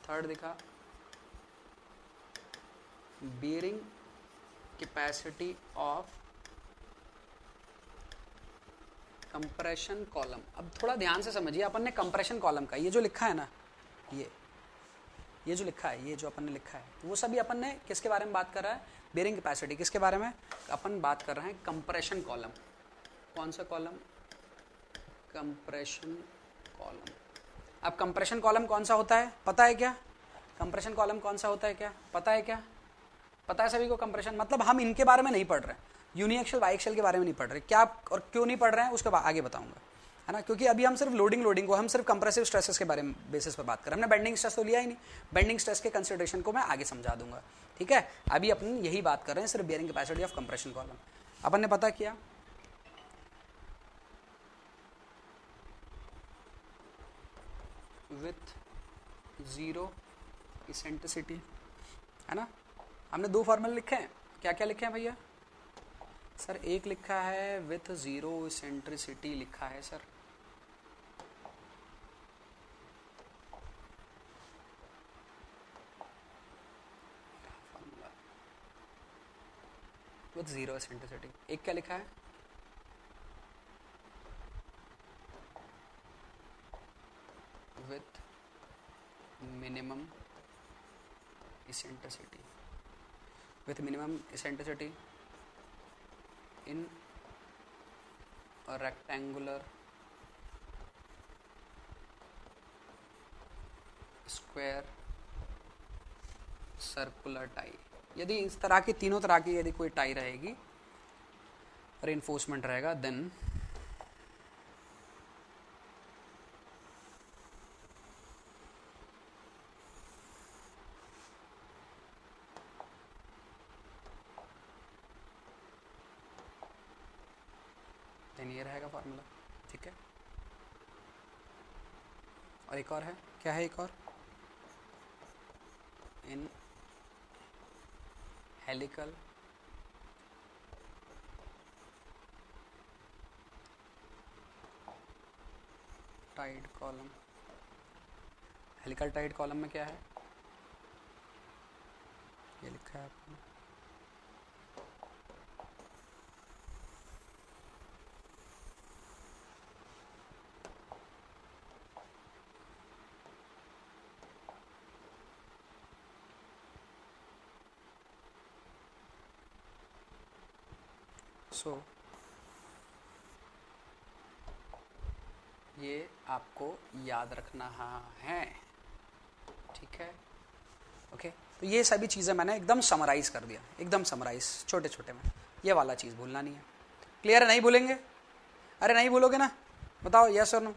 थर्ड देखा bearing capacity of compression column. अब थोड़ा ध्यान से समझिए, अपन ने कंप्रेशन कॉलम का ये जो लिखा है ना, ये जो लिखा है, ये जो अपन ने लिखा है, वो सभी अपन ने किसके बारे में बात कर रहा है, बेयरिंग कैपेसिटी, किसके बारे में, अपन बात कर रहे हैं कंप्रेशन कॉलम। कौन सा कॉलम, कंप्रेशन कॉलम। अब कंप्रेशन कॉलम कौन सा होता है पता है क्या, कंप्रेशन कॉलम कौन सा होता है क्या पता है, क्या पता है सभी को, कंप्रेशन मतलब हम इनके बारे में नहीं पढ़ रहे, यूनिएक्सियल बाइएक्सियल के बारे में नहीं पढ़ रहे, क्या और क्यों नहीं पढ़ रहे हैं उसके आगे बताऊंगा, है ना, क्योंकि अभी हम सिर्फ लोडिंग को, हम सिर्फ कंप्रेसिव स्ट्रेसेस के बारे में बेसिस पर बात कर रहे हैं। हमने बेंडिंग स्ट्रेस तो लिया ही नहीं, बेंडिंग स्ट्रेस के कंसिडरेशन को मैं आगे समझा दूंगा, ठीक है। अभी अपन यही बात कर रहे हैं सिर्फ bearing capacity of compression column. अपन ने पता किया विथ जीरो इसेंट्रिसिटी, है ना। हमने दो फॉर्मूले लिखे हैं, क्या क्या लिखे हैं भैया, सर एक लिखा है विथ जीरो इसेंट्रिसिटी लिखा है सर, विथ जीरो इसेंट्रिसिटी, एक क्या लिखा है, with minimum eccentricity, with minimum eccentricity in a rectangular square circular tie। यदि इस तरह की तीनों तरह की यदि कोई टाई रहेगी, रेनफोर्समेंट रहेगा, देन ये रहेगा फॉर्मूला, ठीक है। और एक और है, क्या है एक और, in helical tied column. Helical tied column में क्या है, ये लिखा है आपने, सो ये आपको याद रखना है, ठीक है। ओके, तो ये सभी चीज़ें मैंने एकदम समराइज कर दिया, एकदम समराइज छोटे छोटे में। ये वाला चीज़ भूलना नहीं है। क्लियर है? नहीं भूलेंगे? अरे नहीं भूलोगे ना? बताओ यस और नो।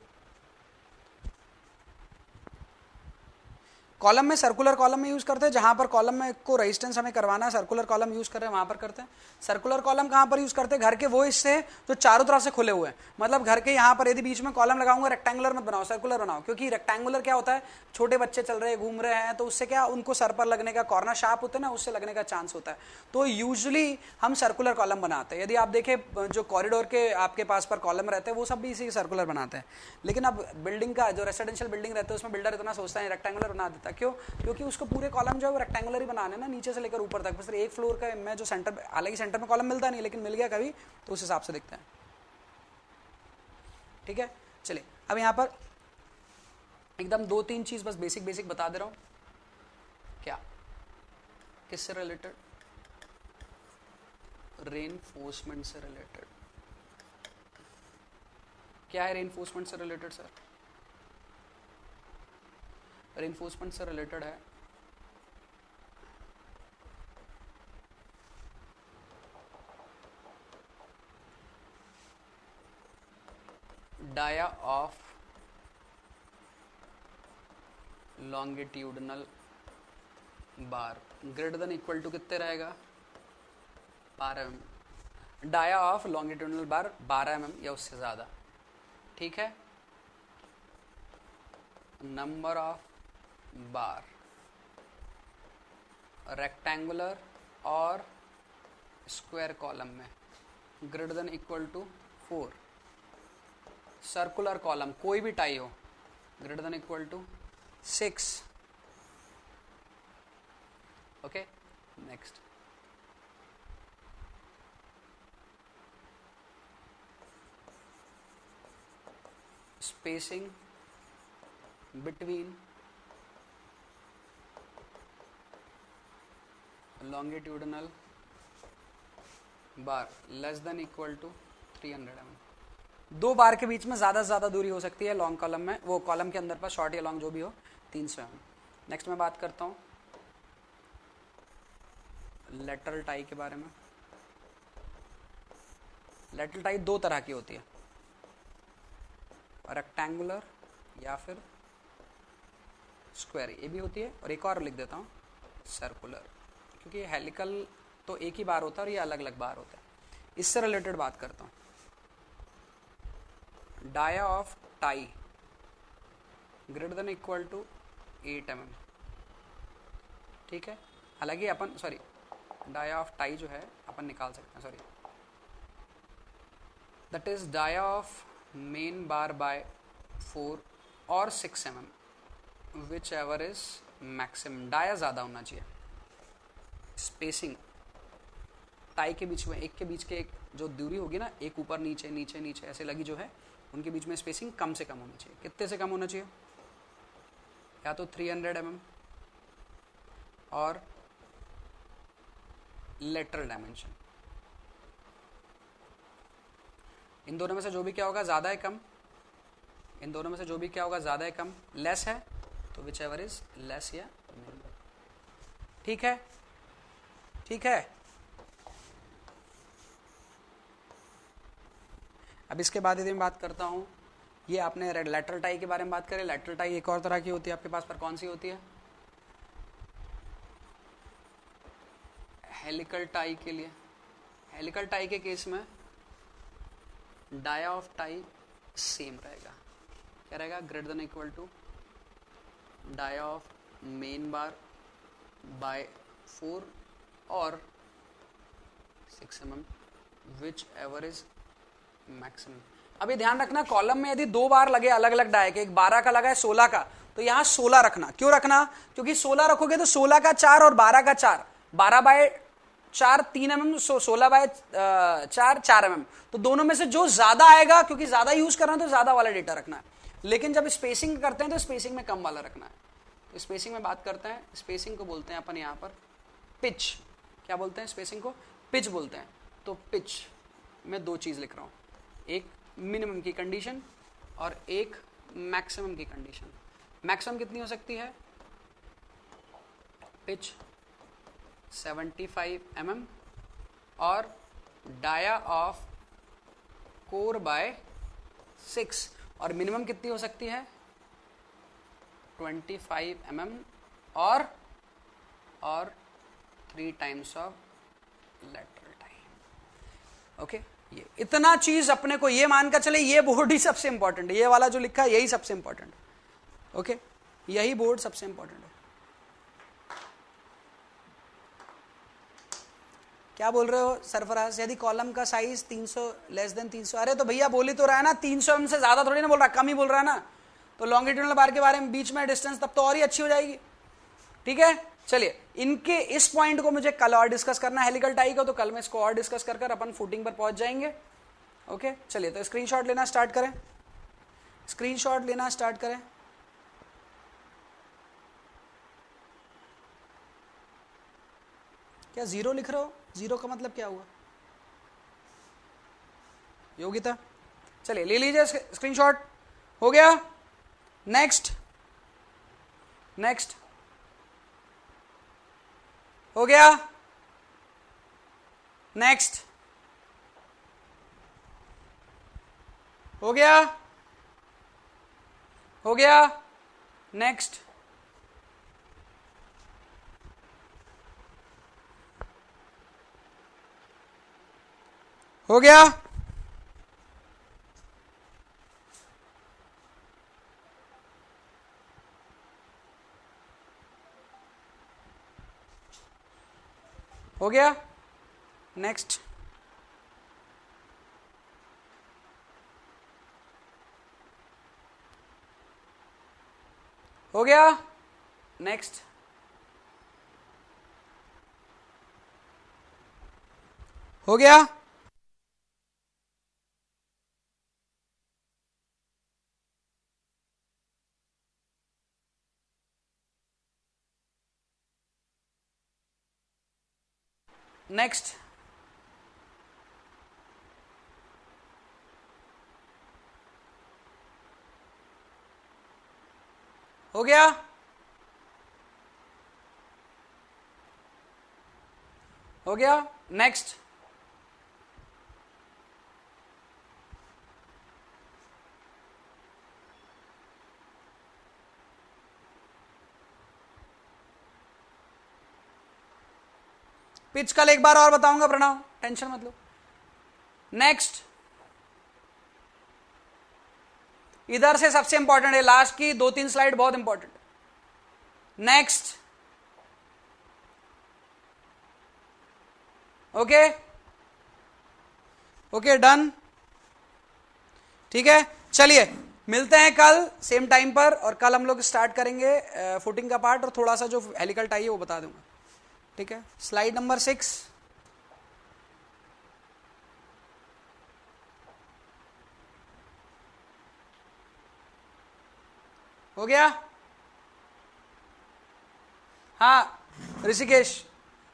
कॉलम में सर्कुलर कॉलम में यूज करते हैं, जहां पर कॉलम में को रेजिस्टेंस हमें करवाना है, सर्कुलर कॉलम यूज कर रहे हैं वहां पर करते हैं। सर्कुलर कॉलम कहां पर यूज करते हैं? घर के वो हिस्से जो चारों तरफ से खुले हुए हैं, मतलब घर के यहां पर यदि बीच में कॉलम लगाऊंगा, रेक्टेंगुलर मत बनाओ, सर्कुलर बनाओ, क्योंकि रेक्टेंगुलर क्या होता है, छोटे बच्चे चल रहे हैं, घूम रहे हैं, तो उससे क्या उनको सर पर लगने का, कॉर्नर शार्प होते हैं ना, उससे लगने का चांस होता है। तो यूजुअली हम सर्कुलर कॉलम बनाते हैं। यदि आप देखें जो कॉरिडोर के आपके पास पर कॉलम रहते हैं वो सब भी इसी सर्कुलर बनाते हैं। लेकिन अब बिल्डिंग का जो रेसिडेंशियल बिल्डिंग रहता है उसमें बिल्डर इतना सोचता है रेक्टेंगुलर बना देता है। क्यों? क्योंकि उसको पूरे कॉलम जो है वो रेक्टेंगुलर ही बनाने ना, नीचे से लेकर ऊपर तक। बस एक फ्लोर का में जो सेंटर, हालांकि सेंटर में कॉलम मिलता नहीं, लेकिन मिल गया कभी तो उस हिसाब से दिखता है, ठीक है। चलिए अब यहां पर एकदम 2-3 चीज बस बेसिक बेसिक बता दे रहा हूं। क्या? किससे रिलेटेड? रेनफोर्समेंट से रिलेटेड। क्या है रेनफोर्समेंट से रिलेटेड सर? रेनफोर्समेंट से रिलेटेड है dia of longitudinal bar greater than equal to कितने रहेगा? 12 mm। Dia of longitudinal bar 12 mm या उससे ज्यादा, ठीक है। नंबर ऑफ बार रेक्टेंगुलर और स्क्वायर कॉलम में greater than equal to 4। Circular column कोई भी टाई हो greater than equal to 6। Okay, next. Spacing between longitudinal bar less than equal to 300 mm। दो बार के बीच में ज्यादा से ज्यादा दूरी हो सकती है लॉन्ग कॉलम में, वो कॉलम के अंदर पर, शॉर्ट या लॉन्ग जो भी हो, 300 mm। नेक्स्ट मैं बात करता हूं लेटरल टाई के बारे में। लेटरल टाई दो तरह की होती है, रेक्टेंगुलर या फिर स्क्वायर, ये भी होती है, और एक और लिख देता हूं सर्कुलर, क्योंकि हेलिकल तो एक ही बार होता है और ये अलग अलग बार होता है। इससे रिलेटेड बात करता हूं, dia of tie greater than equal to 8 mm, ठीक है। हालांकि अपन डाया ऑफ टाई जो है अपन निकाल सकते हैं, that is dia of main bar by 4 और 6 mm, which ever is maximum. Dia ज्यादा होना चाहिए। स्पेसिंग टाई के बीच में, एक के बीच के एक जो दूरी होगी ना, एक ऊपर नीचे नीचे नीचे ऐसे लगी जो है, उनके बीच में स्पेसिंग कम से कम होनी चाहिए। कितने से कम होना चाहिए? या तो 300 mm और लेटरल डायमेंशन, इन दोनों में से जो भी क्या होगा, ज्यादा है कम, इन दोनों में से जो भी क्या होगा, ज्यादा है कम, लेस है तो विच एवर इज लेस या मिनिमम, ठीक है। ठीक है, अब इसके बाद यदि मैं बात करता हूं, ये आपने लेटरल टाई के बारे में बात करें। लेटरल टाई एक और तरह की होती है आपके पास पर, कौन सी होती है? हेलिकल टाई के लिए, हेलिकल टाई के केस में डाया ऑफ टाई सेम रहेगा। क्या रहेगा? Greater than equal to dia of main bar by 4 और 6 mm, which ever is maximum. अभी ध्यान रखना, कॉलम में यदि दो बार लगे अलग अलग डाय के, एक 12 का लगा है 16 का, तो यहां 16 रखना। क्यों रखना? क्योंकि 16 रखोगे तो 16 का 4 और 12 का 4, 12 बाय 4 3 mm, 16 बाय 4 4 mm। तो दोनों में से जो ज्यादा आएगा, क्योंकि ज्यादा यूज करना है तो ज्यादा वाला डेटा रखना है, लेकिन जब स्पेसिंग करते हैं तो स्पेसिंग में कम वाला रखना है। तो स्पेसिंग में बात करते हैं, स्पेसिंग को बोलते हैं अपन यहां पर पिच। क्या बोलते हैं स्पेसिंग को? पिच बोलते हैं। तो पिच मैं दो चीज लिख रहा हूं, एक मिनिमम की कंडीशन और एक मैक्सिमम की कंडीशन। मैक्सिमम कितनी हो सकती है? पिच 75 mm और डाया ऑफ कोर बाय 6, और मिनिमम कितनी हो सकती है? 25 mm और 3 times of lateral time. Okay, ये इतना चीज अपने को ये मानकर चले, ये बोर्ड ही सबसे इंपॉर्टेंट है, ये वाला जो लिखा है यही सबसे इंपॉर्टेंट है। ओके, यही बोर्ड सबसे इंपॉर्टेंट है। क्या बोल रहे हो सरफराज? यदि कॉलम का साइज 300 लेस देन 300, अरे तो भैया बोल ही तो रहा है ना, 300 mm से ज्यादा थोड़ी ना बोल रहा, कम ही बोल रहा है ना। तो लॉन्गिट्यूडनल बार के बारे में बीच में डिस्टेंस तब तो और ही अच्छी हो जाएगी। ठीक है, चलिए इनके इस पॉइंट को मुझे कल और डिस्कस करना है हेलिकल टाई को, तो कल मैं इसको और डिस्कस कर अपन फुटिंग पर पहुंच जाएंगे। ओके, चलिए तो स्क्रीनशॉट लेना स्टार्ट करें, स्क्रीनशॉट लेना स्टार्ट करें। क्या जीरो लिख रहे हो? जीरो का मतलब क्या हुआ योगिता? चलिए ले लीजिए स्क्रीनशॉट। हो गया, नेक्स्ट नेक्स्ट हो गया, नेक्स्ट हो गया, हो गया, नेक्स्ट हो गया, हो गया, नेक्स्ट हो गया, नेक्स्ट हो गया, नेक्स्ट हो गया, हो गया, नेक्स्ट पिच कल एक बार और बताऊंगा प्रणव, टेंशन मत लो। नेक्स्ट, इधर से सबसे इंपॉर्टेंट है, लास्ट की 2-3 स्लाइड बहुत इंपॉर्टेंट है। नेक्स्ट, ओके ओके, डन, ठीक है। चलिए मिलते हैं कल सेम टाइम पर, और कल हम लोग स्टार्ट करेंगे फुटिंग का पार्ट, और थोड़ा सा जो हेलिकल टाई है वो बता दूंगा। ठीक है, स्लाइड नंबर 6। हो गया? हाँ ऋषिकेश,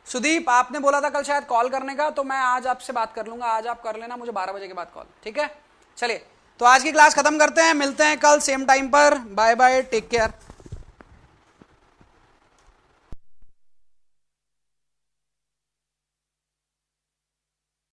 सुदीप आपने बोला था कल शायद कॉल करने का, तो मैं आज आपसे बात कर लूंगा, आज आप कर लेना मुझे 12 बजे के बाद कॉल। ठीक है, चलिए तो आज की क्लास खत्म करते हैं, मिलते हैं कल सेम टाइम पर। Bye bye, take care.